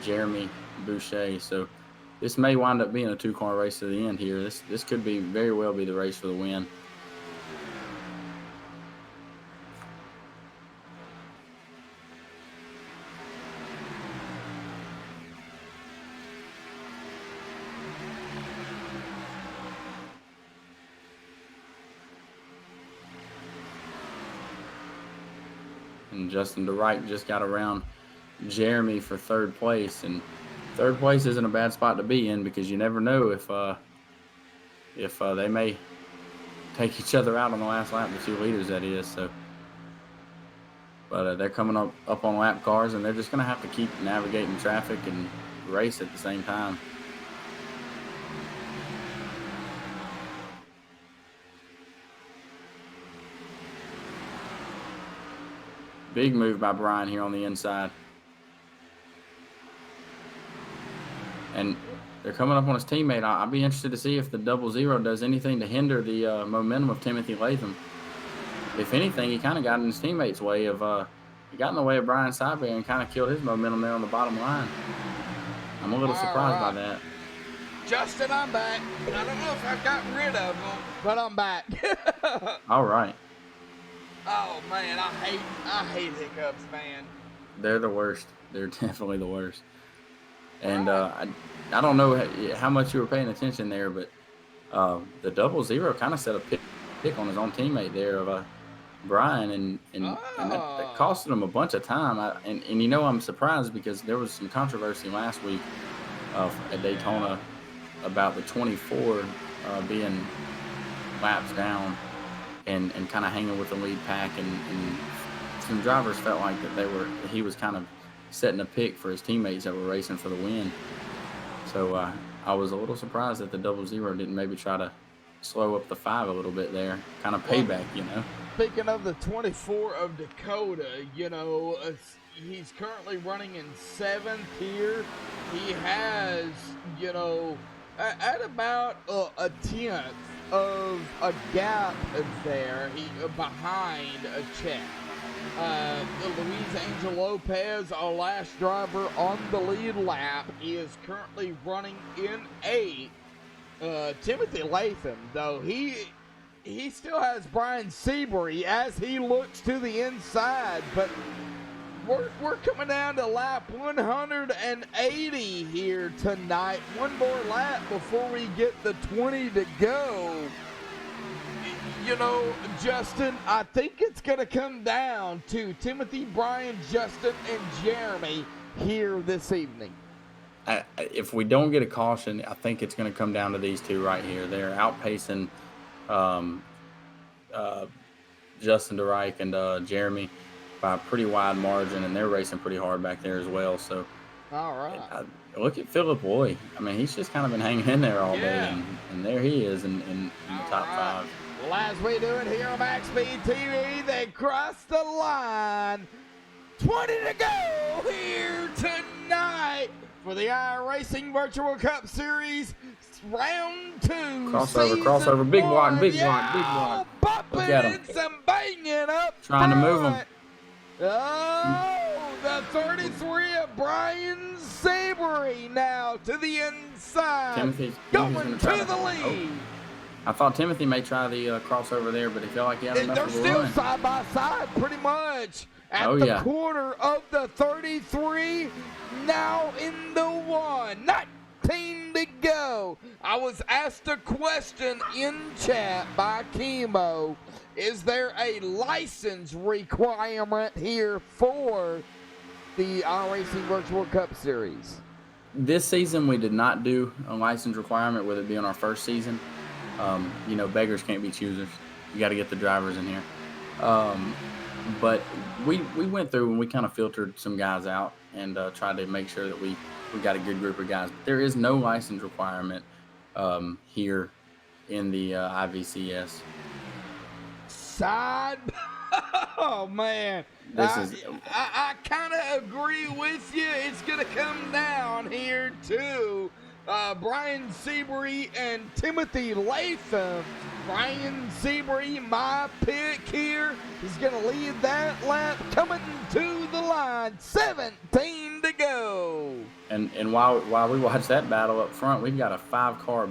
Jeremy Boucher, so this may wind up being a 2-car race to the end here. This could very well be the race for the win. And Justin DeWright just got around Jeremy for 3rd place, and 3rd place isn't a bad spot to be in, because you never know if they may take each other out on the last lap, the 2 leaders that is. So, but they're coming up on lap cars, and they're just going to have to keep navigating traffic and race at the same time. Big move by Brian here on the inside. And they're coming up on his teammate. I'll be interested to see if the 00 does anything to hinder the momentum of Timothy Latham. If anything, he kind of got in his teammate's way of he got in the way of Brian Cyberry and kind of killed his momentum there on the bottom line. I'm a little surprised by that. Justin, I'm back. I don't know if I've gotten rid of them, but I'm back. All right. Oh man, I hate hiccups, man. They're the worst. They're definitely the worst. And I don't know how much you were paying attention there, but the 00 kind of set a pick on his own teammate there of Brian, and that costed him a bunch of time. And you know, I'm surprised because there was some controversy last week at Daytona about the 24 being laps down and kind of hanging with the lead pack, and some drivers felt like that he was kind of setting a pick for his teammates that were racing for the win. So I was a little surprised that the 00 didn't maybe try to slow up the 5 a little bit there, kind of payback, you know. Speaking of the 24 of Dakota, you know, he's currently running in 7th here. He has, you know, at about a 10th of a gap there, behind a Chad. Luis Angel Lopez, our last driver on the lead lap, is currently running in 8th. Timothy Latham, though, he still has Brian Seabury as he looks to the inside, but we're coming down to lap 180 here tonight. One more lap before we get the 20 to go. You know, Justin, I think it's going to come down to Timothy, Brian, Justin, and Jeremy here this evening. If we don't get a caution, I think it's going to come down to these two right here. They're outpacing Justin DeReich and Jeremy by a pretty wide margin, and they're racing pretty hard back there as well. So, all right. Look at Philip Loy. I mean, he's just kind of been hanging in there all day, and there he is in the top 5. Well, as we do it here on MaxSpeedTV, they cross the line. 20 to go here tonight for the iRacing Virtual Cup Series, round 2. Crossover, big block, big block. Bumping and some banging up Trying to move him. Oh, the 33 of Brian Seabury now to the inside. Timothy's going to lead. the lead. I thought Timothy may try the crossover there, but he felt like he had enough They're of a still run. side by side pretty much at the corner of the 33. Now in the 1. 19 to go. I was asked a question in chat by Chemo. Is there a license requirement here for the iRacing Virtual Cup Series? This season, we did not do a license requirement with it being our first season. You know, beggars can't be choosers. You got to get the drivers in here. But we went through and we kind of filtered some guys out and tried to make sure that we got a good group of guys. But there is no license requirement here in the IVCS. Oh man, I kind of agree with you. It's gonna come down here to Brian Seabury and Timothy Latham. Brian Seabury, my pick here, is gonna lead that lap, coming to the line. 17 to go. And while we watch that battle up front, we've got a 5-car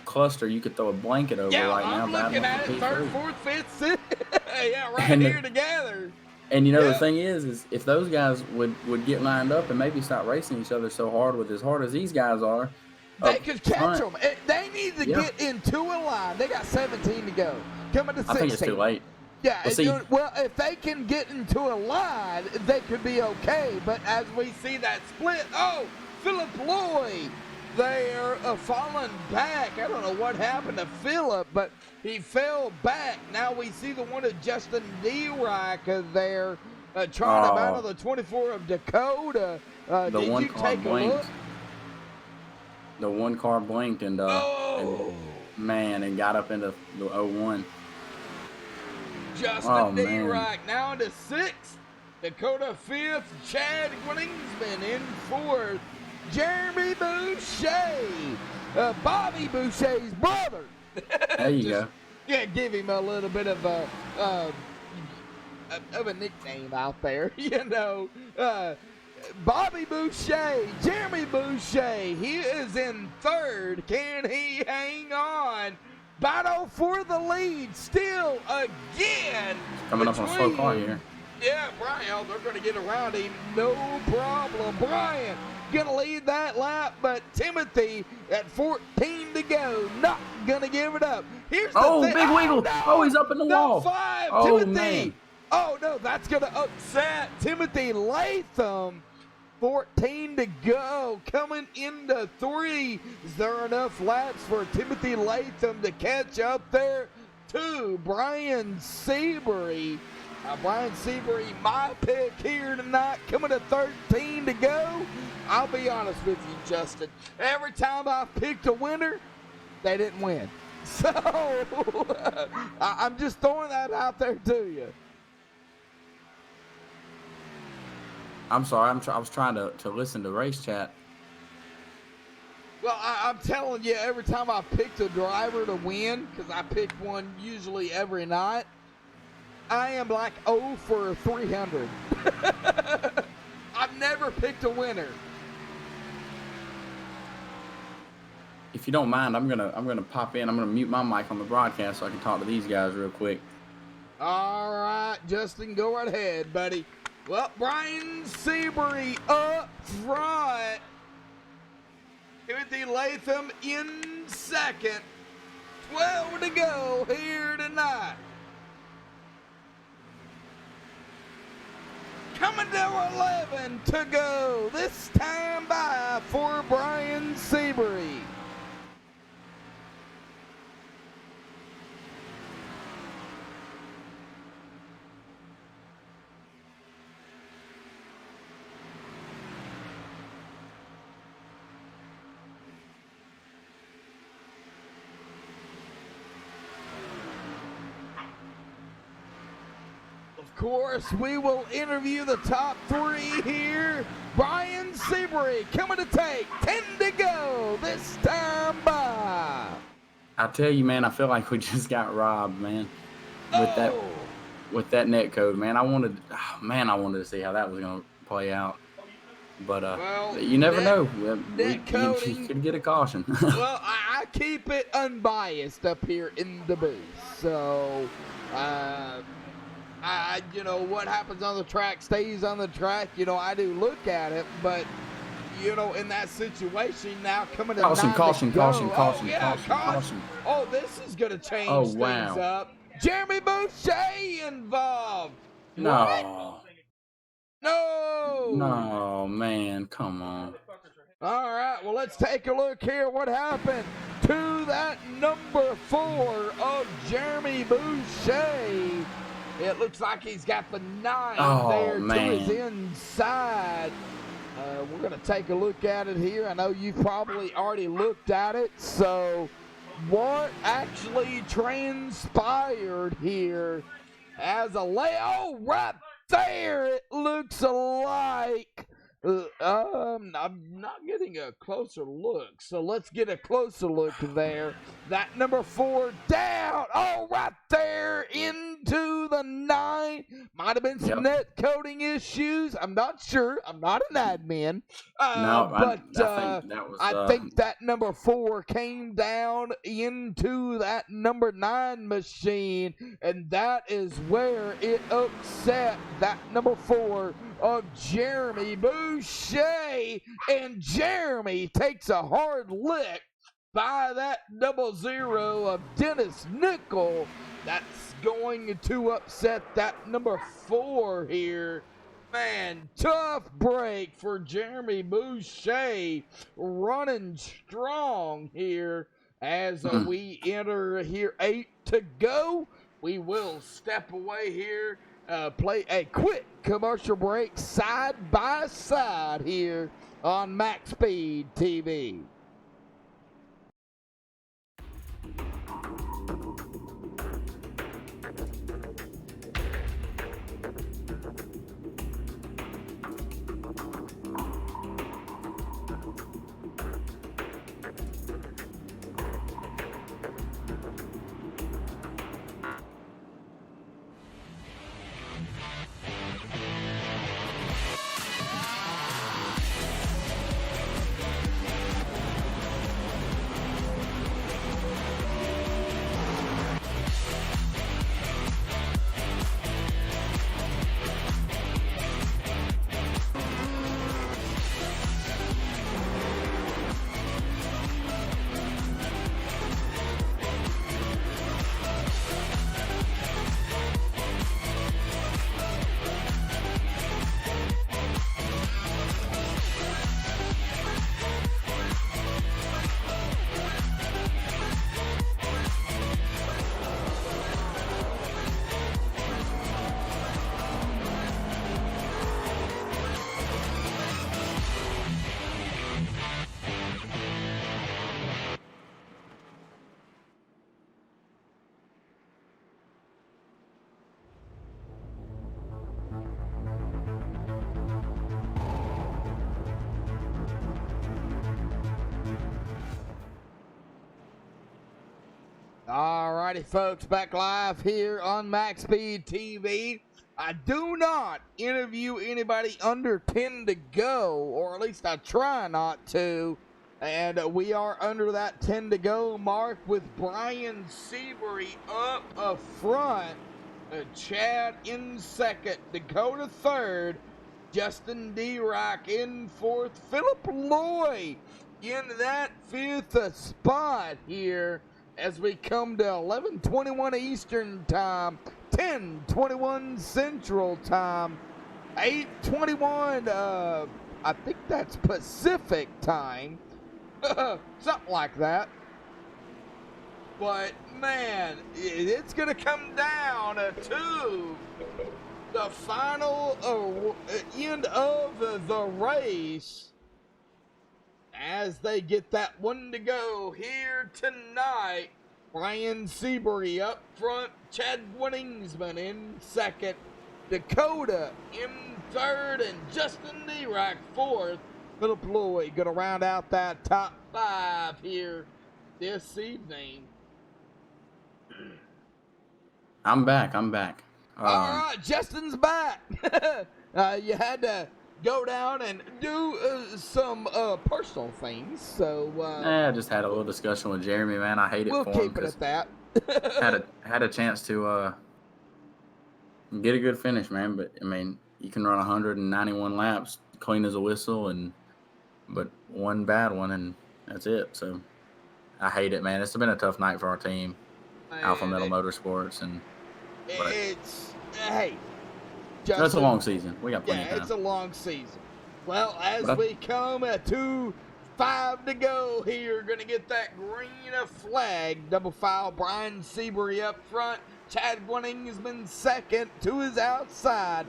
cluster you could throw a blanket over right now. I'm looking at it, 3rd, 4th, 5th, 6th. Yeah, right here together. And you know, the thing is if those guys would get lined up and maybe stop racing each other so hard with as hard as these guys are, they could catch them. They need to get into a line. They got 17 to go. Coming to 16. I think it's too late. Yeah, well, if they can get into a line, they could be okay. But as we see that split, Philip Lloyd there falling back. I don't know what happened to Philip, but he fell back. Now we see the one of Justin DeReich there trying to battle the 24 of Dakota. The one car blinked. The one car blinked and got up into the 01. Justin DeReich now into 6th. Dakota 5th. Chad Winningsman in 4th. Jeremy Boucher, Bobby Boucher's brother. There you go. Yeah, give him a little bit of a nickname out there, you know. Bobby Boucher, Jeremy Boucher, he is in 3rd. Can he hang on? Battle for the lead still again. Coming up on a slow car here. Yeah, Brian, they're going to get around him. No problem. Brian going to lead that lap, but Timothy at 14 to go. Not going to give it up. Here's the thing. Big wiggle. No, Oh, he's up in the wall. 5, Oh, Timothy. man. Oh, no, that's going to upset Timothy Latham. 14 to go. Coming into 3. Is there enough laps for Timothy Latham to catch up there to Brian Seabury? Brian Seabury, my pick here tonight, coming to 13 to go. I'll be honest with you, Justin. Every time I picked a winner, they didn't win. So, I'm just throwing that out there to you. I'm sorry. I was trying to listen to race chat. Well, I'm telling you, every time I picked a driver to win, because I pick one usually every night, I am like 0 for 300. I've never picked a winner. If you don't mind, I'm gonna pop in. I'm gonna mute my mic on the broadcast so I can talk to these guys real quick. All right, Justin, go right ahead, buddy. Well, Brian Seabury up front. Timothy Latham in second. 12 to go here tonight. Coming to 11 to go. This time by for Brian Seabury. Of course, we will interview the top 3 here. Brian Seabury coming to take 10 to go this time by. I tell you, man, I feel like we just got robbed, man. With that net code, man. I wanted to see how that was gonna play out. But well, you never know. Net coding, you could get a caution. well, I keep it unbiased up here in the booth. So, you know, what happens on the track stays on the track. You know, I do look at it, but, you know, in that situation now coming to Caution. Oh, this is going to change things up. Jeremy Boucher involved. No. What? No. No, man. Come on. All right, well, let's take a look here. What happened to that number 4 of Jeremy Boucher? It looks like he's got the 9 there to his inside. We're going to take a look at it here. I know you've probably already looked at it. So what actually transpired here as a layout right there? It looks like I'm not getting a closer look, so let's get a closer look there. That number 4 down, right there into the 9. Might have been some net coding issues. I'm not sure. I'm not an admin. I think that number 4 came down into that number 9 machine, and that is where it upset that number 4 of Jeremy Boucher, and Jeremy takes a hard lick by that 00 of Dennis Nickel. That's going to upset that number 4 here. Man, tough break for Jeremy Boucher, running strong here as we enter here 8 to go. We will step away here, play a quick commercial break side by side here on MaxSpeedTV. Alrighty, folks, back live here on MaxSpeedTV. I do not interview anybody under 10 to go, or at least I try not to. And we are under that 10 to go mark with Brian Seabury up front, Chad in second, Dakota third, Justin D-Rock in fourth, Philip Loy in that fifth spot here as we come to 11:21 Eastern Time, 10:21 Central Time, 8:21, I think that's Pacific Time, something like that. But, man, it's going to come down to the final end of the race as they get that one to go here tonight. Brian Seabury up front, Chad Winningsman in second, Dakota in third, and Justin D-Rock fourth. Philip Lloyd going to round out that top five here this evening. I'm back. All right, Justin's back. You had to go down and do some personal things, so I just had a little discussion with Jeremy, man. I hate it we'll for him. keep it at that. had a chance to get a good finish, man. But I mean, you can run 191 laps, clean as a whistle, but one bad one, and that's it. So I hate it, man. It's been a tough night for our team, Man, Alpha Metal Motorsports, and it's hey. Justin, that's a long season. We got plenty of time. It's a long season. Well, as we come to 5 to go here, going to get that green flag. Double file, Brian Seabury up front. Chad Winningsman second to his outside.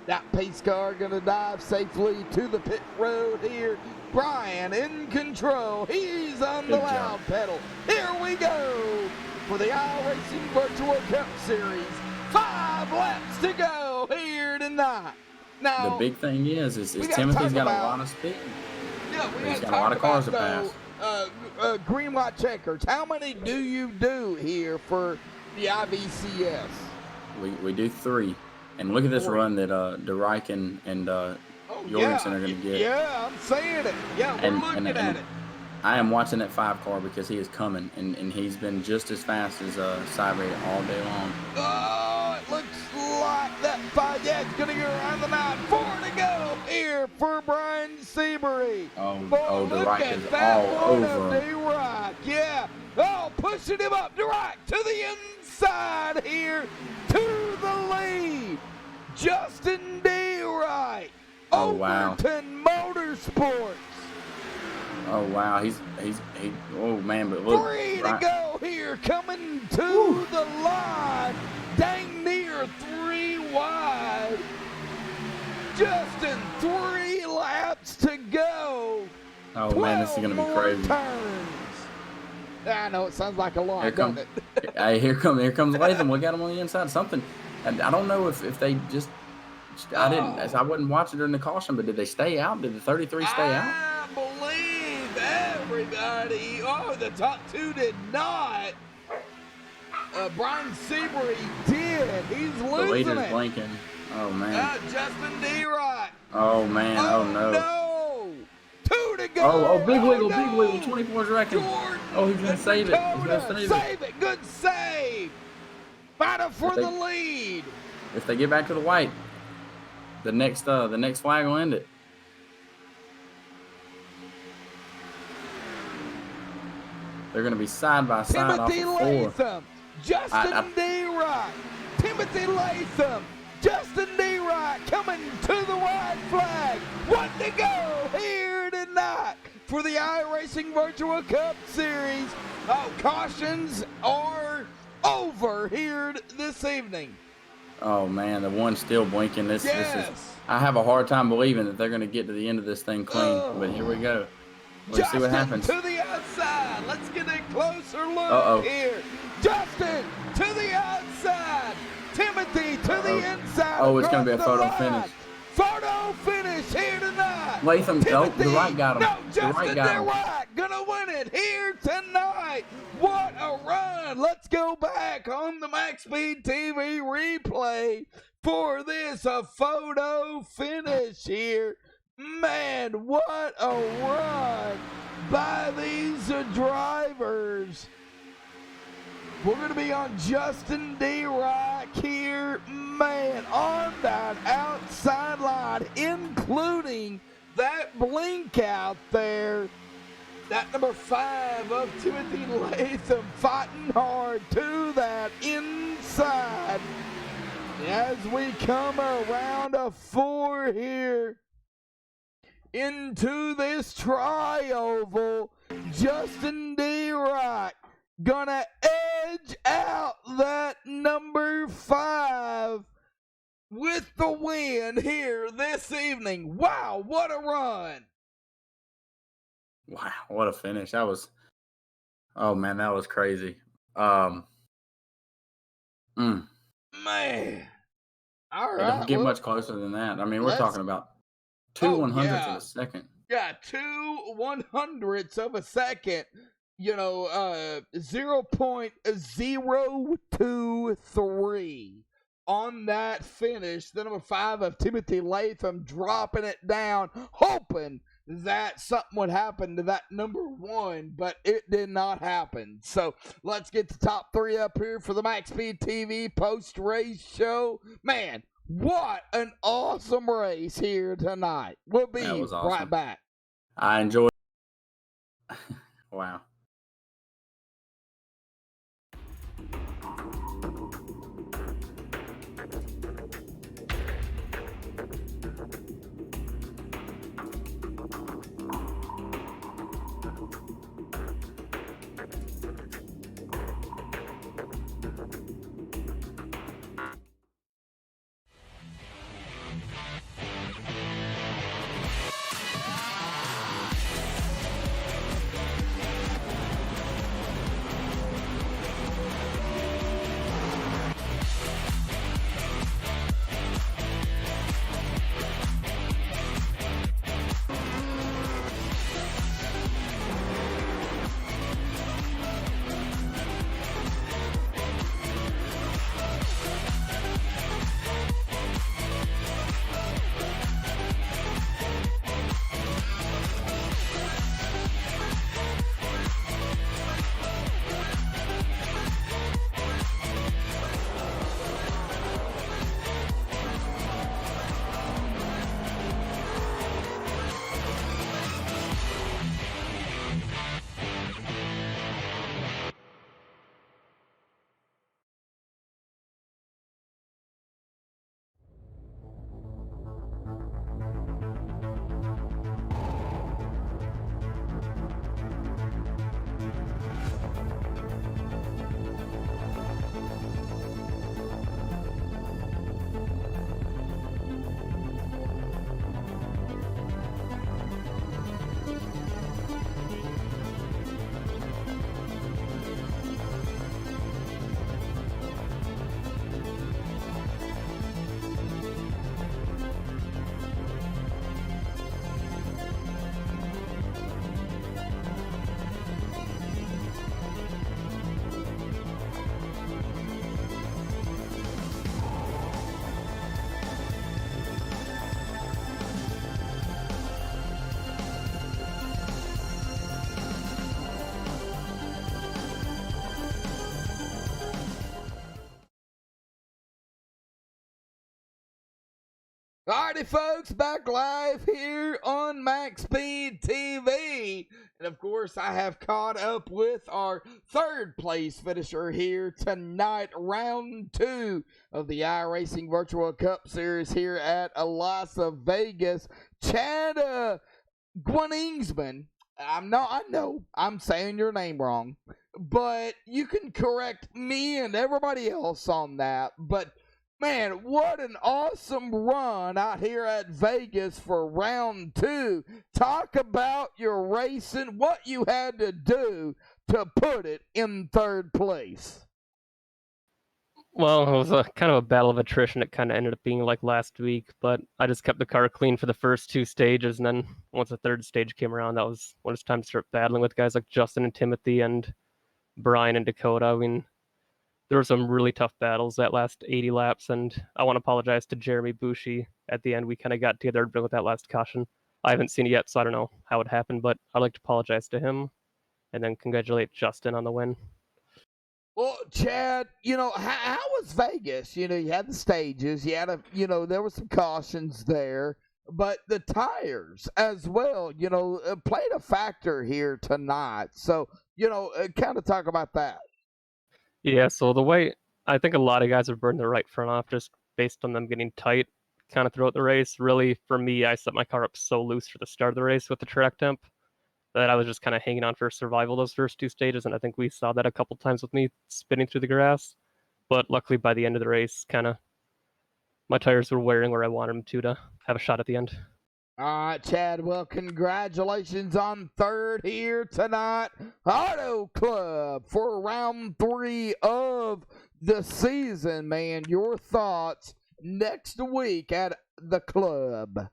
That pace car going to dive safely to the pit road here. Brian in control. He's on the loud pedal. Here we go for the iRacing Virtual Cup Series. 5 laps to go here tonight. Now, the big thing is Timothy's got a lot of speed. Yeah, He's got a lot of cars to pass. Green, white checkers. How many do you do here for the IVCS? We do 3. And look at this run that DeRike and Jorgensen are going to get. Yeah, I'm saying it. Yeah, we're looking at it. I am watching that 5 car because he is coming, and he's been just as fast as Cyber all day long. Oh, it looks like that 5. Yeah, it's going to go around the 9. 4 to go here for Brian Seabury. DeRike is all over. D-Rock, yeah. Oh, pushing him up. D-Rock to the inside here to the lead. Justin D-Rock. Oh, wow. Overton Motorsports. Oh, wow. Oh, man, but look. 3 to go here, coming to the line. Dang near 3 wide. Justin, 3 laps to go. Oh, man, this is going to be crazy. Turns. I know, it sounds like a lot, doesn't it? Hey, here comes Latham. We got him on the inside. Something. And I don't know if they just. I wasn't watching during the caution, but did they stay out? Did the 33 stay out? I believe everybody. Oh, the top 2 did not. Brian Seabury did. He's losing the leader's it. blinking. Oh, man. Justin D-Rock. Oh, man. Oh, no. 2 to go. Oh, big wiggle. 24's wrecking. Oh, he's going to save it. He's going to save it. Good save. Fighting for the lead. If they get back to the white, the next flag will end it. They're going to be side by side. Timothy Latham, Justin D-Rock, Timothy Latham, Justin D-Rock coming to the white flag. 1 to go here tonight for the iRacing Virtual Cup Series. Cautions are over here this evening. Oh, man, the one's still blinking. This is. I have a hard time believing that they're going to get to the end of this thing clean. But here we go. Let's see what happens. To the outside. Let's get a closer look here. Justin to the outside. Timothy to the inside. Oh, it's going to be a photo finish. Photo photo finish here tonight. Latham, nope, the Timothy, right got him. no, The Justin right got him. DeWright gonna win it here tonight. What a run. Let's go back on the MaxSpeed TV replay for this photo finish here. Man, what a run by these drivers. We're going to be on Justin DeWright here, man, on that outside line, including that blink out there. That number 5 of Timothy Latham fighting hard to that inside. As we come around a 4 here into this tri-oval, Justin DeWright gonna edge out that number 5 with the win here this evening. Wow, what a run. Wow, what a finish. That was, oh man, that was crazy. Man. All It right. don't get much closer than that. I mean, we're let's- talking about two Oh, 100ths yeah. of a second. Yeah, 2 100ths of a second. You know, 0.023 on that finish. The number 5 of Timothy Latham dropping it down, hoping that something would happen to that number 1, but it did not happen. So let's get the top 3 up here for the MaxSpeed TV post-race show. Man, what an awesome race here tonight. We'll be That was awesome. right back. I enjoyed. Wow. Alrighty, folks, back live here on MaxSpeed TV. And of course, I have caught up with our 3rd place finisher here tonight, round 2 of the iRacing Virtual Cup Series here at Las Vegas. Chad Guaningsman. I know I'm saying your name wrong, but you can correct me and everybody else on that. But man, what an awesome run out here at Vegas for round 2. Talk about your racing, what you had to do to put it in 3rd place. Well, it was a kind of a battle of attrition. It kind of ended up being like last week, but I just kept the car clean for the first 2 stages, and then once the third stage came around, that was when it's time to start battling with guys like Justin and Timothy and Brian and Dakota. I mean, there were some really tough battles that last 80 laps, and I want to apologize to Jeremy Bushi. At the end, we kind of got together with that last caution. I haven't seen it yet, so I don't know how it happened, but I'd like to apologize to him and then congratulate Justin on the win. Well, Chad, how was Vegas? You had the stages, you had there were some cautions there, but the tires as well, played a factor here tonight. So, kind of talk about that. Yeah, so the way I think a lot of guys have burned their right front off just based on them getting tight kind of throughout the race. Really, for me, I set my car up so loose for the start of the race with the track temp that I was just kind of hanging on for survival those first 2 stages, and I think we saw that a couple times with me spinning through the grass. But luckily, by the end of the race, kind of my tires were wearing where I wanted them to have a shot at the end. All right, Chad. Well, congratulations on third here tonight. Auto Club for round 3 of the season, man. Your thoughts next week at the club?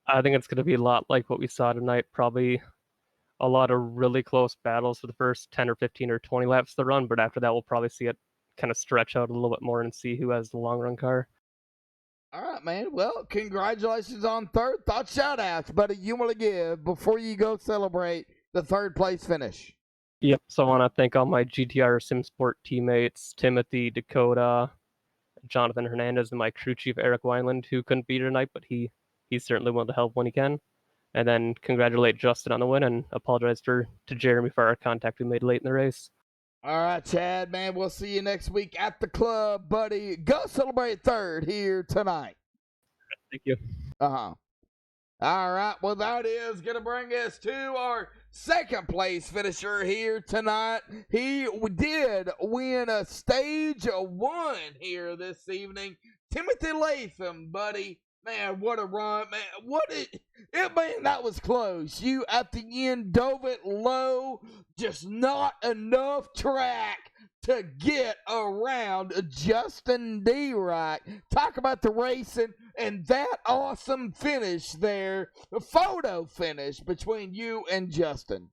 I think it's going to be a lot like what we saw tonight. Probably a lot of really close battles for the first 10 or 15 or 20 laps of the run, but after that, we'll probably see it kind of stretch out a little bit more and see who has the long run car. All right, man. Well, congratulations on third. Thought shout outs, buddy, you want to give before you go celebrate the third place finish? Yep. So I want to thank all my GTR SimSport teammates, Timothy, Dakota, Jonathan Hernandez, and my crew chief, Eric Wineland, who couldn't be here tonight, but he's certainly willing to help when he can. And then congratulate Justin on the win and apologize to Jeremy for our contact we made late in the race. All right, Chad, man, we'll see you next week at the club, buddy. Go celebrate third here tonight. Thank you. Uh-huh. All right, well, that is going to bring us to our second place finisher here tonight. He did win a stage 1 here this evening. Timothy Latham, buddy. Man, what a run, man. Man, that was close. You, at the end, dove it low. Just not enough track to get around Justin D-Right. Talk about the racing and that awesome finish there. A photo finish between you and Justin.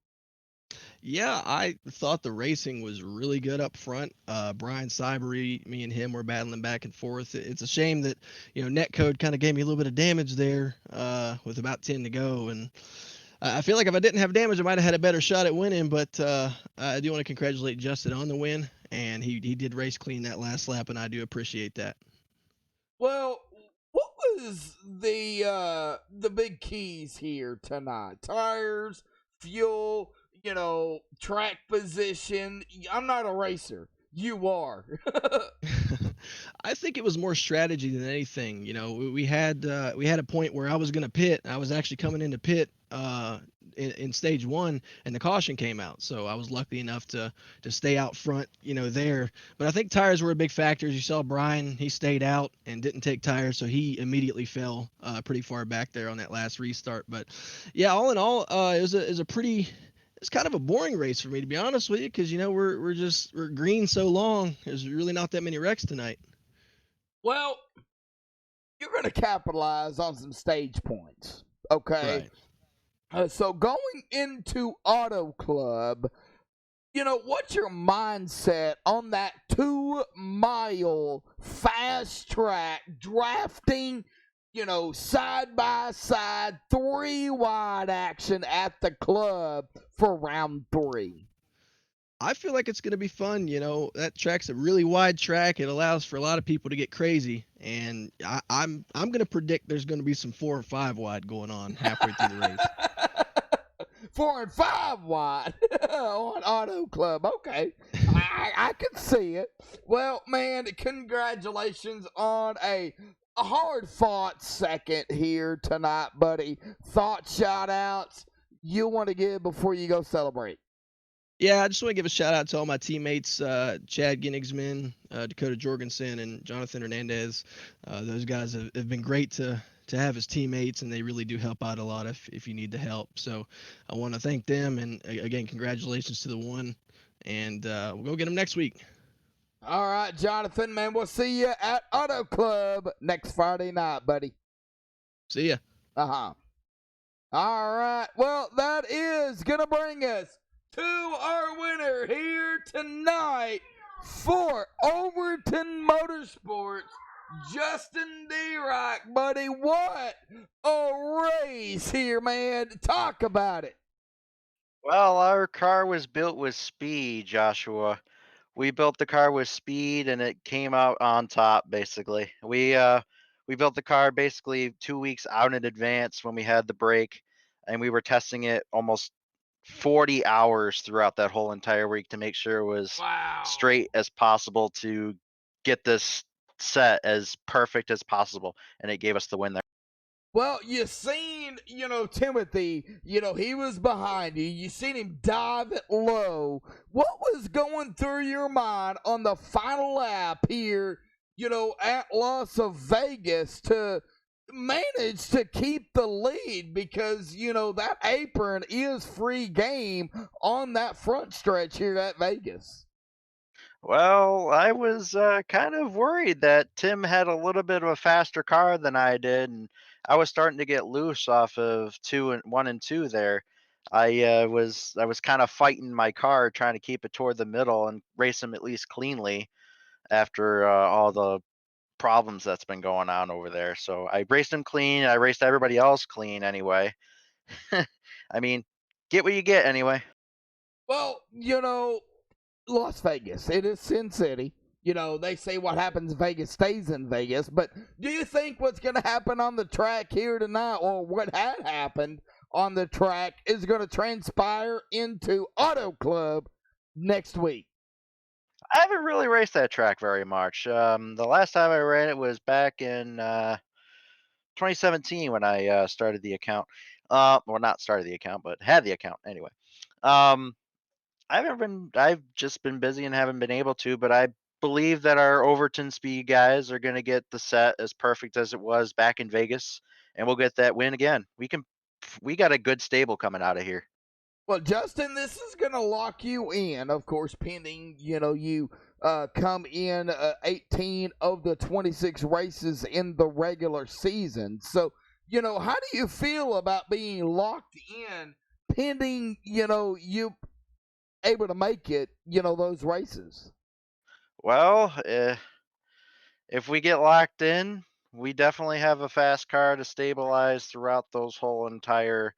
Yeah, I thought the racing was really good up front. Brian Cybery, me and him were battling back and forth. It's a shame that, netcode kind of gave me a little bit of damage there with about 10 to go. And I feel like if I didn't have damage, I might have had a better shot at winning. But I do want to congratulate Justin on the win. And he did race clean that last lap, and I do appreciate that. Well, what was the big keys here tonight? Tires, fuel, track position. I'm not a racer. You are. I think it was more strategy than anything. We had a point where I was going to pit. I was actually coming into pit in stage 1, and the caution came out. So I was lucky enough to stay out front, there. But I think tires were a big factor. As you saw, Brian, he stayed out and didn't take tires, so he immediately fell pretty far back there on that last restart. But yeah, all in all, it was a pretty. It's kind of a boring race for me, to be honest with you, because we're green so long. There's really not that many wrecks tonight. Well, you're going to capitalize on some stage points, okay? Right. So going into Auto Club, what's your mindset on that 2-mile fast track drafting? Side by side, 3-wide action at the club for round 3. I feel like it's going to be fun. That track's a really wide track. It allows for a lot of people to get crazy, and I'm going to predict there's going to be some 4 or 5 wide going on halfway through the race. 4 and 5 wide on Auto Club. Okay, I can see it. Well, man, congratulations on a hard-fought second here tonight, buddy. Thought shout-outs you want to give before you go celebrate? Yeah, I just want to give a shout-out to all my teammates, Chad Ginnigsman, Dakota Jorgensen, and Jonathan Hernandez. Those guys have been great to have as teammates, and they really do help out a lot if you need the help. So I want to thank them, and again, congratulations to the one, and we'll go get them next week. All right, Jonathan, man, we'll see you at Auto Club next Friday night, buddy. See ya. Uh-huh. All right. Well, that is going to bring us to our winner here tonight for Overton Motorsports, Justin D-Rock, buddy. What a race here, man. Talk about it. Well, our car was built with speed, Joshua. We built the car with speed and it came out on top basically. We built the car basically 2 weeks out in advance when we had the break, and we were testing it almost 40 hours throughout that whole entire week to make sure it was straight as possible to get this set as perfect as possible, and it gave us the win there. Well, you seen, Timothy, he was behind you. You seen him dive it low. What was going through your mind on the final lap here, at Las Vegas to manage to keep the lead? Because, that apron is free game on that front stretch here at Vegas. Well, I was kind of worried that Tim had a little bit of a faster car than I did, and I was starting to get loose off of 1 and 2 there. I was kind of fighting my car, trying to keep it toward the middle and race him at least cleanly after all the problems that's been going on over there. So I raced him clean. I raced everybody else clean anyway. I mean, get what you get anyway. Well, Las Vegas. It is Sin City. They say what happens in Vegas stays in Vegas. But do you think what's going to happen on the track here tonight, or what had happened on the track, is going to transpire into Auto Club next week? I haven't really raced that track very much. The last time I ran it was back in 2017 when I started the account. Well, not started the account, but had the account anyway. I've just been busy and haven't been able to, but I believe that our Overton Speed guys are going to get the set as perfect as it was back in Vegas, and we'll get that win again. We got a good stable coming out of here. Well, Justin, this is going to lock you in, of course, pending, you come in 18 of the 26 races in the regular season. So, how do you feel about being locked in pending, you able to make it, those races? Well, if we get locked in, we definitely have a fast car to stabilize throughout those whole entire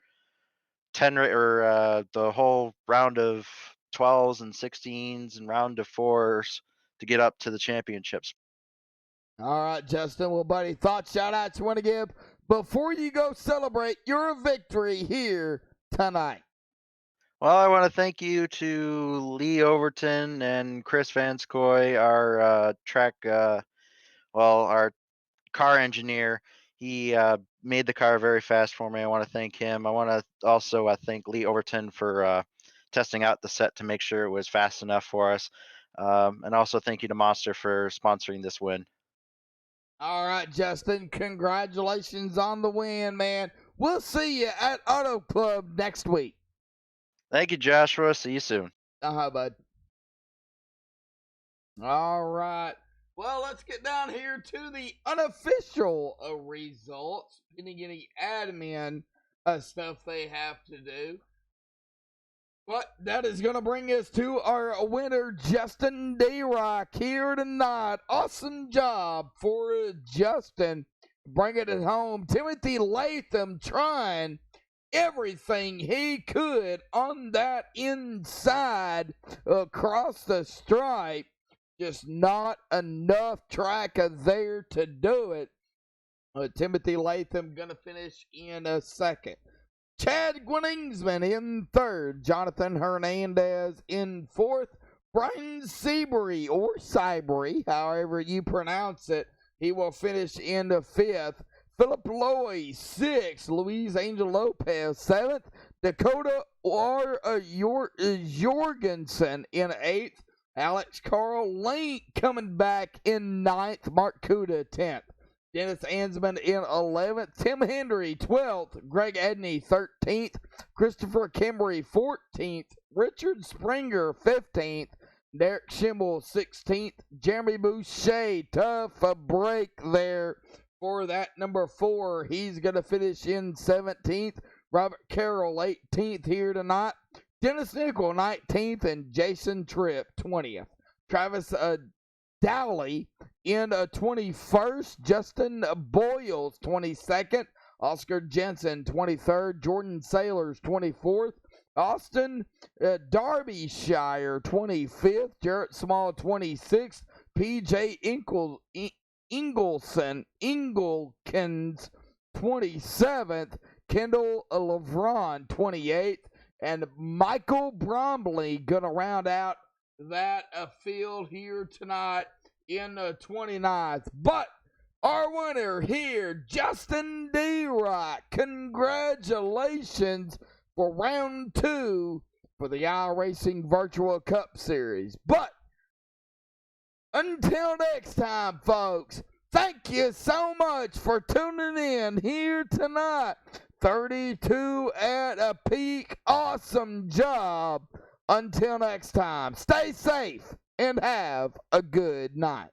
10 or the whole round of 12s and 16s and round of 4s to get up to the championships. All right, Justin. Well, buddy, thoughts, shout-outs you want to give before you go celebrate your victory here tonight? Well, I want to thank you to Lee Overton and Chris Vanscoy, our our car engineer. He made the car very fast for me. I want to thank him. I want to also thank Lee Overton for testing out the set to make sure it was fast enough for us. And also thank you to Monster for sponsoring this win. All right, Justin. Congratulations on the win, man. We'll see you at Auto Club next week. Thank you, Joshua. See you soon. Bud. All right. Well, let's get down here to the unofficial results. Any admin stuff they have to do. But that is going to bring us to our winner, Justin D-Rock, here tonight. Awesome job for Justin bringing it home. Timothy Latham trying everything he could on that inside across the stripe. Just not enough track there to do it. Timothy Latham going to finish in a second. Chad Gwinningsman in third. Jonathan Hernandez in fourth. Brian Seabury, or Cybury, however you pronounce it, he will finish in the fifth. Philip Loy, sixth. Luis Angel Lopez, seventh. Dakota Jorgensen in eighth. Alex Carl Link coming back in ninth. Mark Kuda, 10th. Dennis Ansman in 11th. Tim Hendry, 12th. Greg Edney, 13th. Christopher Kimbery, 14th. Richard Springer, 15th. Derek Schimmel 16th. Jeremy Boucher, tough a break there for that number 4. He's going to finish in 17th. Robert Carroll 18th here tonight. Dennis Nickel 19th and Jason Tripp 20th. Travis Dowley in 21st. Justin Boyles 22nd. Oscar Jensen 23rd. Jordan Sailors 24th. Austin Derbyshire 25th. Jarrett Small 26th. PJ Engelkins 27th. Kendall LeVron 28th. And Michael Bromley going to round out that field here tonight in 29th. But our winner here, Justin D. Rock. Congratulations for round 2 for the iRacing Virtual Cup Series. But until next time, folks, thank you so much for tuning in here tonight. 32 at a peak. Awesome job. Until next time, stay safe and have a good night.